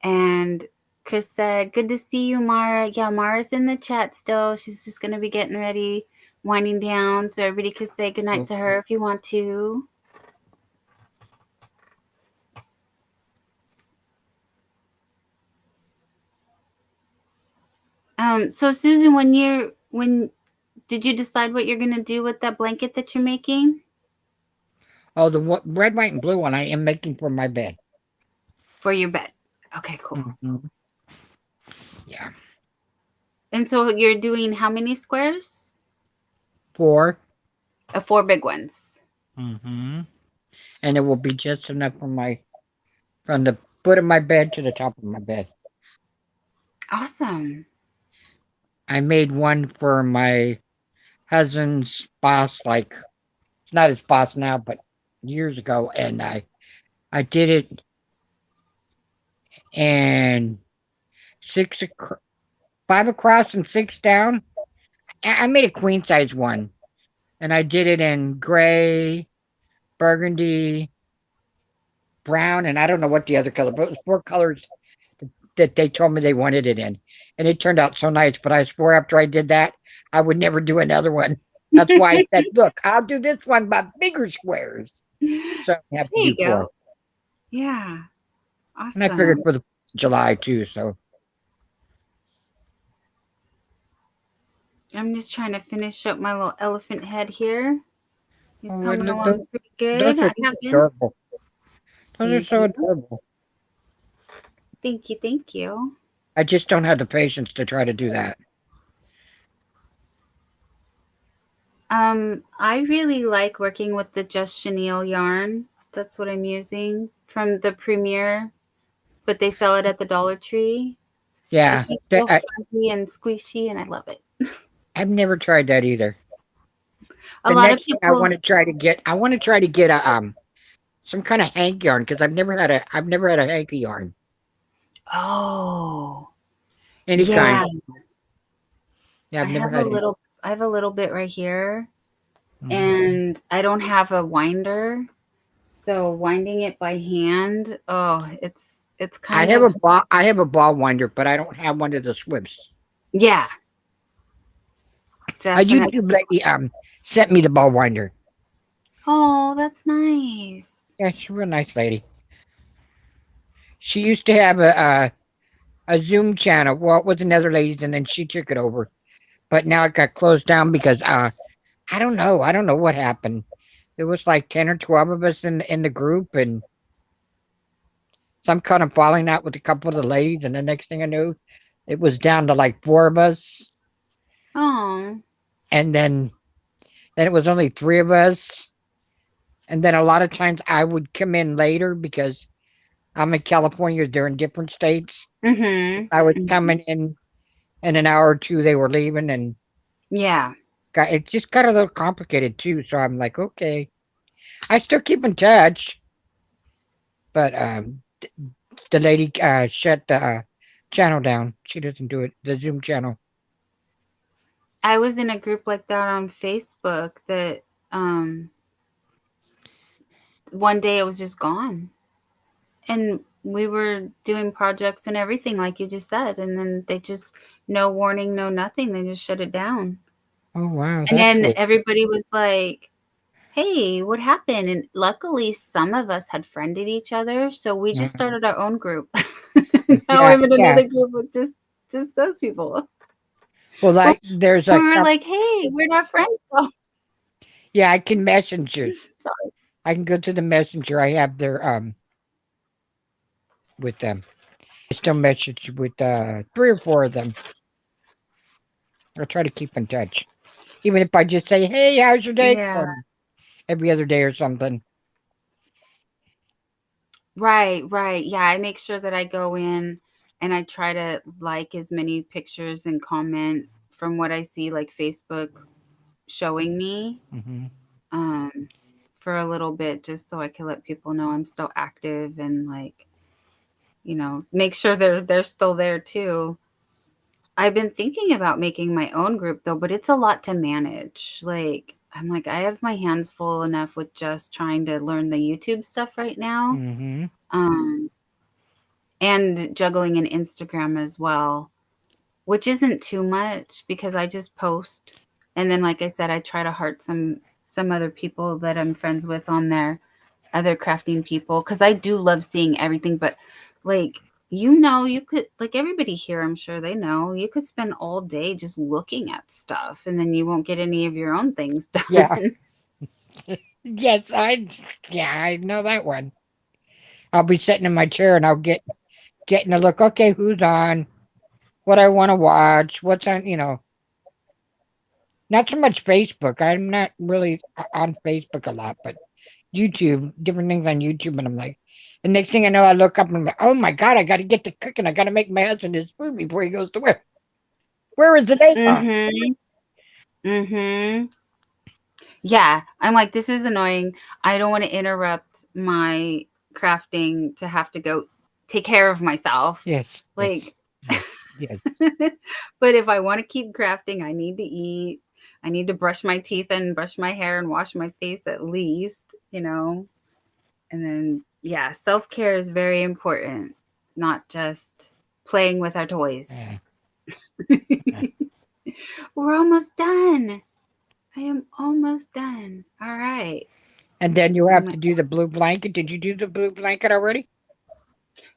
And Chris said, good to see you, Mara. Yeah, Mara's in the chat still. She's just going to be getting ready, winding down. So everybody could say goodnight to her if you want to. So Susan, when did you decide what you're going to do with that blanket that you're making? Oh, the red, white, and blue one I am making for my bed. For your bed. Okay, cool. Mm-hmm. Yeah. And so you're doing how many squares? 4. 4 big ones. Mm-hmm. And it will be just enough from the foot of my bed to the top of my bed. Awesome. I made one for my husband's boss, like it's not his boss now, but years ago, and I did it in 5 across and 6 down. I made a queen size one, and I did it in gray, burgundy, brown, and I don't know what the other color, but it was 4 colors that they told me they wanted it in. And it turned out so nice, but I swore after I did that, I would never do another one. That's why I said, look, I'll do this one, but bigger squares. So I have to There do you 4. go. Yeah. And I figured Awesome. for the July too, so. I'm just trying to finish up my little elephant head here. He's Oh, coming look, along pretty those good. are I haven't. adorable. Those are Thank so you. adorable. Thank you. Thank you. I just don't have the patience to try to do that. I really like working with the Just Chenille yarn. That's what I'm using from the Premier, but they sell it at the Dollar Tree. Yeah, It's just so I, fuzzy and squishy, and I love it. I've never tried that either. A The lot of next thing I people, want to try to get, I want to try to get a some kind of hank yarn because I've never had a hanky yarn, oh, any kind. yeah, Yeah, I I've never have a had any. little, I have a little bit right here, Mhm. and I don't have a winder, so winding it by hand, oh, it's kind of, I have a ball winder, but I don't have one of the Swifts. yeah, A definitely. YouTube lady sent me the ball winder. Oh, that's nice. Yeah, she's a real nice lady. She used to have a Zoom channel. Well, it was another lady's, and then she took it over. But now it got closed down because I don't know. I don't know what happened. There was like 10 or 12 of us in the group, and some kind of falling out with a couple of the ladies. And the next thing I knew, it was down to like 4 of us, Oh, and then it was only 3 of us. And then a lot of times I would come in later because I'm in California. They're in different states. mm-hmm. I was Mhm. coming in an hour or two. They were leaving, and Yeah. it just got a little complicated too. So I'm like, okay, I still keep in touch, but the lady shut the channel down. She doesn't do it. The Zoom channel. I was in a group like that on Facebook that um one day it was just gone. And we were doing projects and everything like you just said, and then they just no warning, no nothing, they just shut it down. Oh wow, And that's then weird. everybody was like, "Hey, what happened?" And luckily some of us had friended each other, so we just Uh, started our own group. Now yeah, I'm in yeah. another group with just those people. Well, But like there's we a were like, "Hey, we're not friends though." yeah. I can messenger. Sorry. I can go to the messenger. I have their with them. I still message with 3 or 4 of them. I try to keep in touch, even if I just say, "Hey, how's your day Yeah. going?" Every other day or something. Right, right. Yeah, I make sure that I go in and I try to like as many pictures and comment from what I see like Facebook showing me Hmm. um for a little bit just so I can let people know I'm still active and like, make sure they're still there too. I've been thinking about making my own group though, but it's a lot to manage. Like I'm like I have my hands full enough with just trying to learn the YouTube stuff right now. Hmm. Um and juggling an Instagram as well, which isn't too much because I just post. And then like I said, I try to heart some other people that I'm friends with on there, other crafting people cuz I do love seeing everything, but like you could like everybody here, I'm sure they know, you could spend all day just looking at stuff and then you won't get any of your own things Yeah. done. Yes, I know that one. I'll be sitting in my chair and I'll getting a look. Okay, who's on? What I want to watch? What's on? Not so much Facebook. I'm not really on Facebook a lot, but YouTube, different things on YouTube, and I'm like, the next thing I know, I look up and I'm like, oh my god, I got to get to cooking. I got to make my husband his food before he goes to work. Where is the day gone? Mhm. Mhm. Yeah, I'm like, this is annoying. I don't want to interrupt my crafting to have to go take care of myself. Yes, yes, Like, yes, yes. but if I want to keep crafting, I need to eat. I need to brush my teeth and brush my hair and wash my face at least, and then Yeah, self-care is very important, not just playing with our toys. Yeah. We're almost done. I am almost done. All right. And then you So have to do the blue blanket. Did you do the blue blanket already?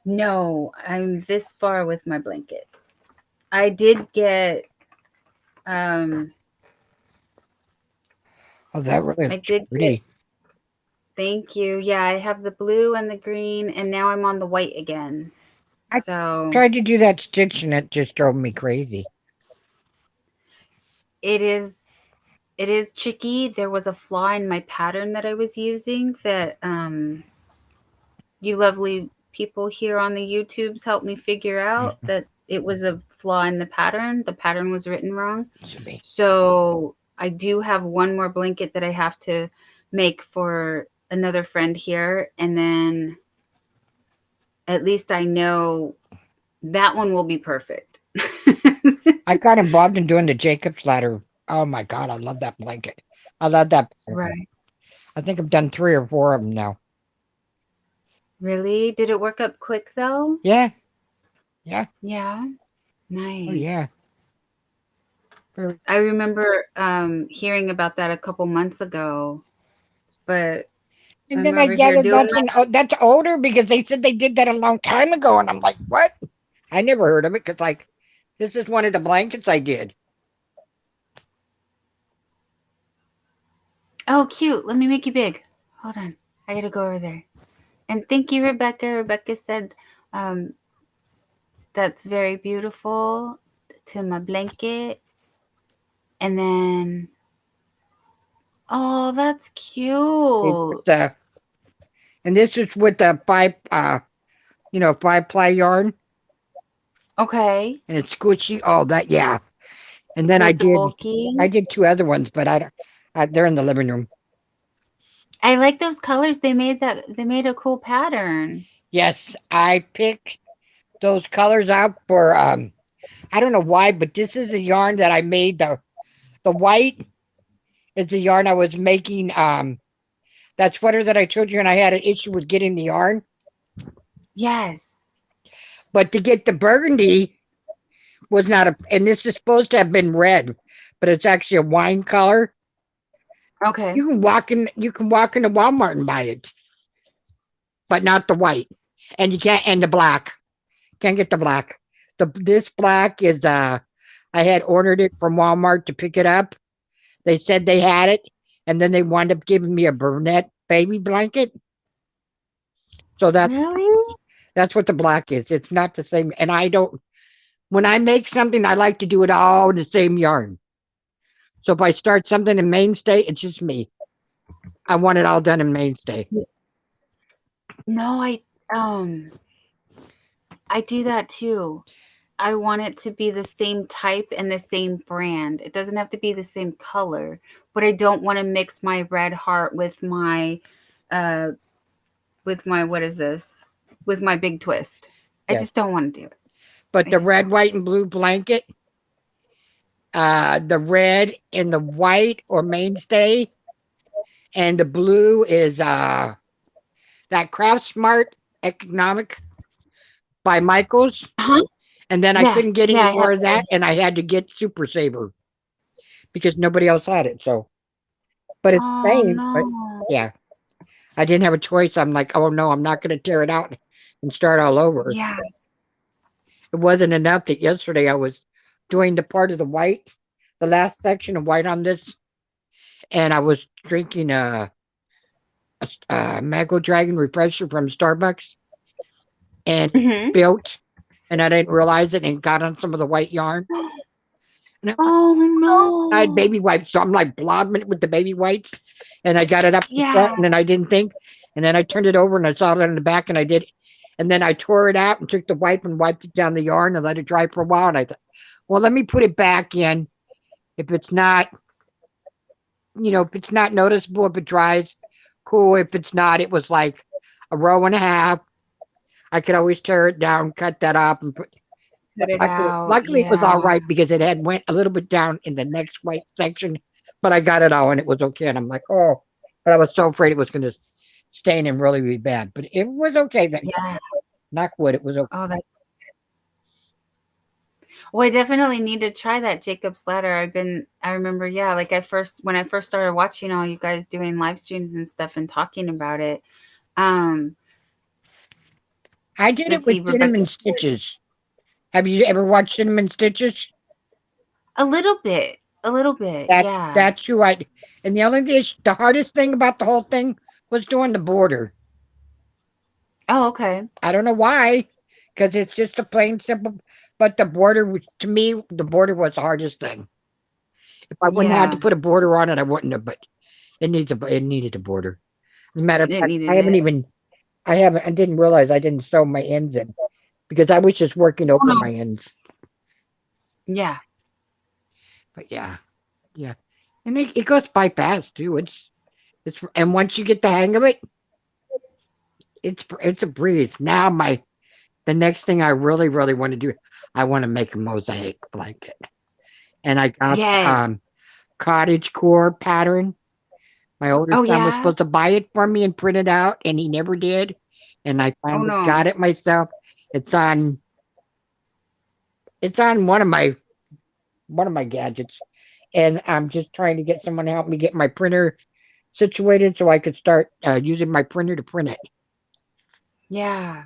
no, I'm this far with my blanket. I did get um Oh, that really I looks did get pretty. thank you. Yeah, I have the blue and the green and now I'm on the white again. I So tried to do that stitch and it just drove me crazy. it is it is tricky. There was a flaw in my pattern that I was using that you lovely people here on the YouTubes helped me figure out Mhm. that it was a flaw in the pattern. The pattern was written wrong. To me. So I do have one more blanket that I have to make for another friend here. And then at least I know that one will be perfect. I got involved in doing the Jacob's ladder. Oh my God, I love that blanket. I love that pattern. Right. I think I've done 3 or 4 of them now. Really? Did it work up quick though? Yeah, yeah, Yeah. oh Nice. yeah. Very- I remember hearing about that a couple months ago, but And I'm then I over here gathered doing that's older because they said they did that a long time ago, and I'm like, what? I never heard of it because like this is one of the blankets I did. oh, cute. Let me make you big. Hold on. I gotta go over there. And thank you, Rebecca. Rebecca said, um, that's very beautiful to my blanket. And then, oh, that's cute. It's and this is with the 5 ply yarn, Okay. and it's squishy. Oh, that yeah. And then So it's bulky. I did 2 other ones, but I don't. They're in the living room. I like those colors. They made a cool pattern. Yes, I picked those colors out for I don't know why, but this is a yarn that I made. The white is the yarn I was making. That sweater that I told you, and I had an issue with getting the yarn. Yes. But to get the burgundy was not a, and this is supposed to have been red, but it's actually a wine color. Okay. You can walk into Walmart and buy it, but not the white, and you can't, and the black. Can't get the black. This black is I had ordered it from Walmart to pick it up. They said they had it, and then they wound up giving me a brunette baby blanket. So Really? that's what the black is. It's not the same. And I don't. When I make something, I like to do it all in the same yarn. So if I start something in mainstay, it's just me. I want it all done in mainstay. No, um I do that too. I want it to be the same type and the same brand. It doesn't have to be the same color, but I don't want to mix my red heart uh with my what is this? With my big twist. I Yeah. just don't want to do it. But I the just red, don't. white, and blue blanket, the red and the white or mainstay, and the blue is that Craft Smart Economic by Michaels. Uh-huh. And then I Yeah. couldn't get Yeah, any I have more of that. that, and I had to get Super Saver because nobody else had it. So, but it's the Oh same. But no. yeah, I didn't have a choice. I'm like, oh no, I'm not going to tear it out and start all over. Yeah. It wasn't enough that yesterday I was doing the part of the white, the last section of white on this, and I was drinking a Mango Dragon refresher from Starbucks, and it Mhm. built, and I didn't realize it, and got on some of the white yarn. And I'm like, Oh I had no. baby wipes, so I'm like blobbing it with the baby wipes, and I got it up the Yeah. front, and then I didn't think, and then I turned it over and I saw it in the back, and I did, and then I tore it out and took the wipe and wiped it down the yarn and let it dry for a while, and I thought, well, let me put it back in. If it's not, if it's not noticeable, if it dries, cool. If it's not, it was like a row and a half. I could always tear it down, cut that up, and put. Cut it out. Luckily, it was all Yeah. right because it had went a little bit down in the next white section, but I got it all and it was okay. And I'm like, oh, but I was so afraid it was going to staining really bad, but it was okay. Yeah. Knock wood, it was okay. Oh, that's well, I definitely need to try that Jacob's Ladder. I remember, yeah, like when I first started watching all you guys doing live streams and stuff and talking about it. Um, I did it let's with see, Rebecca. Cinnamon Stitches. Have you ever watched Cinnamon Stitches? A little bit, yeah. That's who I. And the hardest thing about the whole thing was doing the border. Oh, okay. I don't know why, because it's just a plain simple. But the border was, to me, the border was the hardest thing. If I wouldn't have had Yeah, to put a border on it, I wouldn't have. But it needed a border. As a matter of it fact, needed it. I didn't realize I didn't sew my ends in because I was just working Oh over no. my ends. Yeah. But yeah, and it goes by fast too. And once you get the hang of it, it's a breeze. Now the next thing I really really want to do, I want to make a mosaic blanket, and I got Yes. cottage core pattern. My older Oh son was yeah. supposed to buy it for me and print it out, and he never did. And I Oh finally no. got it myself. It's on one of my gadgets, and I'm just trying to get someone to help me get my printer situated so I could start using my printer to print it. Yeah.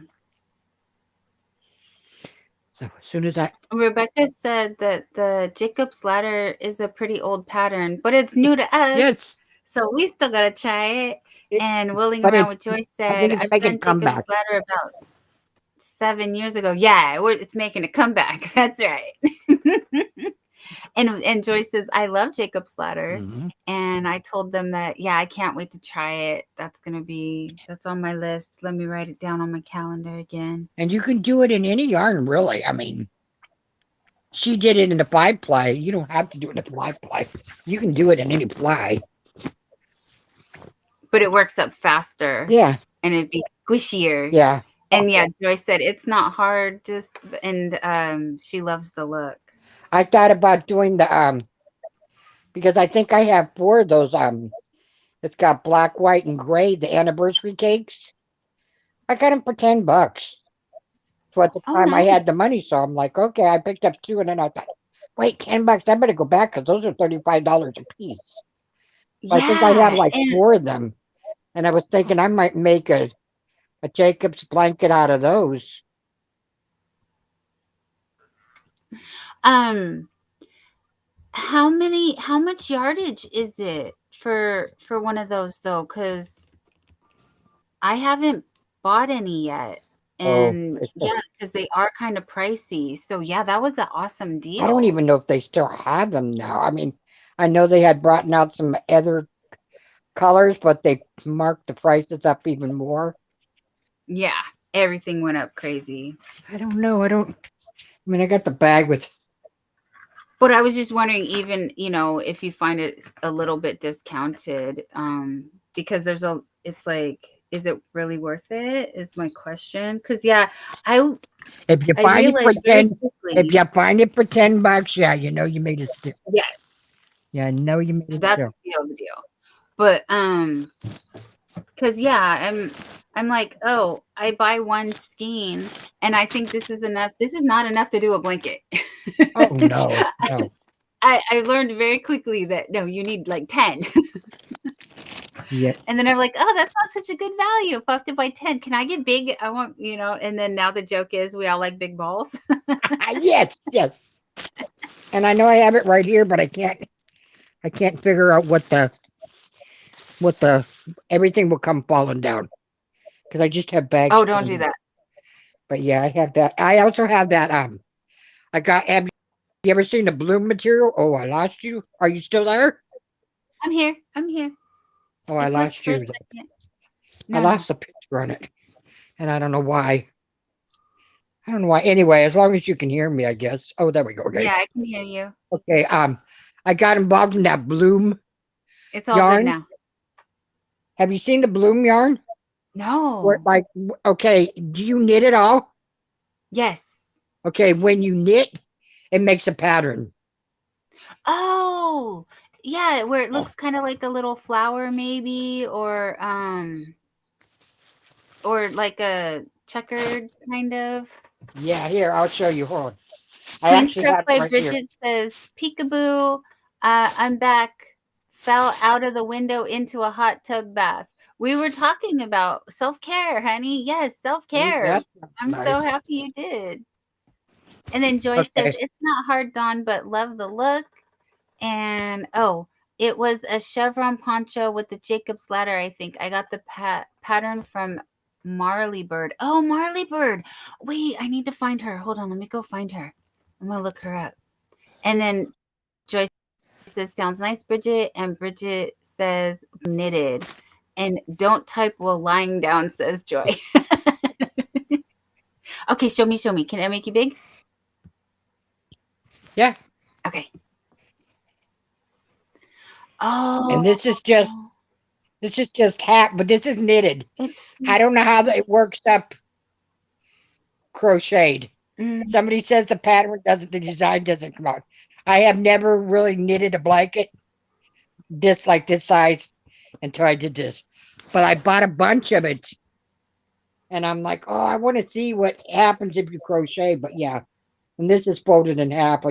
So as soon as I Rebecca said that the Jacob's Ladder is a pretty old pattern, but it's new to us. yes, So we still gotta try it. it, And Willing but Around with Joy I said, think it's I've making a done Jacob's comeback. Ladder about 7 years ago. Yeah, it's making a comeback. That's right. And Joy says, I love Jacob's Ladder. Mm-hmm. And I told them that, yeah, I can't wait to try it. That's on my list. Let me write it down on my calendar again. And you can do it in any yarn, really. I mean, she did it in a 5-ply. You don't have to do it in a 5-ply. You can do it in any ply. But it works up faster. Yeah. And it'd be squishier. Yeah. And yeah, Joy said it's not hard, and she loves the look. I thought about doing the because I think I have 4 of those it's got black, white, and gray, the anniversary cakes. I got them for $10. So at the Oh, time I nice. had the money, so I'm like, okay, I picked up 2, and then I thought, wait, $10, I better go back because those are $35 a piece. So I think I have like 4 of them, and I was thinking I might make a Jacob's blanket out of those. How much yardage is it for one of those though? Because I haven't bought any yet. And yeah, because they are kind of pricey. So yeah, that was an awesome deal. I don't even know if they still have them now. I mean, I know they had brought out some other colors, but they marked the prices up even more. Yeah, everything went up crazy. I don't know. I mean, I got the bag with. But I was just wondering, even, if you find it a little bit discounted, because it's like, is it really worth it? Is my question. Because yeah, If you find it for $10, yeah, you know you made a steal. Yeah. Yeah, I know you made a That's steal. the deal. But because yeah, I'm like, oh, I buy one skein, and I think this is enough. This is not enough to do a blanket. Oh no. I learned very quickly that no, you need like 10. Yeah. And then I'm like, oh, that's not such a good value. If I have to buy 10, can I get big? I want, and then now the joke is we all like big balls. Yes. And I know I have it right here, but I can't figure out what the everything will come falling down because I just have bags. Oh, don't do that. But yeah, I have that. I also have that. Have you ever seen the bloom material? Oh, I lost you. Are you still there? I'm here. Oh, I lost you. I lost the picture on it, and I don't know why. Anyway, as long as you can hear me, I guess. Oh, there we go. Okay. Yeah, I can hear you. Okay. I got involved in that bloom. It's all yarn. good now. Have you seen the bloom yarn? No. Okay, do you knit it all? Yes. Okay, when you knit, it makes a pattern. Oh, yeah, where it looks kind of like a little flower maybe, or or like a checkered kind of. Yeah, here, I'll show you. Hold on. I Queen actually Struck have it by right here. Bridget says, Peekaboo, I'm back. Fell out of the window into a hot tub bath. We were talking about self-care, honey. Yes, self-care. That's I'm nice. so happy you did. And then Joy says, it's not hard, Dawn, but love the look. And, oh, it was a chevron poncho with the Jacob's ladder, I think. I got the pattern from Marley Bird. Oh, Marley Bird. Wait, I need to find her. Hold on, let me go find her. I'm going to look her up. And then Joy says, sounds nice, Bridget. And Bridget says, knitted. And don't type while lying down, says Joy. Okay, show me. Can I make you big? Yeah. Okay. Oh. And this is just hat, but this is knitted. I don't know how it works up crocheted. Somebody says the pattern doesn't, the design doesn't come out. I have never really knitted a blanket this like this size until I did this. But I bought a bunch of it. And I'm like, oh, I want to see what happens if you crochet. But yeah. And this is folded in half.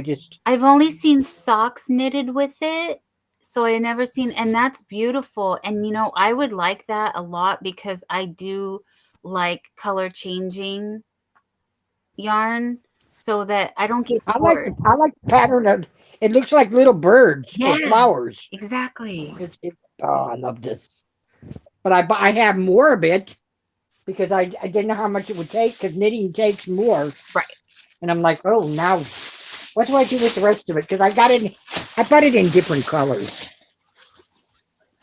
I've only seen socks knitted with it. So I never seen, and that's beautiful. And you know, I would like that a lot because I do like color changing yarn so that I don't get bored. I like the pattern of it. Looks like little birds or flowers. Exactly. Oh, I love this. But I have more of it because I didn't know how much it would take because knitting takes more. Right. And I'm like, oh, now what do I do with the rest of it? Because I bought it in different colors.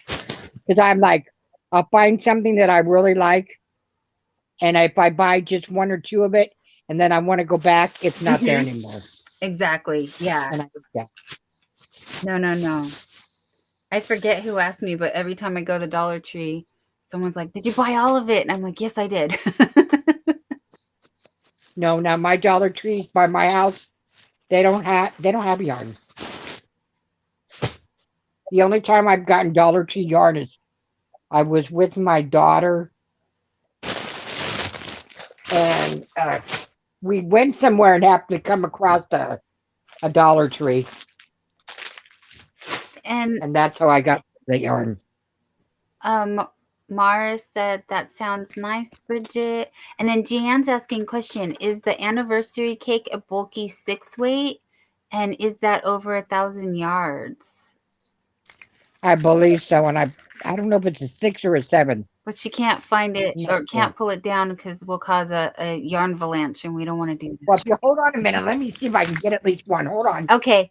Because I'm like, I'll find something that I really like, and if I buy just one or two of it, and then I want to go back, it's not there anymore. Exactly. Yeah. No. I forget who asked me, but every time I go to the Dollar Tree, someone's like, did you buy all of it? And I'm like, yes, I did. No, now my Dollar Trees by my house, they don't have yarn. The only time I've gotten Dollar Tree yarn is I was with my daughter, and we went somewhere and happened to come across a Dollar Tree, and that's how I got the yarn. Mara said, that sounds nice, Bridget. And then Jeanne's asking question, is the anniversary cake a bulky 6-weight? And is that over 1,000 yards? I believe so. And I don't know if it's a 6 or a 7. But she can't find it or can't pull it down because we'll cause a yarn avalanche, and we don't want to do that. Well, if you hold on a minute, let me see if I can get at least one. Hold on. Okay.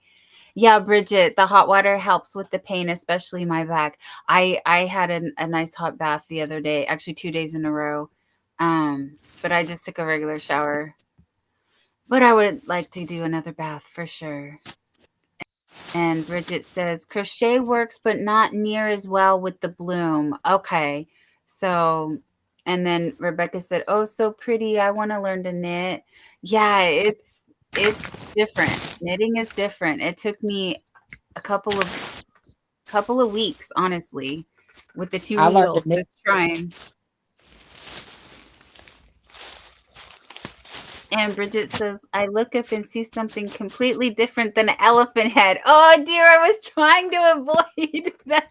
Yeah, Bridget, the hot water helps with the pain, especially my back. I had a nice hot bath the other day, actually 2 days in a row. But I just took a regular shower. But I would like to do another bath for sure. And Bridget says, crochet works, but not near as well with the bloom. Okay. So, and then Rebecca said, oh, so pretty. I want to learn to knit. Yeah, it's different. Knitting is different. It took me a couple of weeks, honestly, with the 2 needles, just trying. And Bridget says, I look up and see something completely different than an elephant head. Oh dear, I was trying to avoid that.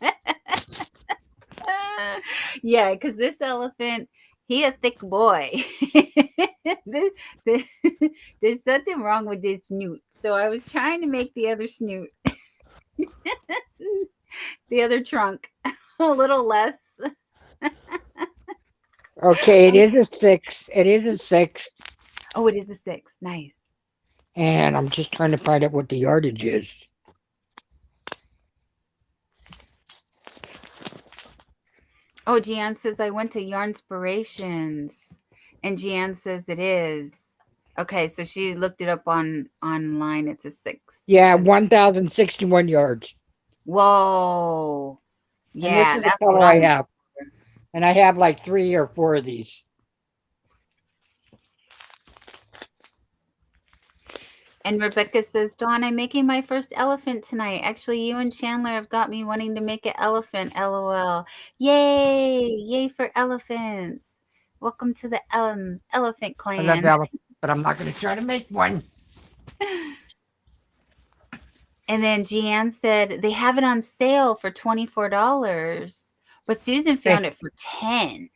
Yeah, because this elephant, he a thick boy. There's something wrong with this snoot. So I was trying to make the other snoot, the other trunk, a little less. Okay, it is a 6. It is a 6. Oh, it is a 6. Nice. And I'm just trying to find out what the yardage is. Oh, Jeanne says, I went to Yarnspirations. And Jeanne says it is. Okay, so she looked it up online. It's a 6. Yeah, 1,061 yards. Whoa. Yeah, and this is the color I have. And I have like 3 or 4 of these. And Rebecca says, Dawn, I'm making my first elephant tonight. Actually, you and Chandler have got me wanting to make an elephant, LOL. Yay! Yay for elephants. Welcome to the elephant I love clan. elephants, but I'm not going to try to make one. And then Jeanne said they have it on sale for $24, but Susan found it for 10.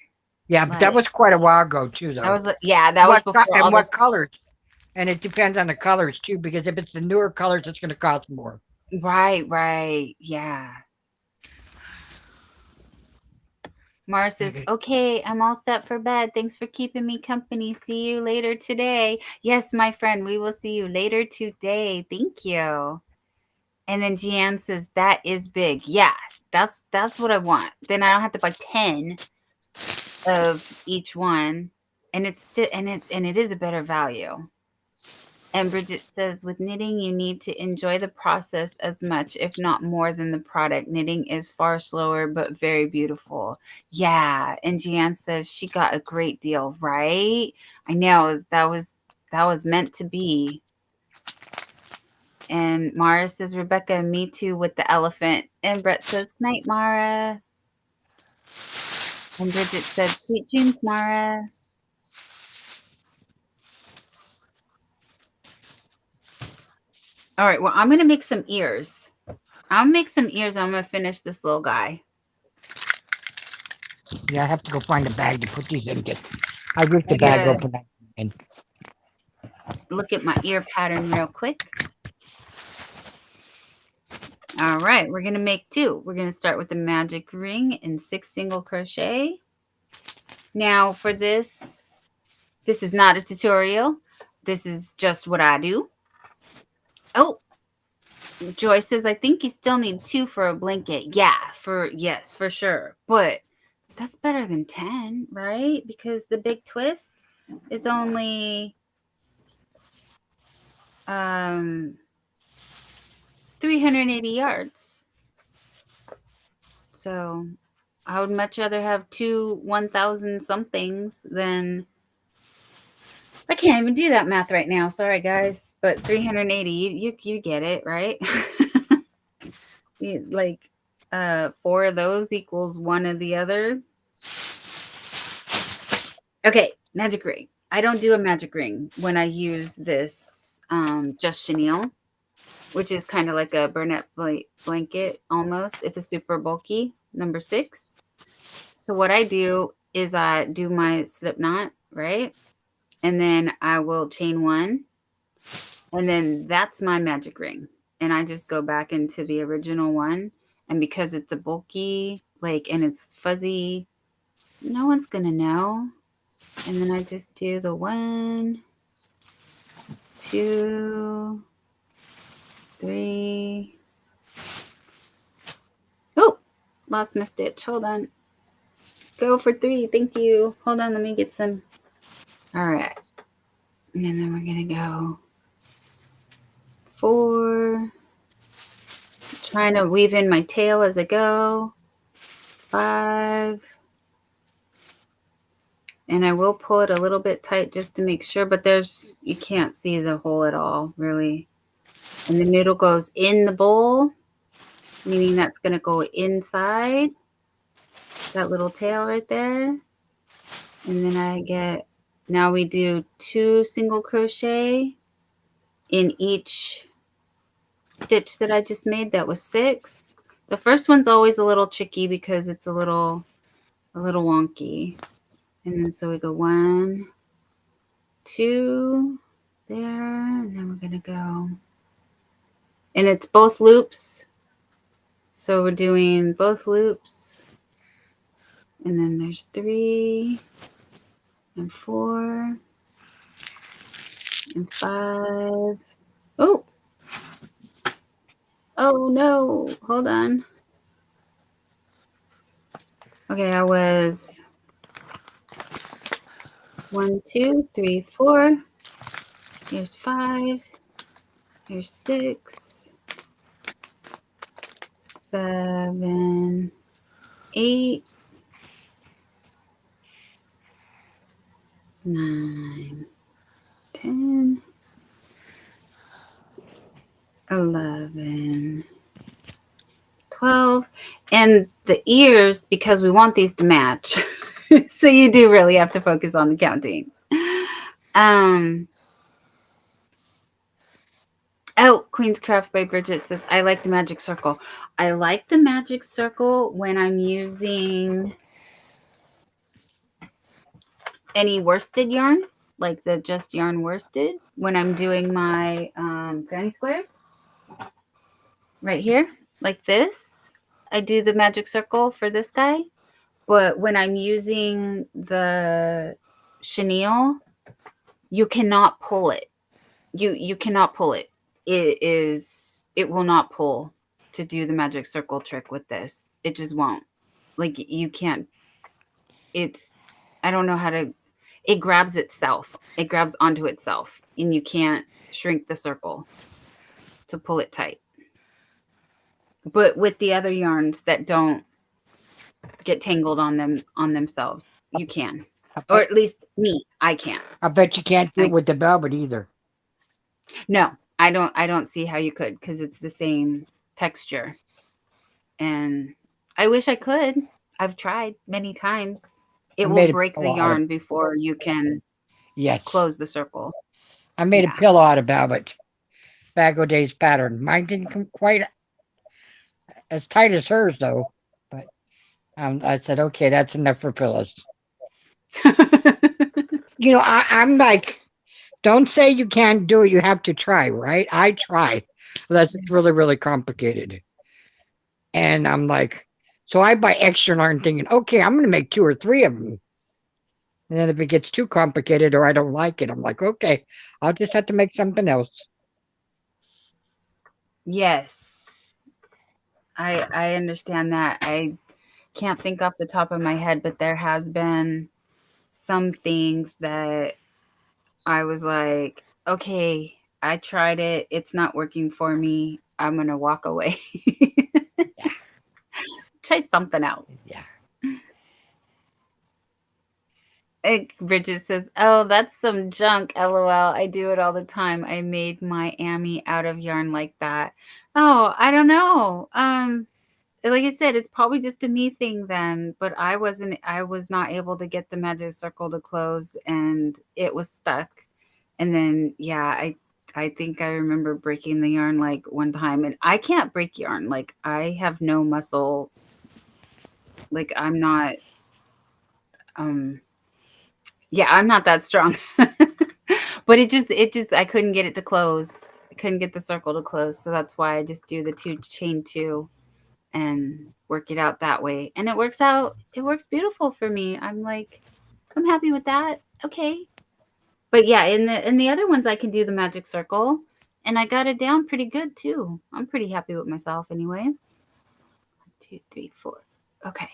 Yeah, but that was quite a while ago too, though. That was that was before all this. What colors? And it depends on the colors too, because if it's the newer colors, it's going to cost more. Right, yeah. Mara says, okay, I'm all set for bed. Thanks for keeping me company. See you later today. Yes, my friend, we will see you later today. Thank you. And then Jeanne says, that is big. Yeah, that's what I want. Then I don't have to buy 10 of each one. And it's still and it is a better value. And Bridget says, with knitting, you need to enjoy the process as much, if not more, than the product. Knitting is far slower, but very beautiful. Yeah. And Jeanne says she got a great deal, right? I know that was meant to be. And Mara says, Rebecca, me too with the elephant. And Brett says, night, Mara. And Bridget said, sweet dreams, Mara. All right, well, I'm going to make some ears. I'll make some ears. I'm going to finish this little guy. Yeah, I have to go find a bag to put these in. I ripped the bag open. And look at my ear pattern real quick. All right, we're going to make 2. We're going to start with the magic ring and 6 single crochet. Now for this is not a tutorial. This is just what I do. Oh, Joy says, I think you still need 2 for a blanket. Yeah, yes, for sure. But that's better than 10, right? Because the big twist is only 380 yards. So I would much rather have 2 1,000 somethings than, I can't even do that math right now. Sorry, guys. But 380, you get it, right? Like 4 of those equals 1 of the other. Okay, magic ring. I don't do a magic ring when I use this Just Chenille, which is kind of like a Burnett blanket almost. It's a super bulky number 6. So what I do is I do my slip knot, right? And then I will chain 1. And then that's my magic ring. And I just go back into the original one. And because it's a bulky, and it's fuzzy, no one's going to know. And then I just do the 1, 2, 3. Oh, lost my stitch. Hold on. Go for 3. Thank you. Hold on. Let me get some. All right. And then we're going to go 4. Trying to weave in my tail as I go. 5. And I will pull it a little bit tight just to make sure, but you can't see the hole at all, really. And the noodle goes in the bowl, meaning that's going to go inside that little tail right there. And then now we do 2 single crochet in each stitch that I just made. That was 6. The first one's always a little tricky because it's a little wonky. And then so we go 1, 2 there, and then we're gonna go, and it's both loops. So we're doing both loops, and then there's 3 and 4 and 5. Oh no, hold on. Okay, I was 1, 2, 3, 4. Here's 5. Here's 6, 7, 8, 9, 10, 11, 12. And the ears, because we want these to match. So you do really have to focus on the counting. Um, oh, Queen's Craft by Bridget says, I like the magic circle. I like the magic circle when I'm using any worsted yarn, like the Just Yarn worsted, when I'm doing my granny squares right here, like this. I do the magic circle for this guy. But when I'm using the chenille, you cannot pull it. You cannot pull it. It will not pull to do the magic circle trick with this. It just won't. Like you can't. It's I don't know how to. It grabs itself. It grabs onto itself, and you can't shrink the circle to pull it tight. But with the other yarns that don't get tangled on themselves, you can. Or at least me, I can't. I bet you can't do it with the velvet either. No, I don't see how you could, because it's the same texture. And I wish I could. I've tried many times. It will break the yarn before you can close the circle. I made a pillow out of velvet. Back O'Day's pattern. Mine didn't come quite as tight as hers though. But I said, okay, that's enough for pillows. You know, I'm like, don't say you can't do it. You have to try, right? I try. Unless it's really, really complicated. And I'm like, so I buy extra yarn thinking, okay, I'm going to make 2 or 3 of them. And then if it gets too complicated or I don't like it, I'm like, okay, I'll just have to make something else. Yes. I understand that. I can't think off the top of my head, but there has been some things that I was like, okay, I tried it. It's not working for me. I'm going to walk away. Try something else. Yeah. Bridget says, oh, that's some junk. LOL. I do it all the time. I made my Amy out of yarn like that. Oh, I don't know. Like I said, it's probably just a me thing then, but I was not able to get the magic circle to close, and it was stuck. And then, yeah, I think I remember breaking the yarn like one time, and I can't break yarn. Like I have no muscle. Like I'm not, yeah, I'm not that strong. But it just I couldn't get it to close. I couldn't get the circle to close, so that's why I just do the chain 2 and work it out that way. And it works beautiful for me. I'm like, I'm happy with that. Okay. But yeah, in the other ones I can do the magic circle, and I got it down pretty good too. I'm pretty happy with myself anyway. 1, 2, 3, 4. Okay.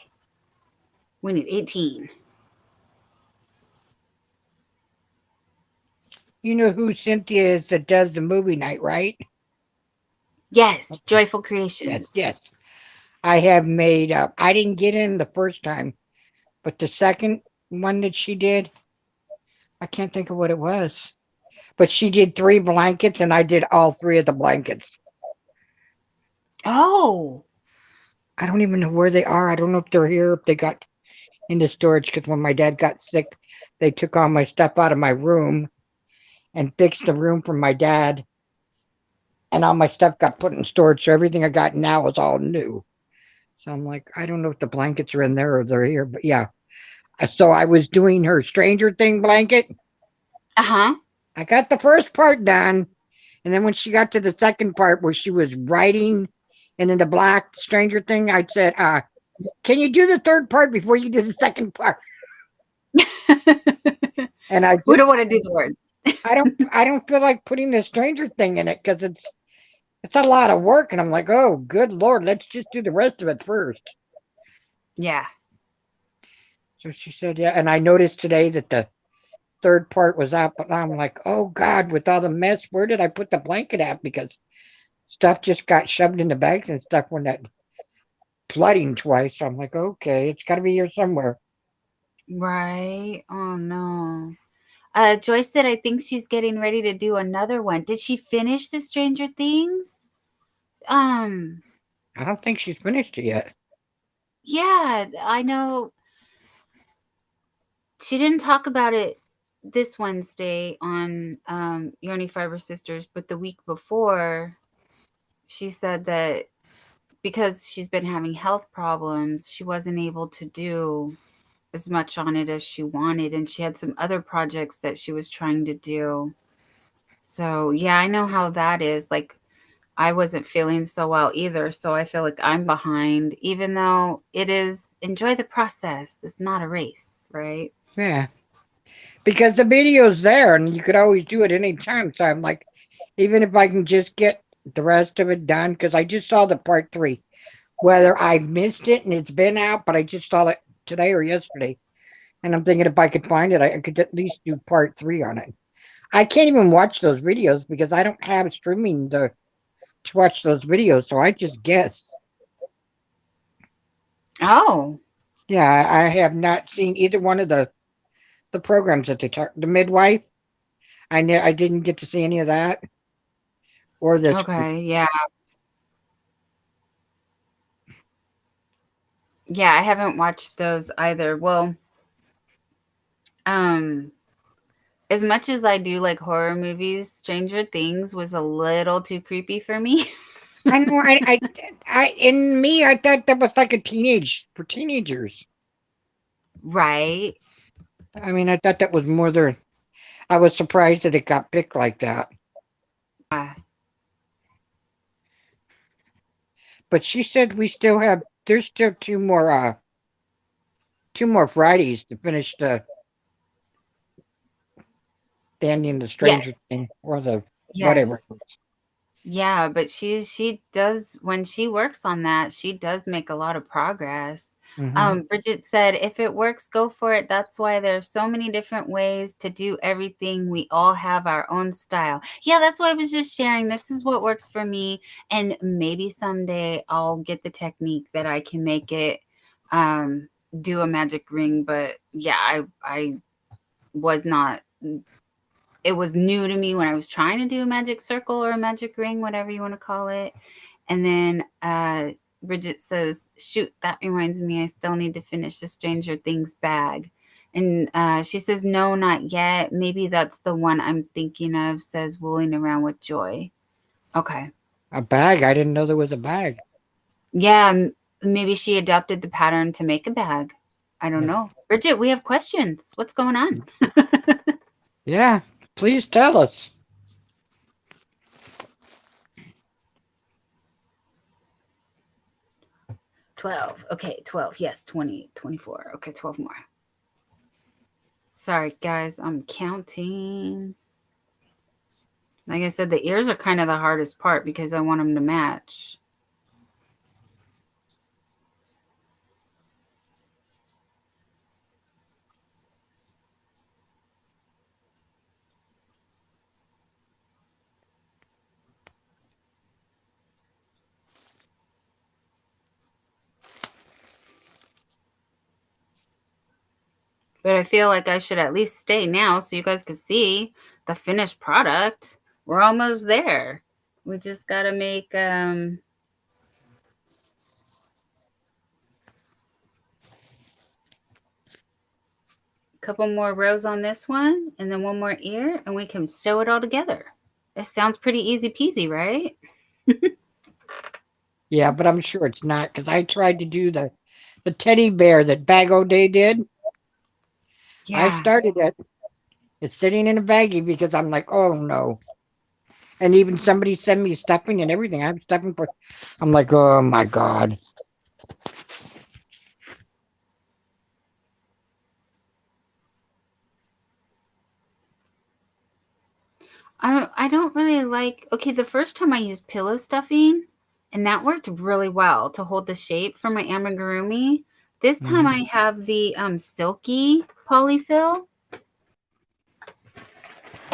We need 18. You know who Cynthia is that does the movie night, right? Yes, Joyful Creations. Yes. I have made up. I didn't get in the first time, but the second one that she did, I can't think of what it was. But she did 3 blankets, and I did all 3 of the blankets. Oh. I don't even know where they are. I don't know if they're here, if they got into storage, because when my dad got sick, they took all my stuff out of my room and fixed the room for my dad. And all my stuff got put in storage, so everything I got now is all new. So I'm like, I don't know if the blankets are in there or they're here, but yeah. So I was doing her Stranger Thing blanket. Uh-huh. I got the first part done. And then when she got to the second part where she was writing and in the black Stranger Thing, I said, can you do the third part before you do the second part? And I we don't want to do the words. I don't feel like putting the Stranger Thing in it because it's a lot of work. And I'm like, oh, good Lord, let's just do the rest of it first. Yeah. So she said, yeah. And I noticed today that the third part was out, but I'm like, oh God, with all the mess, where did I put the blanket at? Because stuff just got shoved in the bags and stuff when that flooding twice. So I'm like, okay, it's got to be here somewhere. Right. Oh no. Joyce said I think she's getting ready to do another one. Did she finish the Stranger Things? I don't think she's finished it yet. Yeah, I know. she didn't talk about it this Wednesday on Yarny Fiber Sisters, but the week before, she said that because she's been having health problems, she wasn't able to do as much on it as she wanted, and she had some other projects that she was trying to do. So, yeah, I know how that is. Like, I wasn't feeling so well either, so I feel like I'm behind, even though it is enjoy the process. It's not a race, right? Yeah. Because the video's there and you could always do it anytime. So I'm like, even if I can just get the rest of it done, because I just saw the part 3. Whether I missed it and it's been out, but I just saw it today or yesterday. And I'm thinking if I could find it, I could at least do part 3 on it. I can't even watch those videos because I don't have streaming to watch those videos, so I just guess. Oh, Yeah, I have not seen either one of the programs that they talk. The midwife, I didn't get to see any of that or this. okay. Yeah. Yeah, I haven't watched those either. Well, um, as much as I do like horror movies, Stranger Things was a little too creepy for me. I know. In me, I thought that was like a teenage for teenagers. Right. I mean, I thought that was more their. I was surprised that it got picked like that. Yeah. But she said we still have. There's still two more Fridays to finish the ending, the Yes. Stranger Thing, or the Yes. whatever. Yeah, but she does when she works on that, she does make a lot of progress. Hmm. Bridget said, if it works, go for it. That's why there's so many different ways to do everything. We all have our own style. Yeah, that's why I was just sharing. This is what works for me. And maybe someday I'll get the technique that I can make it um do a magic ring. But yeah, I was not it was new to me when I was trying to do a magic circle or a magic ring, whatever you want to call it. And then Bridget says, shoot, that reminds me, I still need to finish the Stranger Things bag. And she says, no, not yet. Maybe that's the one I'm thinking of, says Wooling Around with Joy. Okay. A bag. I didn't know there was a bag. Yeah, maybe she adopted the pattern to make a bag. I don't know. Bridget, we have questions. What's going on? Yeah, please tell us. 12. Okay, 12. Yes, 20, 24. Okay, 12 more. Sorry, guys, I'm counting. Like I said, the ears are kind of the hardest part because I want them to match. But I feel like I should at least stay now so you guys can see the finished product. We're almost there. We just got to make a couple more rows on this one and then one more ear and we can sew it all together. This sounds pretty easy peasy, right? Yeah, but I'm sure it's not because I tried to do the teddy bear that Bag O Day did. I Yeah. started it. It's sitting in a baggie because I'm like, oh no. And even somebody sent me stuffing and everything. I have stuffing for. I'm like, oh my god. I don't really like. Okay, the first time I used pillow stuffing, and that worked really well to hold the shape for my amigurumi. This time I have the silky polyfill,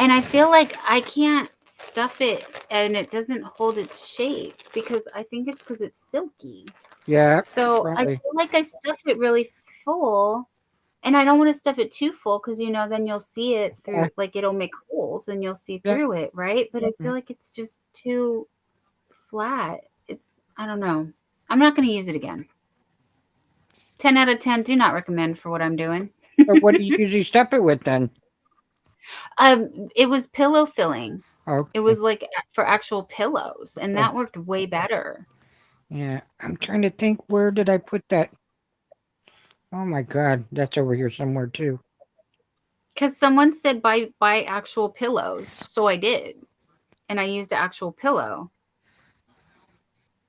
and I feel like I can't stuff it and it doesn't hold its shape because I think it's because it's silky. Yeah. So I Probably. feel like I stuff it really full, and I don't want to stuff it too full because then you'll see it through, Yeah. like it'll make holes and you'll see Yeah. through it, right? But I feel Mhm. like it's just too flat. I don't know. I'm not going to use it again. 10 out of 10, do not recommend for what I'm doing. So what do you usually stuff it with then? It was pillow filling. It Okay. was like for actual pillows, and Oh, that worked way better. yeah. I'm trying to think, where did I put that? Oh my God, that's over here somewhere too. Because someone said buy actual pillows, so I did, and I used the actual pillow.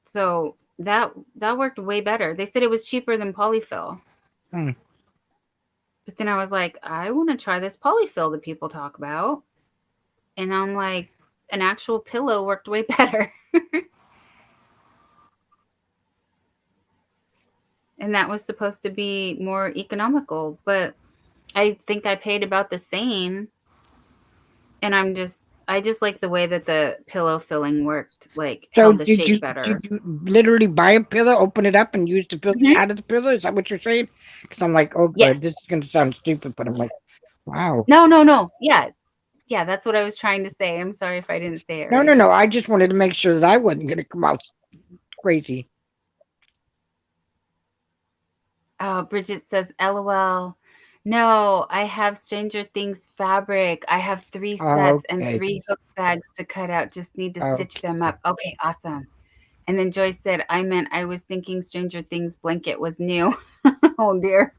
So that worked way better. They said it was cheaper than polyfill, Hmm. but then I was like, I want to try this polyfill that people talk about, and I'm like, an actual pillow worked way better, and that was supposed to be more economical, but I think I paid about the same, and I just like the way that the pillow filling worked, like So held the shape better. did you literally buy a pillow, open it up, and use the pillow Hmm. out of the pillow? Is that what you're saying? Because I'm like, oh Yes. God, this is gonna sound stupid, but I'm like, wow. No, no, no. Yeah, yeah. That's what I was trying to say. I'm sorry if I didn't say it No, no, right. no. I just wanted to make sure that I wasn't gonna come out crazy. Oh, Bridget says, LOL. No, I have Stranger Things fabric. I have 3 sets and Okay. 3 hook bags to cut out. Just need to stitch Okay. them up. Okay, awesome. And then Joyce said, I meant I was thinking Stranger Things blanket was new. Oh dear.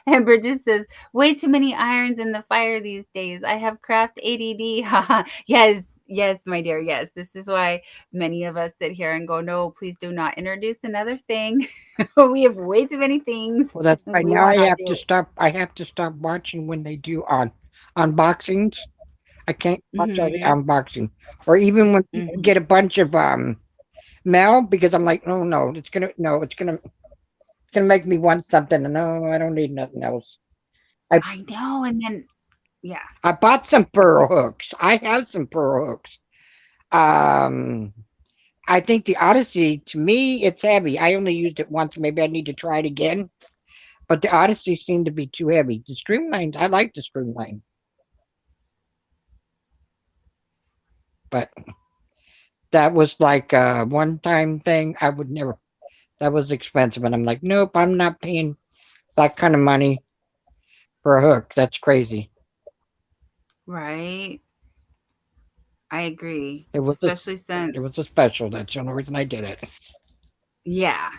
And Bridget says, way too many irons in the fire these days. I have craft ADD. Haha. Yes, yes, my dear. Yes. This is why many of us sit here and go, no, please do not introduce another thing. We have way too many things. Well, that's right. We Now will I not have do to it. stop. I have to stop watching when they do on unboxings. I can't watch all the Hmm. unboxing, or even when people Hmm. get a bunch of mail, because I'm like, no, no, it's gonna make me want something. And no, I don't need nothing else. I I know. And then, yeah. I bought some pearl hooks. I have some pearl hooks. Um, I think the Odyssey, to me, it's heavy. I only used it once. Maybe I need to try it again. But the Odyssey seemed to be too heavy. The Streamline, I like the Streamline, but that was like a one-time thing. I would never. That was expensive, and I'm like, nope, I'm not paying that kind of money for a hook. That's crazy. Right. I agree. It was a Especially since, it was a special. That's the only reason I did it. yeah.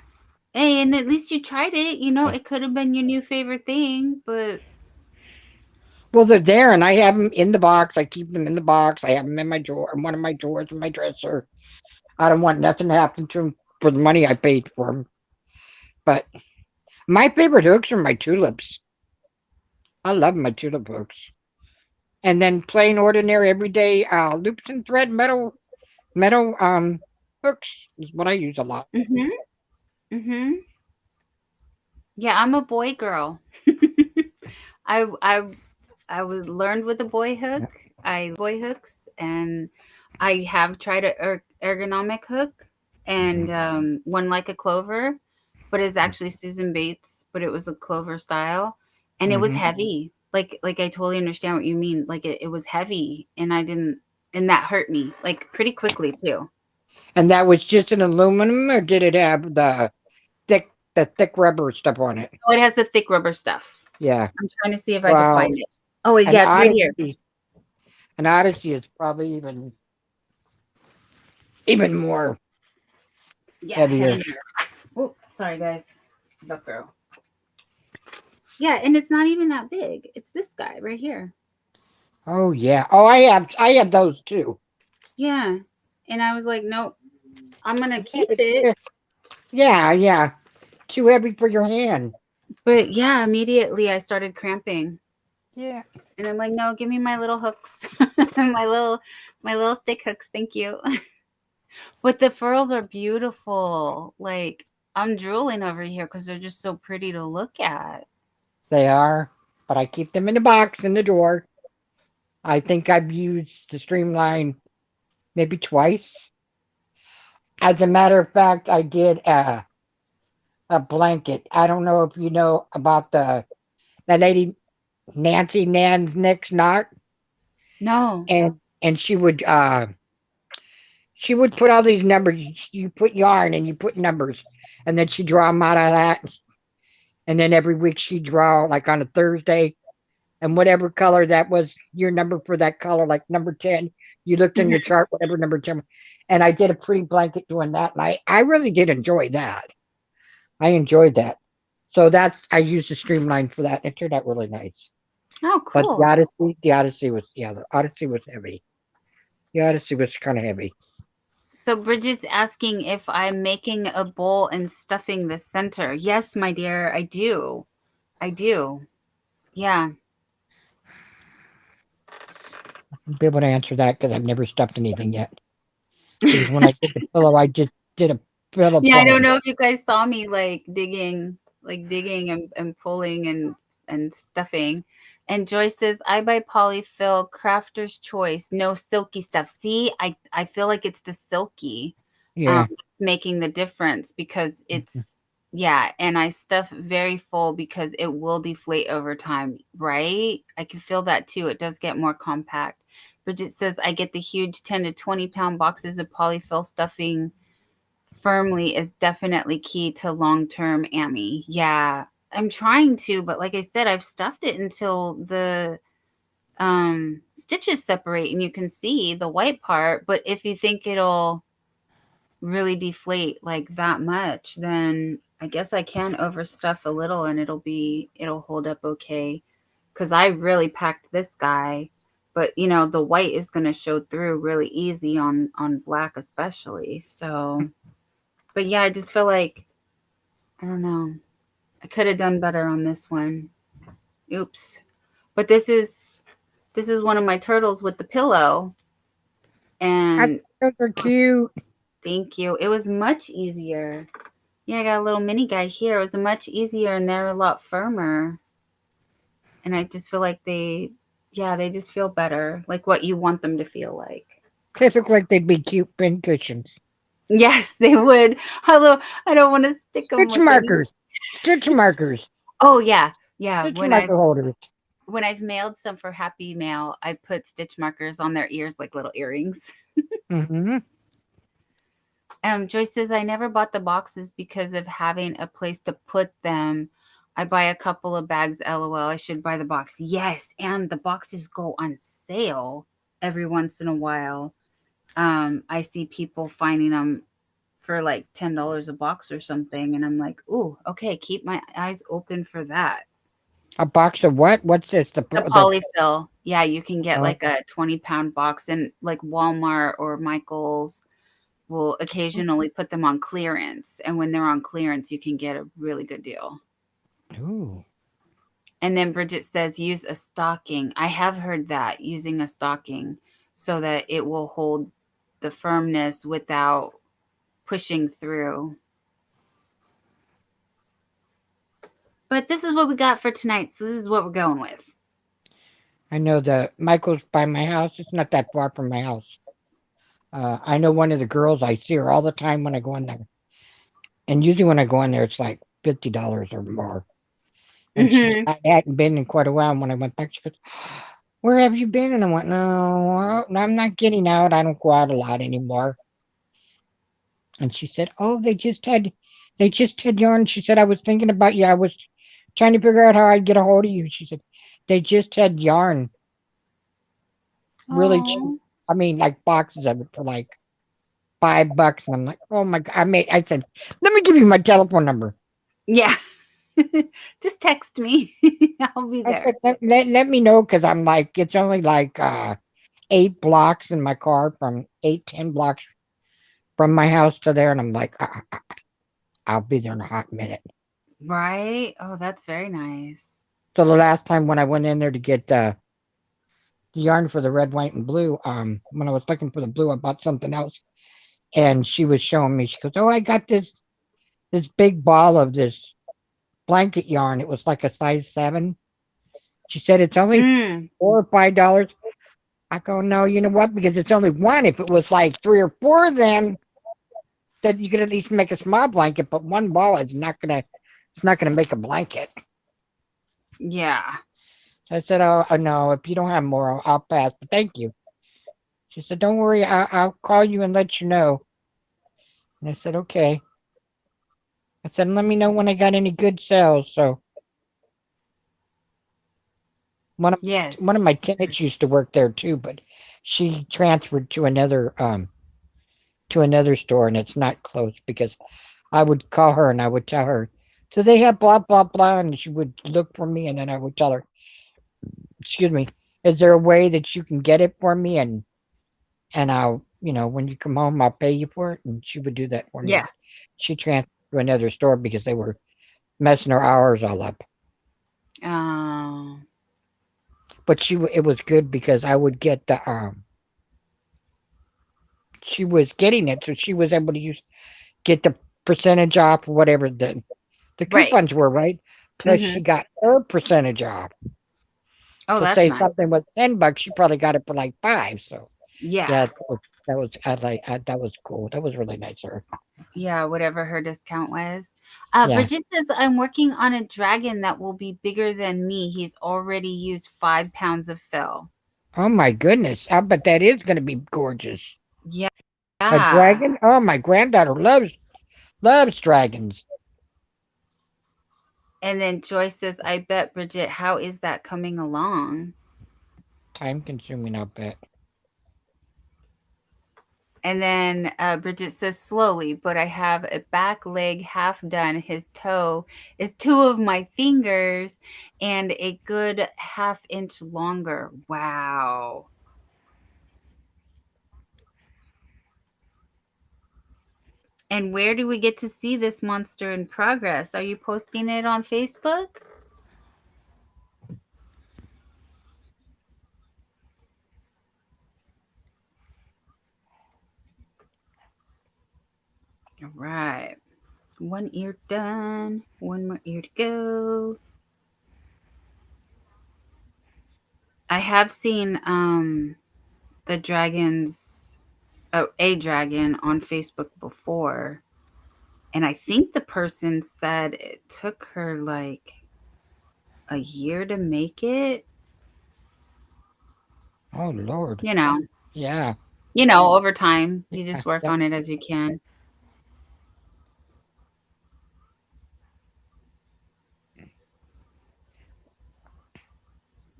Hey, and at least you tried it. You know, Yeah. it could have been your new favorite thing, but Well, they're there, and I have them in the box. I keep them in the box. I have them in my drawer, in one of my drawers in my dresser. I don't want nothing to happen to them for the money I paid for them. But my favorite hooks are my tulips. I love my tulip hooks. And then plain, ordinary, everyday loops and thread metal hooks is what I use a lot. mhm. Mhm. Yeah, I'm a boy girl. I I I was learned with a boy hook. Yeah. I boy hooks, and I have tried a ergonomic hook Hmm. and one like a clover, but it's actually Susan Bates, but it was a clover style, and it was Hmm. heavy. Like I totally understand what you mean. Like it was heavy, and I didn't, and that hurt me like pretty quickly too. And that was just an aluminum, or did it have the thick rubber stuff on it? Oh, it has the thick rubber stuff. Yeah. I'm trying to see if I can Well, find it. Oh, an yeah, it's right here. Odyssey, an Odyssey is probably even more Yeah, heavier. heavier. Oh, sorry guys. Buffalo. Yeah, and it's not even that big. It's this guy right here. Oh yeah. Oh, I have those too. Yeah. And I was like, nope, I'm gonna Yeah, keep it. yeah, yeah. Too heavy for your hand. But yeah, immediately I started cramping. Yeah. And I'm like, no, give me my little hooks. My little stick hooks, thank you. But the furls are beautiful. Like I'm drooling over here because they're just so pretty to look at. They are, but I keep them in the box in the drawer. I think I've used the Streamline maybe twice. As a matter of fact, I did a blanket. I don't know if you know about that lady Nancy Nan's Nick's Knot, No. and she would put all these numbers. You put yarn and you put numbers, and then she draw them out of that. And then every week she'd draw, like on a Thursday, and whatever color that was your number for that color, like number 10, you looked in Mhm. your chart, whatever number 10, and I did a pretty blanket doing that, and I really did enjoy that. I enjoyed that. So I used the streamline for that, and it turned out really nice. Oh, But cool. the Odyssey was heavy. The Odyssey was kind of heavy. So Bridget's asking if I'm making a bowl and stuffing the center. Yes, my dear, I do. I do. Yeah. I'll be able to answer that because I've never stuffed anything yet. Because when I did the pillow, I just did a pillow Yeah, I don't plumber. know if you guys saw me digging and pulling and stuffing. And Joyce says, I buy polyfill crafter's choice, no silky stuff. See, I feel like it's the silky Yeah. making the difference because it's yeah, and I stuff very full because it will deflate over time, right? I can feel that too. It does get more compact. Bridget says I get the huge 10 to 20 pound boxes of polyfill stuffing firmly is definitely key to long-term AMI. Yeah, I'm trying to, but like I said, I've stuffed it until the stitches separate and you can see the white part. But if you think it'll really deflate like that much, then I guess I can overstuff a little and it'll hold up okay. Because I really packed this guy, but you know the white is going to show through really easy on black especially. So, but yeah, I just feel like I don't know. I could have done better on this one. Oops. But this is one of my turtles with the pillow. I And those are cute. thank you. It was much easier. Yeah, I got a little mini guy here. It was much easier and they're a lot firmer. And I just feel like they just feel better. Like what you want them to feel like. They look like they'd be cute pin cushions. Yes, they would. Although I don't want to stick them Stitch with any. markers. Stitch markers. Oh yeah, yeah. Stitch marker holders. When I've mailed some for Happy Mail, I put stitch markers on their ears like little earrings. Mm-hmm. Joyce says I never bought the boxes because of having a place to put them. I buy a couple of bags. LOL. I should buy the box. Yes, and the boxes go on sale every once in a while. I see people finding them for like $10 a box or something, and I'm like, ooh, okay, keep my eyes open for that. A box of what? What's this? The polyfill. Yeah, you can get uh, like a 20-pound box, and like Walmart or Michael's will occasionally put them on clearance. And when they're on clearance, you can get a really good deal. ooh. And then Bridget says use a stocking. I have heard that using a stocking so that it will hold the firmness without pushing through. But this is what we got for tonight. So this is what we're going with. I know the Michael's by my house. It's not that far from my house. I know one of the girls. I see her all the time when I go in there. And usually when I go in there, it's like $50 or more. And I hadn't been in quite a while. And when I went back, she goes, "Where have you been?" And I went, "No, I'm not getting out. I don't go out a lot anymore." And she said, "Oh, they just had yarn." She said, "I was thinking about you. I was trying to figure out how I'd get a hold of you." She said, "They just had yarn, really cheap. Oh, I mean, like boxes of it for like $5." And I'm like, "Oh my God." I said, "Let me give you my telephone number." yeah. Just text me. I'll be I there. said, let me know, because I'm like, it's only like 8 blocks in my car, from 10 blocks from my house to there. And I'm like, I'll be there in a hot minute. Right? Oh, that's very nice. So the last time when I went in there to get the yarn for the red, white, and blue, when I was looking for the blue, I bought something else. And she was showing me, she goes, "Oh, I got this big ball of this blanket yarn. It was like a size 7." She said, "It's only Mm, $4 or $5." I go, "No, you know what? Because it's only one. If it was like 3 or 4 of them, that you could at least make a small blanket. But one ball is it's not gonna make a blanket." yeah. So I said, "Oh, no. If you don't have more, I'll pass. But thank you." She said, "Don't worry. I'll call you and let you know." And I said, "Okay." I said, "Let me know when I got any good sales." So One of one Yes. of my tenants used to work there too, but she transferred to another store, and it's not close because I would call her and I would tell her, so they have blah blah blah, and she would look for me, and then I would tell her, excuse me, is there a way that you can get it for me, and I'll, when you come home, I'll pay you for it, and she would do that for me. Yeah. But she transferred to another store because they were messing her hours all up. Oh. But it was good because I would get the she was getting it, so she was able to get the percentage off or whatever the Right. coupons were, right? Plus she Mhm. got her percentage off. Oh, So that's say nice. something was $10, she probably got it for like 5. So Yeah. yeah, that was cool. That was really nice of her. Yeah, whatever her discount was. Yeah. Bridget says, I'm working on a dragon that will be bigger than me. He's already used 5 pounds of fill. Oh my goodness. I bet that is gonna be gorgeous. A Yeah. dragon? Oh, my granddaughter loves dragons. And then Joyce says, I bet, Bridget, how is that coming along? Time consuming, I'll bet. And then Bridget says, slowly, but I have a back leg half done. His toe is 2 of my fingers and a good ½ inch longer. Wow. And where do we get to see this monster in progress? Are you posting it on Facebook? All right. One ear done. One more ear to go. I have seen the dragons, a dragon on Facebook before. And I think the person said it took her like a year to make it. Oh Lord. You know, Yeah. over time, you Yeah. just work That, on it as you can.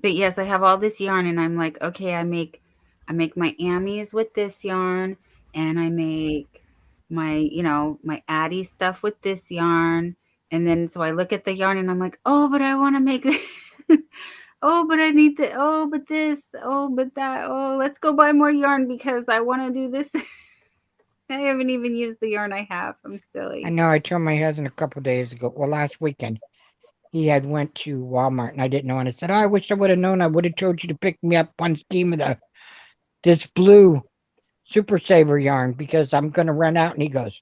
But yes, I have all this yarn and I'm like, okay, I make my amies with this yarn and I make my Addie stuff with this yarn. And then so I look at the yarn and I'm like, oh, but I want to make oh, but I need to, oh, but this, oh, but that, oh, let's go buy more yarn because I want to do this. I haven't even used the yarn I have. I'm I silly. know I told my husband a couple days ago, well last weekend, he had went to Walmart and I didn't know, and I said, oh, I wish I would have known. I would have told you to pick me up one scheme of this blue Super Saver yarn because I'm gonna run out. And he goes,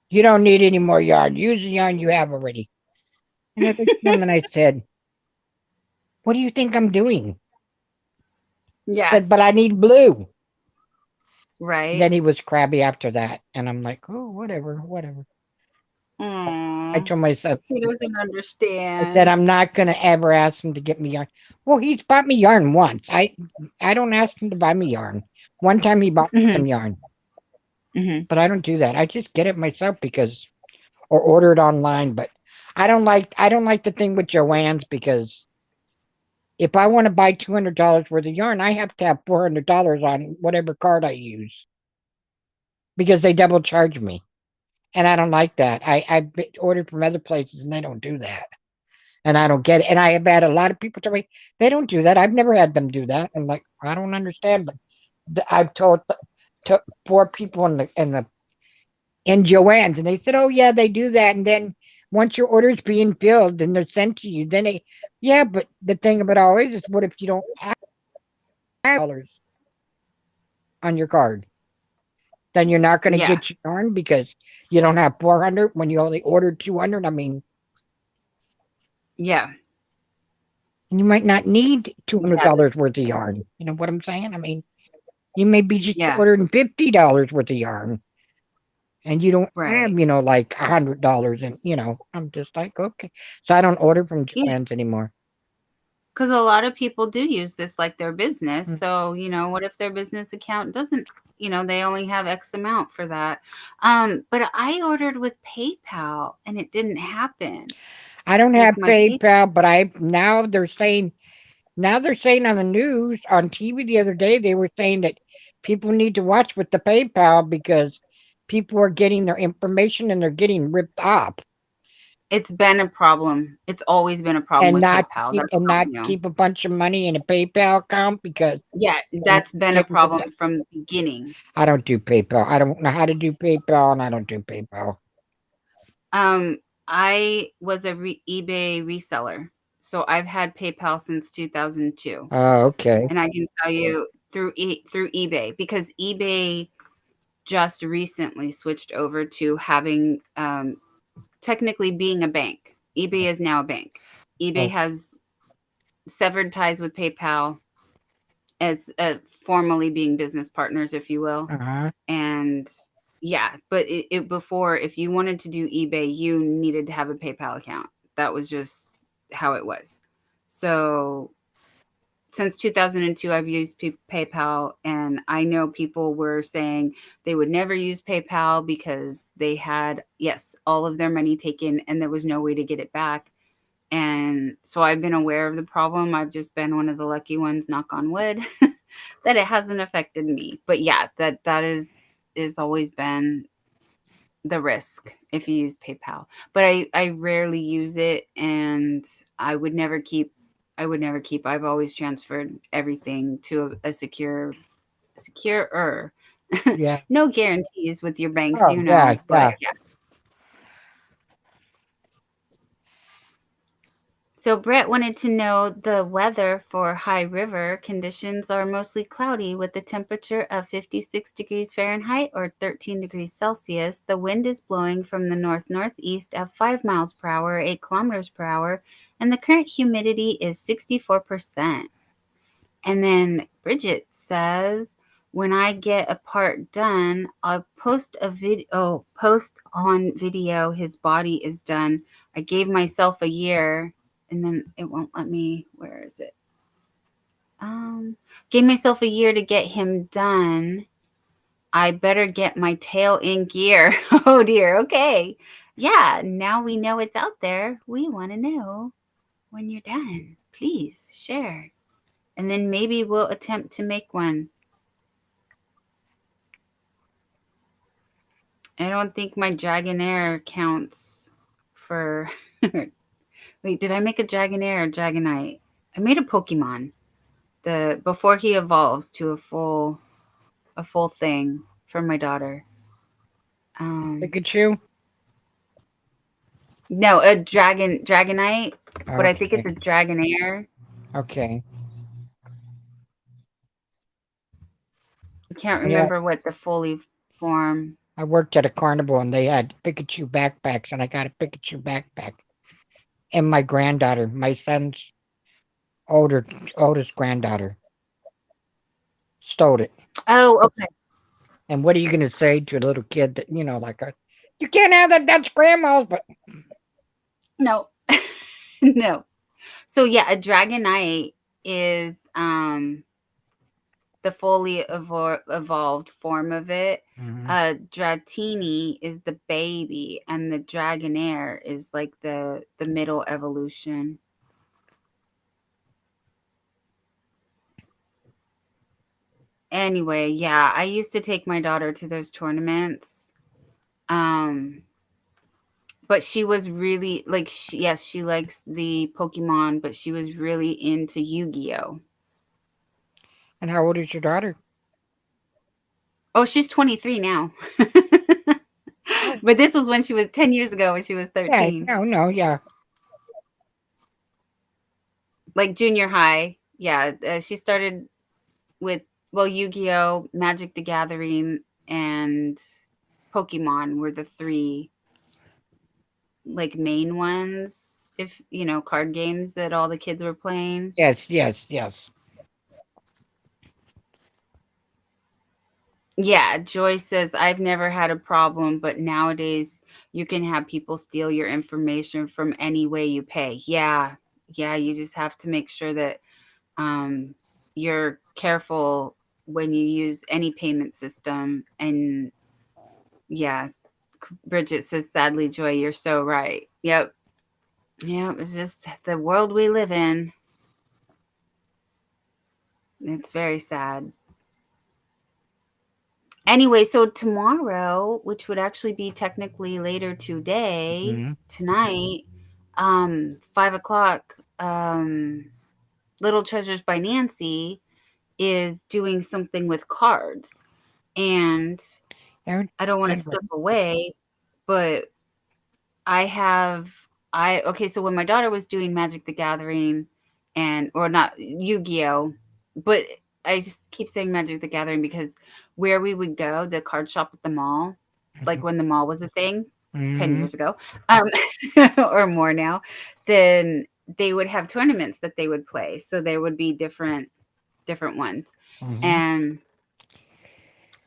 you don't need any more yarn. Use the yarn you have already. And I looked at him and I said, what do you think I'm doing? I Yeah, said, but I need blue. right. Then he was crabby after that. And I'm like, oh, whatever, whatever. I Aww. told myself, He doesn't I said, understand. I'm not going to ever ask him to get me yarn. Well, he's bought me yarn once. I don't ask him to buy me yarn. One time he bought me Hmm. some yarn, Hmm. but I don't do that. I just get it myself or order it online. But I don't like the thing with Joann's because if I want to buy $200 worth of yarn, I have to have $400 on whatever card I use because they double charge me. And I don't like that. I've ordered from other places and they don't do that. And I don't get it. And I have had a lot of people tell me they don't do that. I've never had them do that. I'm like, I don't understand. But I've told to 4 people in Joann's, and they said, oh yeah, they do that. And then once your order is being filled and they're sent to you, then yeah. But the thing of it all is what if you don't have dollars on your card? Then you're not going to Yeah, get your yarn because you don't have 400 when you only ordered 200. I mean, yeah, and you might not need yeah, $200 worth of yarn. You know what I'm saying? I mean, you may be just yeah, ordering $50 worth of yarn and you don't have, right. like $100. And, I'm just like, okay. So I don't order from Yeah, Joann's anymore. because a lot of people do use this like their business. Mm. So, what if their business account doesn't, they only have X amount for that. But I ordered with PayPal and it didn't happen. I don't with have my PayPal, but I now they're saying on the news on TV the other day they were saying that people need to watch with the PayPal because people are getting their information and they're getting ripped off It's been a problem. It's always been a problem and with not PayPal. keep That's and not not new. keep a bunch of money in a PayPal account because Yeah, they're that's been a getting ripped off. problem from the beginning. I don't do PayPal. I don't know how to do PayPal and I don't do PayPal. Um, I was a eBay reseller, so I've had PayPal since 2002, Oh, okay. and I can tell you through eBay because eBay just recently switched over to having technically being a bank. eBay is now a bank. eBay Oh, has severed ties with PayPal as formally being business partners, if you will. uh-huh. And yeah, but it before, if you wanted to do eBay, you needed to have a PayPal account. That was just how it was. So since 2002, I've used PayPal, and I know people were saying they would never use PayPal because they had, yes, all of their money taken and there was no way to get it back. And so I've been aware of the problem. I've just been one of the lucky ones, knock on wood, that it hasn't affected me. But yeah, that is always been the risk if you use PayPal. But I rarely use it, and I would never keep I've always transferred everything to a securer. Yeah. No guarantees with your banks, Oh, yeah, but yeah. yeah. So Brett wanted to know the weather for High River. Conditions are mostly cloudy with a temperature of 56 degrees Fahrenheit or 13 degrees Celsius. The wind is blowing from the north-northeast at 5 miles per hour, 8 kilometers per hour, and the current humidity is 64%. And then Bridget says, when I get a part done, I'll post a video. Post on video. His body is done. I gave myself a year, and then it won't let me. Where is it? Gave myself a year to get him done. I better get my tail in gear. Oh dear. Okay. Yeah. Now we know it's out there. We want to know when you're done. Please share, and then maybe we'll attempt to make one. I don't think my Dragonair counts for. Wait, did I make a Dragonair or Dragonite? I made a Pokemon. The before he evolves to a full thing for my daughter. Pikachu? No, a Dragonite, but I think it's Okay. a Dragonair. Okay. I can't Yeah. remember what the fully form. I worked at a carnival and they had Pikachu backpacks and I got a Pikachu backpack. And my granddaughter, my son's older oldest granddaughter, stole it. Oh, okay. And what are you gonna say to a little kid that, like you can't have that, that's grandma's, but No, no. So yeah, a Dragonite is the fully evolved form of it. Mhm. Dratini is the baby, and the Dragonair is like the middle evolution. Anyway, yeah, I used to take my daughter to those tournaments. Um, but she was really like, yes, she likes the Pokemon, but she was really into Yu-Gi-Oh. And how old is your daughter? Oh, she's 23 now. Oh, But this was when she was 10 years ago when she was yeah, 13. no, no, yeah. Like junior high. Yeah, she started with, well, Yu-Gi-Oh, Magic the Gathering, and Pokemon were the three like main ones, if card games that all the kids were playing. Yes, yes, yes. Yeah, Joyce says, I've never had a problem, but nowadays you can have people steal your information from any way you pay. Yeah, yeah, you just have to make sure that um, you're careful when you use any payment system. And yeah, Bridget says, sadly, Joy, you're so right. Yep. Yeah, it was just the world we live in. It's very sad. Anyway, so tomorrow, which would actually be technically later today, Hmm. tonight, 5 o'clock, Little Treasures by Nancy is doing something with cards. And Aaron, I don't want to step away, but I have I okay, so when my daughter was doing Magic the Gathering and or not Yu-Gi-Oh, but I just keep saying Magic the Gathering because where we would go, the card shop at the mall, like when the mall was a thing 10 hmm years ago, um, or more now, then they would have tournaments that they would play. So there would be different ones. hmm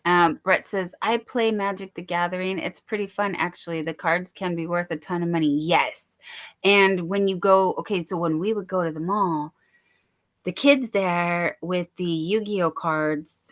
And Brett says, I play Magic the Gathering. It's pretty fun, actually. The cards can be worth a ton of money. Yes. And when you go, okay, so when we would go to the mall, the kids there with the Yu-Gi-Oh cards,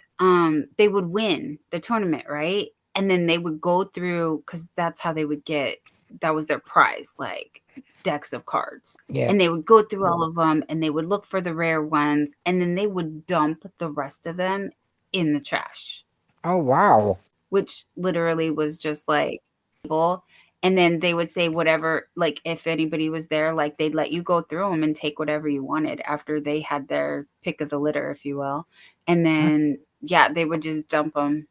they would win the tournament, right? And then they would go through, because that's how they would get, that was their prize, like decks of cards. Yeah. And they would go through all of them and they would look for the rare ones and then they would dump the rest of them in the trash, Oh, wow. which literally was just like table. And then they would say whatever, like if anybody was there, like they'd let you go through them and take whatever you wanted after they had their pick of the litter, if you will. And Huh? then, yeah, they would just dump them.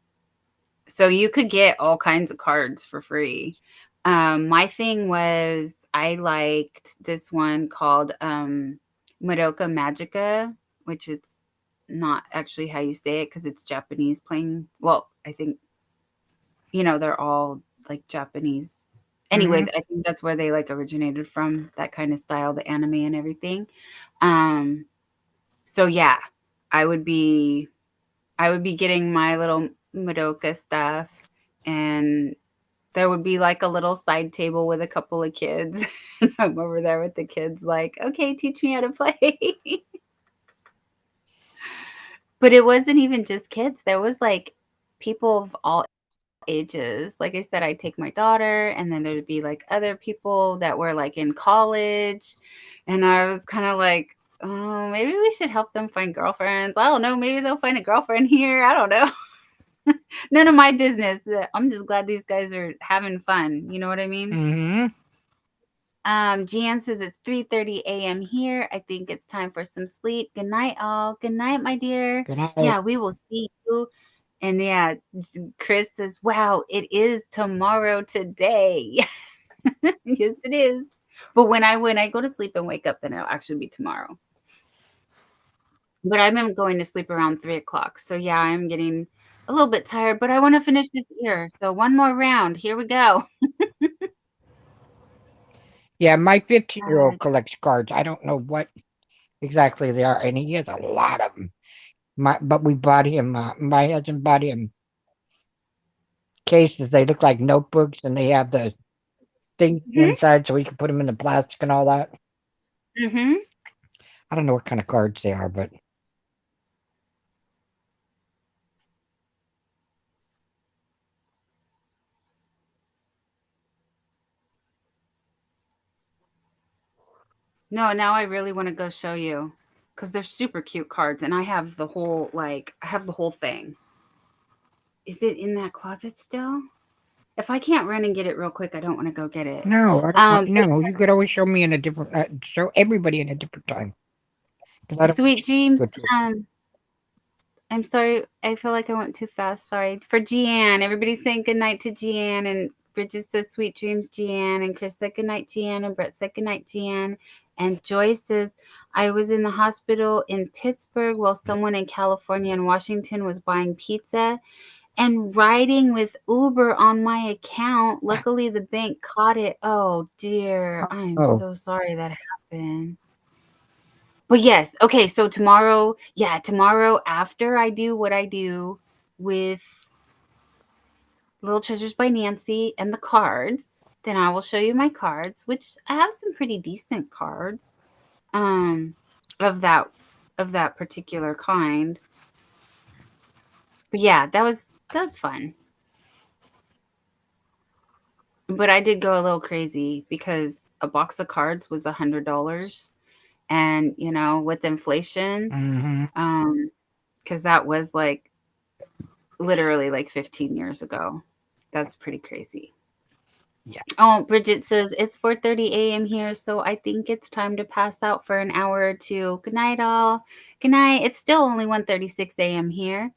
So you could get all kinds of cards for free. My thing was I liked this one called Madoka Magica, which it's not actually how you say it because it's Japanese playing. Well, I think they're all like Japanese. Anyway, Hmm. I think that's where they like originated from, that kind of style, the anime and everything. Um, so yeah, I would be I would be getting my little Madoka stuff, and there would be like a little side table with a couple of kids. And I'm over there with the kids, like, okay, teach me how to play. But it wasn't even just kids. There was like people of all ages. Like I said, I take my daughter, and then there'd be like other people that were like in college, and I was kind of like, oh, maybe we should help them find girlfriends. I don't know. Maybe they'll find a girlfriend here. I don't know. None of my business. I'm just glad these guys are having fun. You know what I mean? Hmm. Jan says it's 3:30 a.m. here. I think it's time for some sleep. Good night, all. Good night, my dear. Good night. Yeah, we will see you. And yeah, Chris says, wow, it is tomorrow today. Yes, it is. But when I go to sleep and wake up, then it'll actually be tomorrow. But I've been going to sleep around 3 o'clock. So yeah, I'm getting a little bit tired, but I want to finish this ear. So one more round. Here we go. Yeah, my 15-year-old Uh, collects cards. I don't know what exactly they are, and he has a lot of them. But we bought him, my husband bought him cases. They look like notebooks, and they have the things mhm, inside so we can put them in the plastic and all that. mhm. I don't know what kind of cards they are, but No, now I really want to go show you because they're super cute cards, and I have the whole thing. Is it in that closet still? If I can't run and get it real quick, I don't want to go get it. no, I don't want. But No, you could always show me in a different, show everybody in a different time because I don't want sweet dreams. to go to. I'm sorry. I feel like I went too fast. Sorry. For Gianne. Everybody's saying goodnight to Gianne. And Bridget says sweet dreams, Gianne. And Chris said goodnight, Gianne. And Brett said goodnight, Gianne. And Joyce says, I was in the hospital in Pittsburgh while someone in California and Washington was buying pizza and riding with Uber on my account. Luckily, the bank caught it. Oh, dear. I'm Oh, so sorry that happened. But yes, okay, so tomorrow after I do what I do with Little Treasures by Nancy and the cards, then I will show you my cards, which I have some pretty decent cards um of that particular kind. But yeah, that was fun. But I did go a little crazy because a box of cards was $100, and you know, with inflation, Mm-hmm. because that was like literally like 15 years ago. That's pretty crazy. Yeah. Oh, Bridget says it's 4:30 a.m. here, so I think it's time to pass out for an hour or two. Good night, all. Good night. It's still only 1:36 a.m. here.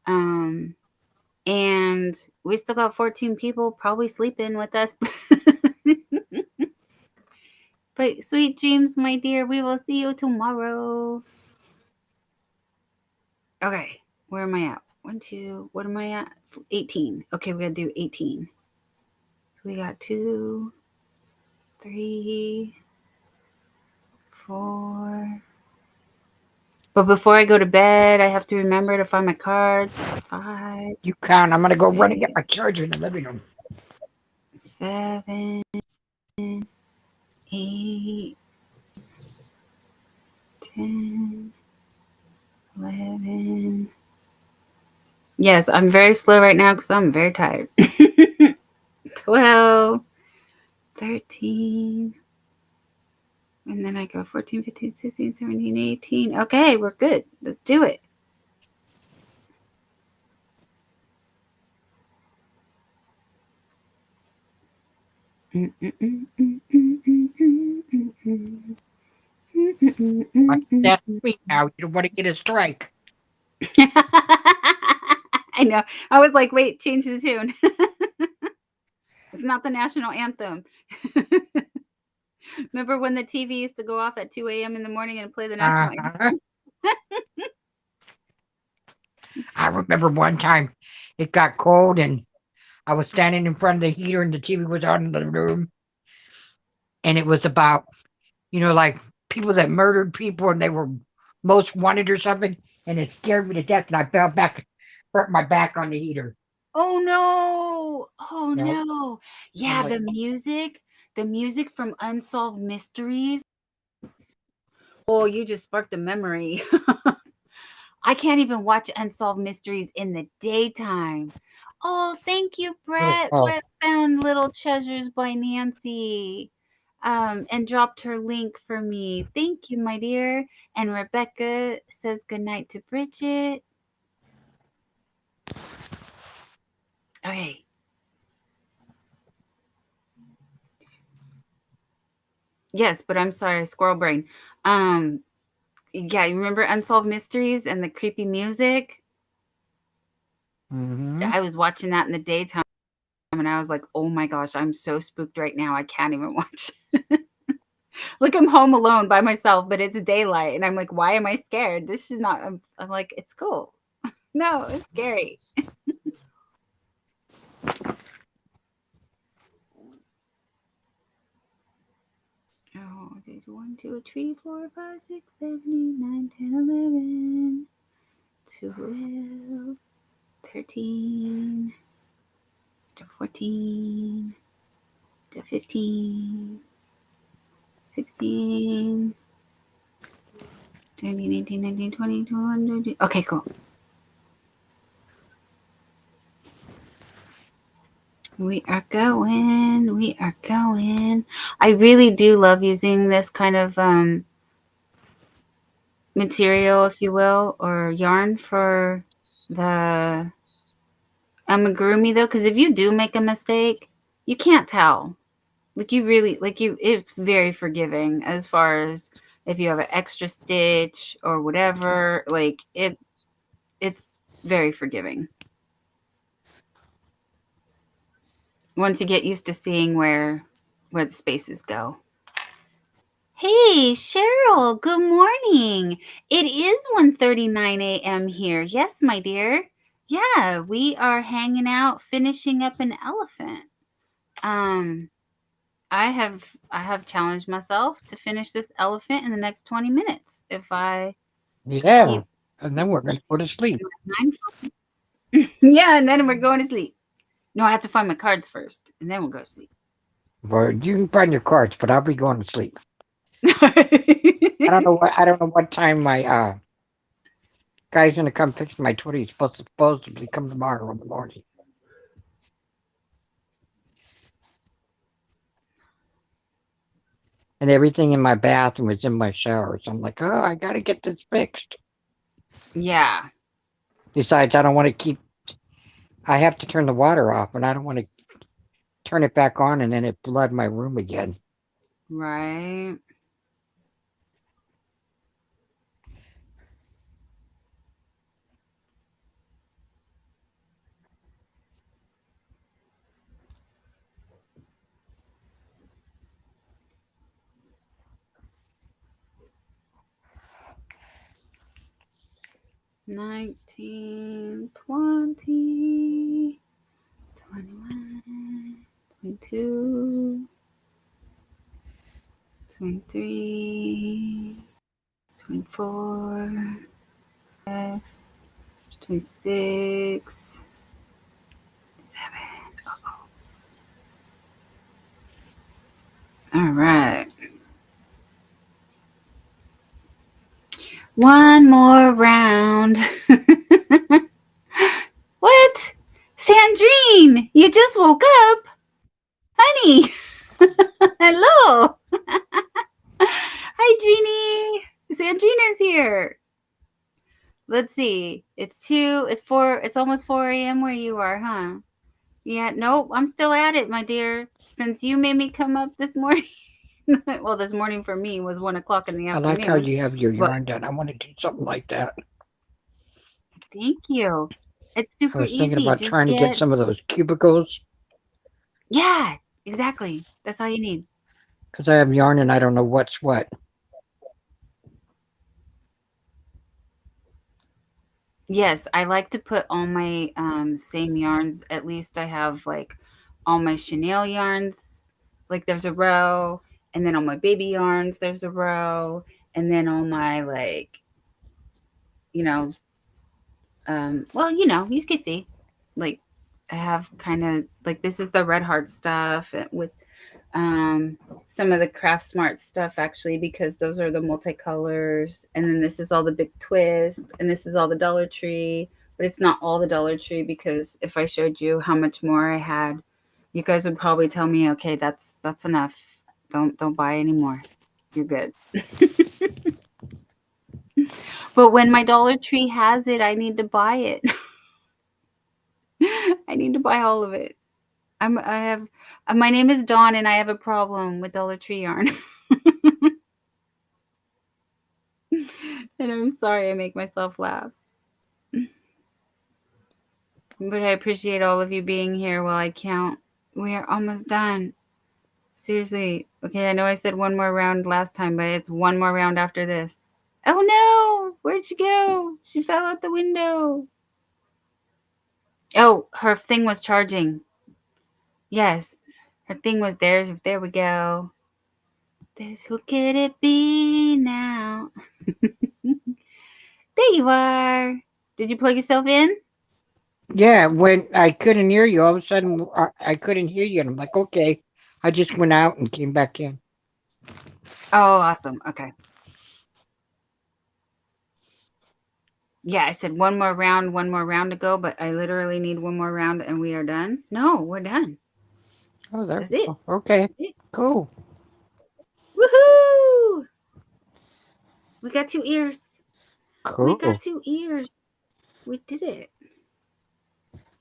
And we still got 14 people probably sleeping with us. But sweet dreams, my dear. We will see you tomorrow. Okay, where am I at? 1, 2, what am I at? 18. Okay, we gotta do 18. So we got 2, 3, 4. But before I go to bed, I have to remember to find my cards. 5, You count. I'm gonna go run and 6, get my charger in the living room. 7, 8, 10, 11. Yes, I'm very slow right now because I'm very tired. 12, 13. And then I go 14, 15, 16, 17, 18. Okay, we're good. Let's do it. Watch that speak now. You don't want to get a strike. I know. I was like, wait, change the tune. It's not the national anthem. Remember when the TV used to go off at 2 a.m. in the morning and play the national anthem? I remember one time it got cold and I was standing in front of the heater and the TV was on in the room. And it was about, like people that murdered people and they were most wanted or something. And it scared me to death. And I fell back, hurt my back on the heater. Oh no. Oh Nope. no. Yeah, like, the music from Unsolved Mysteries. Oh, you just sparked a memory. I can't even watch Unsolved Mysteries in the daytime. Oh, thank you, Brett. oh, Brett found Little Treasures by Nancy. And dropped her link for me. Thank you, my dear. And Rebecca says goodnight to Bridget. Okay. Yes, but I'm sorry, squirrel brain. Yeah, you remember Unsolved Mysteries and the creepy music? mm-hmm. I was watching that in the daytime and I was like, oh my gosh, I'm so spooked right now. I can't even watch. Look, I'm home alone by myself, but it's daylight. And I'm like, why am I scared? This should not. I'm like, it's cool. No, it's scary. Oh, there's 1, 2, 3, 4, 5, 6, 7, 8, 9, 10, 11, 12, 13, 14, 15, 16, 17, 18, 19, 20, 21, 22. Okay, cool. We are going. We are going. I really do love using this kind of material, if you will, or yarn for the amigurumi, though, because if you do make a mistake, you can't tell. Like you really, it's very forgiving as far as if you have an extra stitch or whatever. Like it's very forgiving. Once you get used to seeing where the spaces go. Hey, Cheryl, good morning. It is 1:39 a.m. here. Yes, my dear. Yeah, we are hanging out finishing up an elephant. I have challenged myself to finish this elephant in the next 20 minutes if I Yeah. And then we're going to go to sleep. Yeah, and then we're going to sleep. No, I have to find my cards first, and then we'll go to sleep. Well, you can find your cards, but I'll be going to sleep. I don't know what time my guy's gonna come fix my Twitter. He's supposedly come tomorrow in the morning. and everything in my bathroom is in my shower. So I'm like, oh, I got to get this fixed. Yeah. Besides, I don't want to keep. I have to turn the water off, and I don't want to turn it back on and then it flood my room again. Right. $19, $20, $21, $22, $23, $24, $26, $7. All right. One more round. What? Sandrine, you just woke up? Honey. Hello. Hi, Jeannie. Sandrina's here. Let's see. It's 2, it's 4, it's almost 4 a.m. where you are, huh? Yeah, nope, I'm still at it, my dear. Since you made me come up this morning. Well, this morning for me was 1 o'clock in the I afternoon. like how you have your but yarn done. I want to do something like that. thank you. It's I super was thinking easy. about Just trying to get some of those cubicles Yeah, exactly. That's all you need. because I have yarn and I don't know what's what. Yes, I like to put all my same yarns. At least I have like all my chenille yarns. Like there's a row, and then all my baby yarns, there's a row, and then all my like, you know, well, you can see, like I have kind of like this is the red heart stuff with some of the Craft Smart stuff actually because those are the multicolors, and then this is all the Big Twist, and this is all the Dollar Tree, but it's not all the Dollar Tree because if I showed you how much more I had, you guys would probably tell me, okay, that's enough. Don't buy anymore. You're good. But when my Dollar Tree has it, I need to buy it. I need to buy all of it. My name is Dawn, and I have a problem with Dollar Tree yarn. And I'm sorry I make myself laugh. But I appreciate all of you being here while I count. We are almost done. Seriously. Okay, I know I said one more round last time, but it's one more round after this. Oh no! Where'd she go? She fell out the window. Oh, her thing was charging. Yes, her thing was there. There we go. Who could it be now? There you are. Did you plug yourself in? Yeah, when I couldn't hear you, all of a sudden I couldn't hear you, and I'm like, okay. I just went out and came back in. Oh, awesome. Okay. Yeah, I said one more round to go, but I literally need one more round and we are done. No, we're done. Oh, there That's we it. go. Okay, That's it. cool. Woohoo! We got 2 ears. We got Cool. 2 ears. We did it.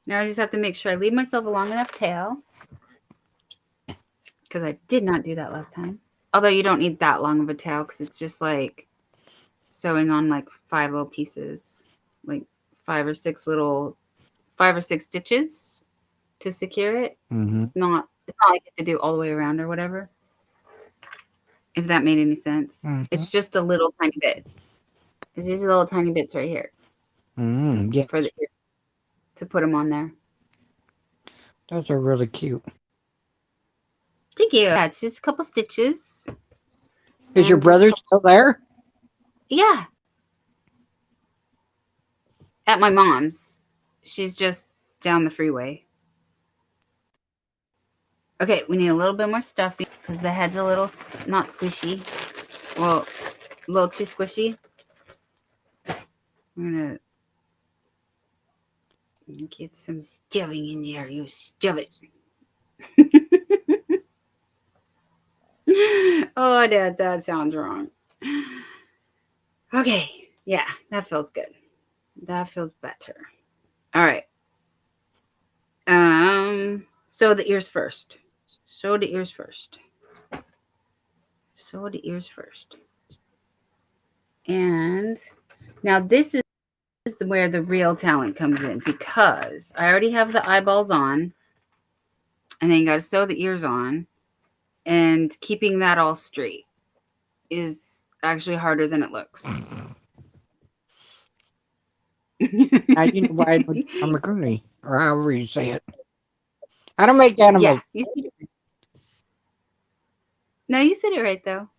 Now I just have to make sure I leave myself a long enough tail because I did not do that last time. Although you don't need that long of a tail because it's just like sewing on like 5 little pieces, like 5 or 6 stitches to secure it. Mm-hmm. It's not like you have to do all the way around or whatever. If that made any sense. Mm-hmm. It's just a little tiny bit. It's just little tiny bits right here Yes. for the ear to put them on there. Those are really cute. Thank you. Yeah, it's just a couple stitches. Is your brother still there? Yeah. At my mom's. She's just down the freeway. Okay, we need a little bit more stuffing because the head's a little not squishy. Well, a little too squishy. I'm gonna get some stuffing in there. You stuff it. Oh, that sounds wrong. Okay. Yeah, that feels good. That feels better. All right. Sew the ears first. Sew the ears first. Sew the ears first. And now this is where the real talent comes in, because I already have the eyeballs on, and then you got to sew the ears on, and keeping that all straight is actually harder than it looks. I you know why I'm a Goonie, or however you say it. I don't make animals. Yeah, you said it right. No, you said it right though.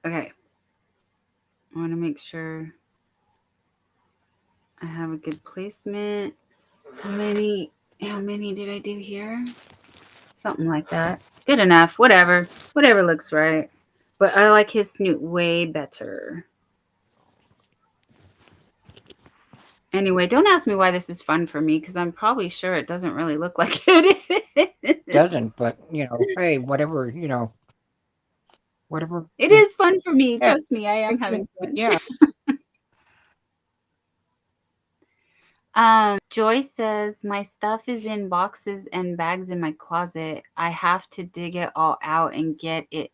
Okay, I want to make sure I have a good placement. How many? How many did I do here? Something like that. Good enough. Whatever. Whatever looks right. But I like his snoot way better. Anyway, don't ask me why this is fun for me, because I'm probably sure it doesn't really look like it is. Doesn't, but hey, whatever, whatever. It is fun for me. Yeah, Trust me, I am having fun. yeah. Joy says my stuff is in boxes and bags in my closet. I have to dig it all out and get it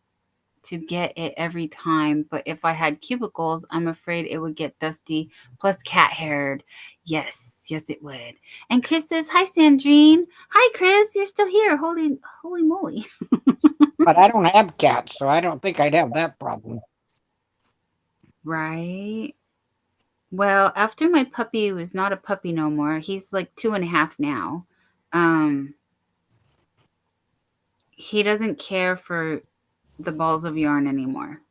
every time. But if I had cubicles, I'm afraid it would get dusty, plus cat haired. Yes, it would. And Chris says, hi, Sandrine. Hi, Chris. You're still here. Holy moly. But I don't have cats, so I don't think I'd have that problem. Right. Well, after my puppy was not a puppy no more, he's like 2.5 now. He doesn't care for the balls of yarn anymore.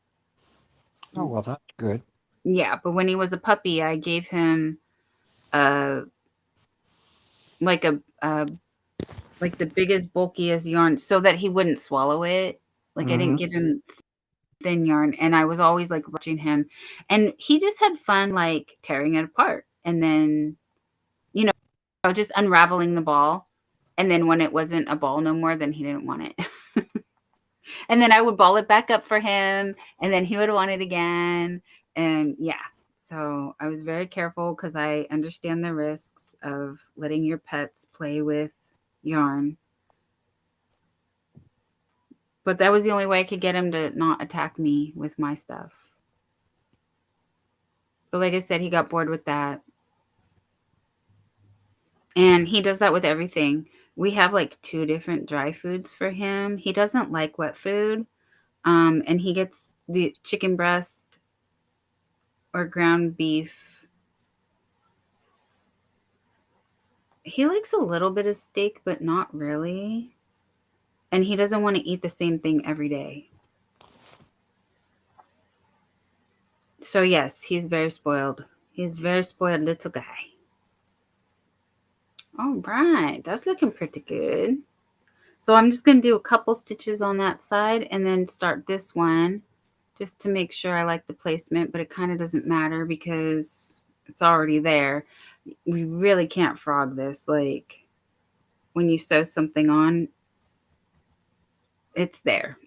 Oh, well, that's good. Yeah, but when he was a puppy, I gave him like the biggest, bulkiest yarn so that he wouldn't swallow it. Like I didn't give him thin yarn, and I was always like watching him, and he just had fun like tearing it apart, and then just unraveling the ball, and then when it wasn't a ball no more, then he didn't want it. And then I would ball it back up for him, and then he would want it again. And yeah, so I was very careful because I understand the risks of letting your pets play with yarn. But that was the only way I could get him to not attack me with my stuff. But like I said, he got bored with that. And he does that with everything. We have like 2 different dry foods for him. He doesn't like wet food. And he gets the chicken breast or ground beef. He likes a little bit of steak, but not really. And he doesn't want to eat the same thing every day. So yes, he's very spoiled. He's a very spoiled little guy. All right, that's looking pretty good. So I'm just going to do a couple stitches on that side and then start this one just to make sure I like the placement, but it kind of doesn't matter because it's already there. We really can't frog this. Like when you sew something on, it's there.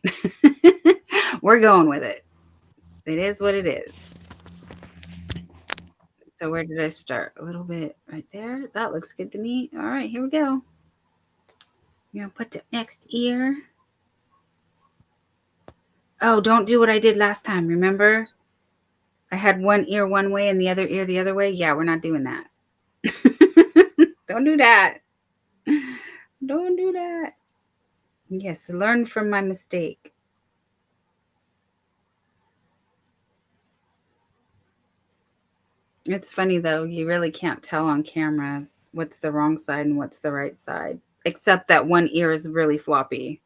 We're going with it. It is what it is. So where did I start? A little bit right there. That looks good to me. All right, here we go. I'm going to put the next ear. Oh, don't do what I did last time. Remember? I had one ear one way and the other ear the other way. Yeah, we're not doing that. Don't do that. Don't do that. Yes, learn from my mistake. It's funny though, you really can't tell on camera what's the wrong side and what's the right side, except that one ear is really floppy.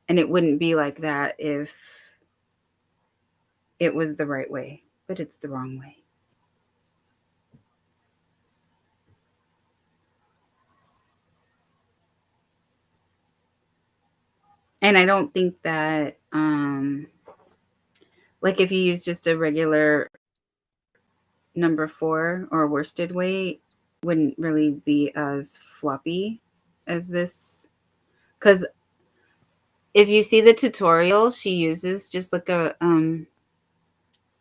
And it wouldn't be like that if it was the right way, but it's the wrong way. And I don't think that, like if you use just a regular number 4 or worsted weight, wouldn't really be as floppy as this Because if you see the tutorial, she uses just like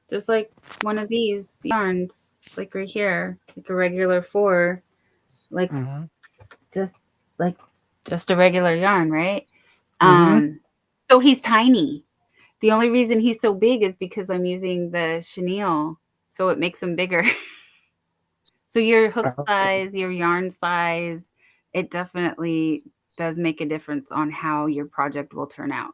just like one of these yarns, like right here, like a regular 4, like Mm-hmm. just like just a regular yarn, right? Mm-hmm. So he's tiny. The only reason he's so big is because I'm using the chenille, so it makes him bigger. So your hook size, your yarn size, it definitely does make a difference on how your project will turn out.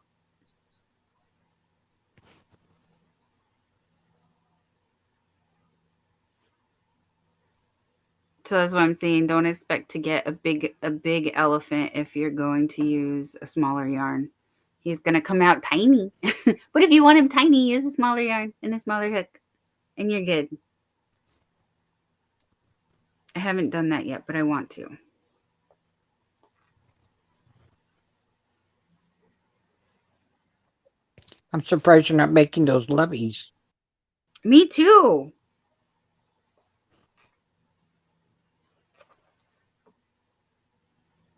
So that's what I'm saying. Don't expect to get a big elephant if you're going to use a smaller yarn. He's gonna come out tiny. But if you want him tiny, use a smaller yarn and a smaller hook, and you're good. I haven't done that yet, but I want to. I'm surprised you're not making those levies. Me too.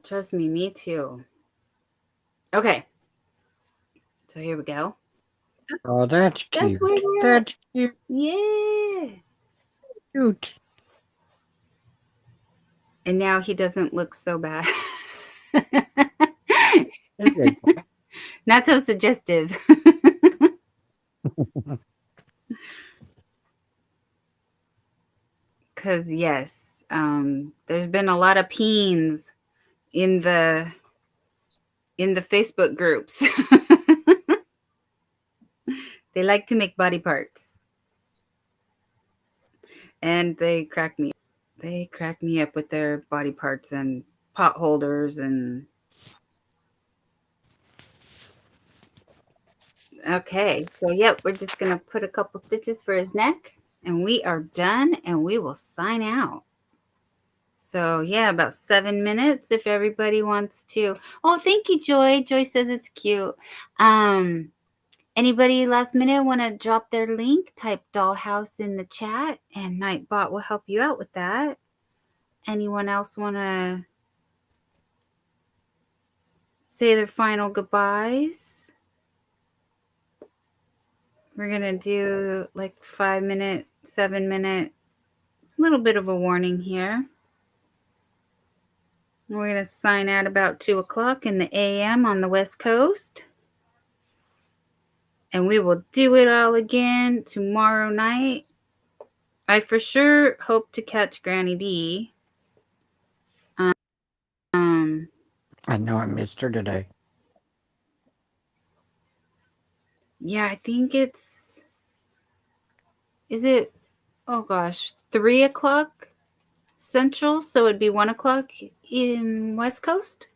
Trust me, me too. Okay. So here we go. Oh, that's That's cute. where we're at. That's cute. Yeah. Cute. And now he doesn't look so bad. Okay. Not so suggestive. Because, yes, there's been a lot of peens in the Facebook groups. They like to make body parts. And they crack me up. They crack me up with their body parts and pot holders and okay. So yep, we're just gonna put a couple stitches for his neck and we are done and we will sign out. So yeah, about 7 minutes if everybody wants to. Oh, thank you, Joy. Joy says it's cute. Anybody last minute want to drop their link? Type dollhouse in the chat and Nightbot will help you out with that. Anyone else want to say their final goodbyes? We're going to do like 5 minute, 7 minute, little bit of a warning here. We're going to sign out about 2 o'clock in the AM on the West Coast. And we will do it all again tomorrow night. I for sure hope to catch Granny D. I know I missed her today. Yeah, I think is it, oh gosh, 3 o'clock Central, so it'd be 1 o'clock in West Coast.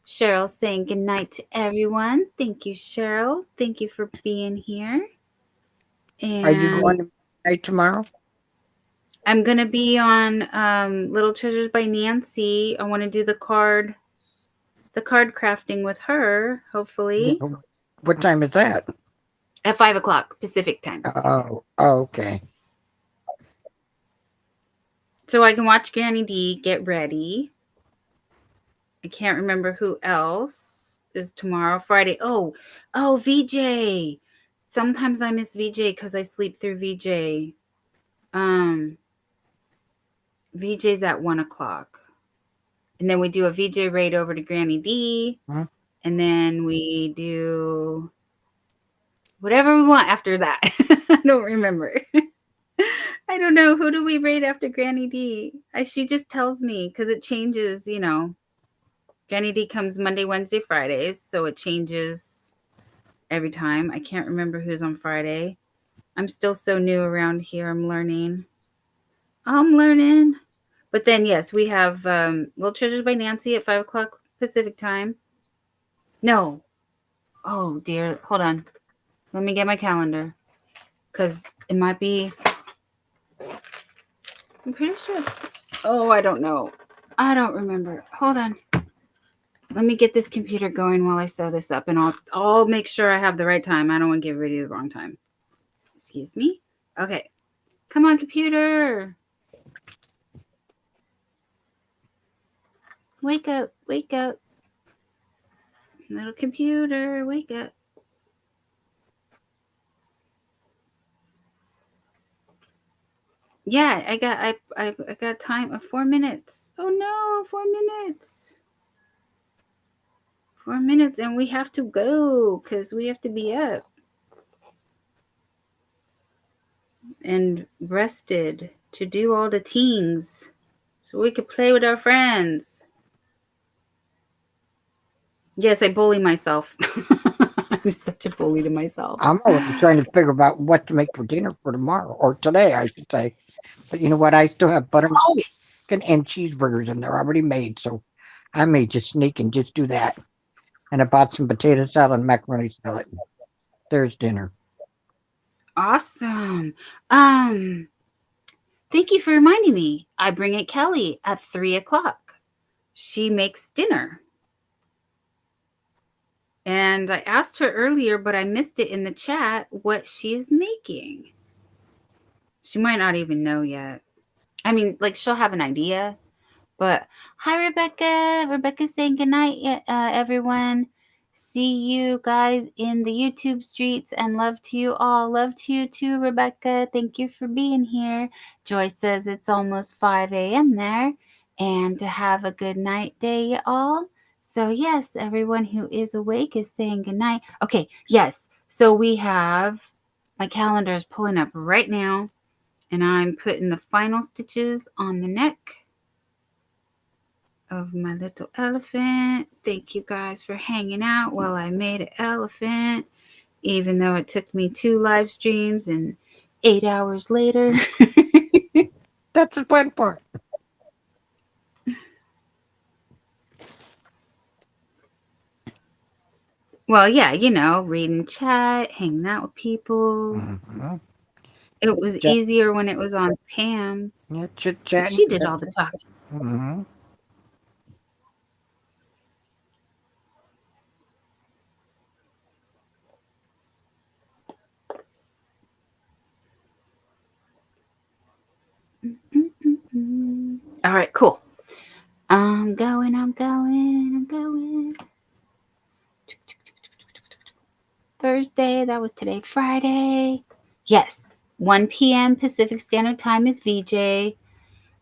Cheryl saying good night to everyone. Thank you, Cheryl. Thank you for being here. And Are you going to night tomorrow? I'm gonna be on Little Treasures by Nancy. I want to do the card crafting with her, hopefully. Yeah. What time is that? At 5 o'clock Pacific time. Oh, okay. So I can watch Granny D get ready. I can't remember who else is tomorrow. Friday. Oh, VJ. Sometimes I miss VJ because I sleep through VJ. VJ's at 1 o'clock. And then we do a VJ raid over to Granny D. Huh? And then we do whatever we want after that. I don't remember. I don't know. Who do we raid after Granny D? She just tells me because it changes, you know. Granny D comes Monday, Wednesday, Fridays. So it changes every time. I can't remember who's on Friday. I'm still so new around here. I'm learning. But then, yes, we have Little Treasures by Nancy at 5 o'clock Pacific time. No. Oh, dear. Hold on. Let me get my calendar. Because it might be... I'm pretty sure... Oh, I don't know. I don't remember. Hold on. Let me get this computer going while I sew this up. And I'll make sure I have the right time. I don't want to give everybody the wrong time. Excuse me. Okay. Come on, computer. Wake up. Wake up. Little computer, wake up. Yeah, I got time of 4 minutes. Oh no, 4 minutes. 4 minutes and we have to go because we have to be up and rested to do all the things so we could play with our friends. Yes, I bully myself. I'm such a bully to myself. I'm already trying to figure out what to make for dinner for tomorrow, or today, I should say. But you know what? I still have buttermilk chicken and cheeseburgers, and they're already made, so I may just sneak and just do that. And I bought some potato salad and macaroni salad. There's dinner. Awesome. Thank you for reminding me. I bring it Kelly at 3:00. She makes dinner. And I asked her earlier, but I missed it in the chat what she is making. She might not even know yet. I mean, like she'll have an idea, but hi, Rebecca. Rebecca's saying goodnight, everyone. See you guys in the YouTube streets and love to you all. Love to you too, Rebecca. Thank you for being here. Joy says it's almost 5 a.m. there, and to have a good night day, all. So, yes, everyone who is awake is saying goodnight. Okay, yes. So, we have my calendar is pulling up right now, and I'm putting the final stitches on the neck of my little elephant. Thank you guys for hanging out while I made an elephant, even though it took me 2 live streams and 8 hours later. That's the fun part. Well, yeah, you know, reading chat, hanging out with people. Mm-hmm. It was easier when it was on Pam's. Yeah, chit Because chat. she did all the talking. Mm-hmm. All right, cool. I'm going. Thursday, that was today, Friday. Yes, 1 p.m. Pacific Standard Time is VJ.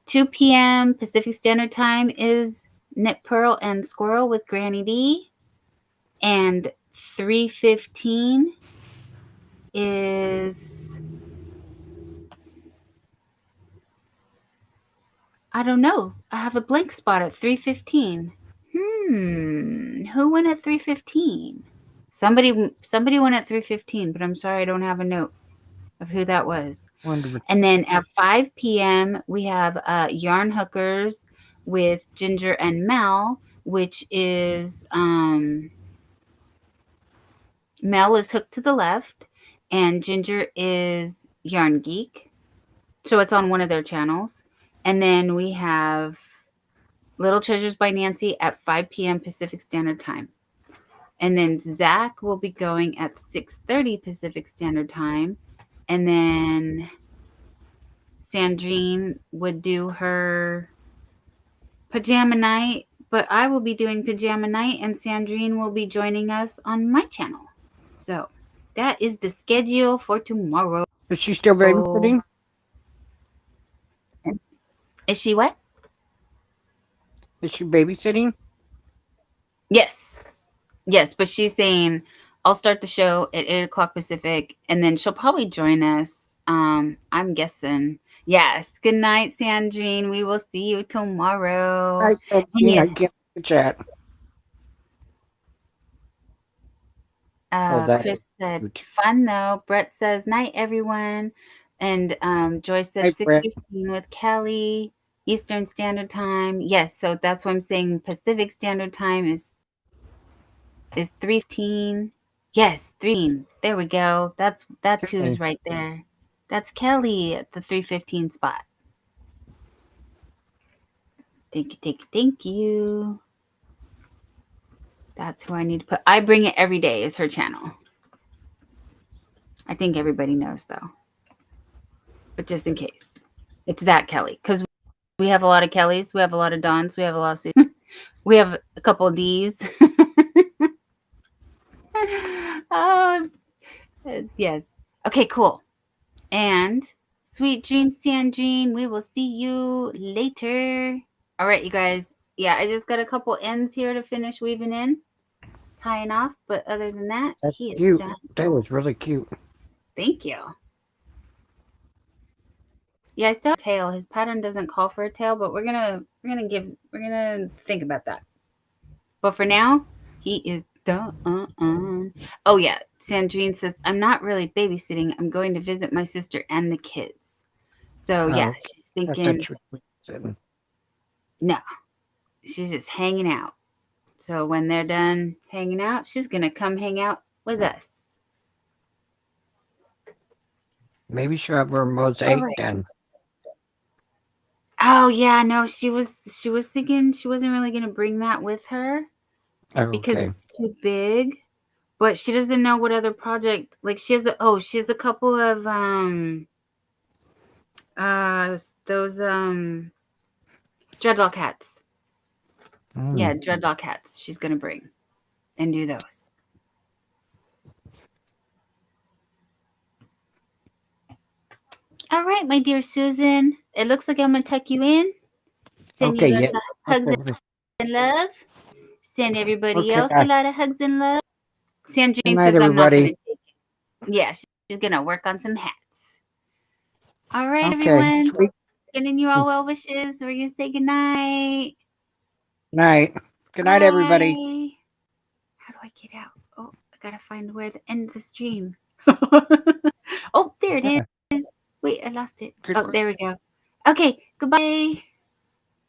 2 p.m. Pacific Standard Time is Knit Pearl and Squirrel with Granny D. And 3:15 is, I don't know. I have a blank spot at 3:15. Who went at 3:15? Somebody went at 3:15, but I'm sorry I don't have a note of who that was. Wonderful. And then at 5 p.m. we have Yarn Hookers with Ginger and Mel, which is Mel is hooked to the left and Ginger is Yarn Geek. So it's on one of their channels. And then we have Little Treasures by Nancy at 5 p.m. Pacific Standard Time. And then Zach will be going at 6:30 Pacific Standard Time. And then Sandrine would do her pajama night, but I will be doing pajama night and Sandrine will be joining us on my channel. So that is the schedule for tomorrow. Is she still babysitting? Is she what? Is she babysitting? Yes. Yes, but she's saying I'll start the show at 8:00 Pacific and then she'll probably join us. I'm guessing. Yes. Good night, Sandrine. We will see you tomorrow. I said, Yes. I can't chat. Chris said, fun though. Brett says, night, everyone. And Joyce said, 6:15 with Kelly, Eastern Standard Time. Yes, so that's what I'm saying. Pacific Standard Time is 3:15. Yes, 3:15. There we go. That's who's right there. That's Kelly at the 3:15 spot. Thank you. That's who I need to put. I Bring It Every Day is her channel. I think everybody knows though. But just in case. It's that Kelly. Because we have a lot of Kellys. We have a lot of Dons. We have a lot of Susan. We have a couple of D's. Oh, yes. Okay, cool. And sweet dreams, Sandrine. We will see you later. All right, you guys. Yeah, I just got a couple ends here to finish weaving in, tying off. But other than that, That's he is cute. done. That was really cute. Thank you. Yeah, I still have a tail. His pattern doesn't call for a tail, but we're gonna think about that. But for now, he is done. Oh yeah, Sandrine says I'm not really babysitting. I'm going to visit my sister and the kids. So yeah, Oh, she's I thinking thought you were sitting. no, she's just hanging out. So when they're done hanging out, she's gonna come hang out with us. Maybe she'll have her All mosaic right. done. Oh yeah, no, she was thinking she wasn't really gonna bring that with her because Okay. it's too big. But she doesn't know what other project like she has a couple of those dreadlock hats. Yeah, Mm. dreadlock hats she's gonna bring and do those. All right, my dear Susan. It looks like I'm gonna tuck you in. Send you Okay, lots yeah. of hugs and love. Send everybody Okay, else a lot of hugs and love. good Sandrine night, says I'm not gonna everybody. take it. Yeah, she's gonna work on some hats. All right, Okay, everyone. sweet Sending you all well wishes. We're gonna say goodnight. night. Good night, everybody. Bye. How do I get out? Oh, I gotta find where the end of the stream. Oh, there it is. Wait, I lost it. Good Oh, there we go. Okay, goodbye.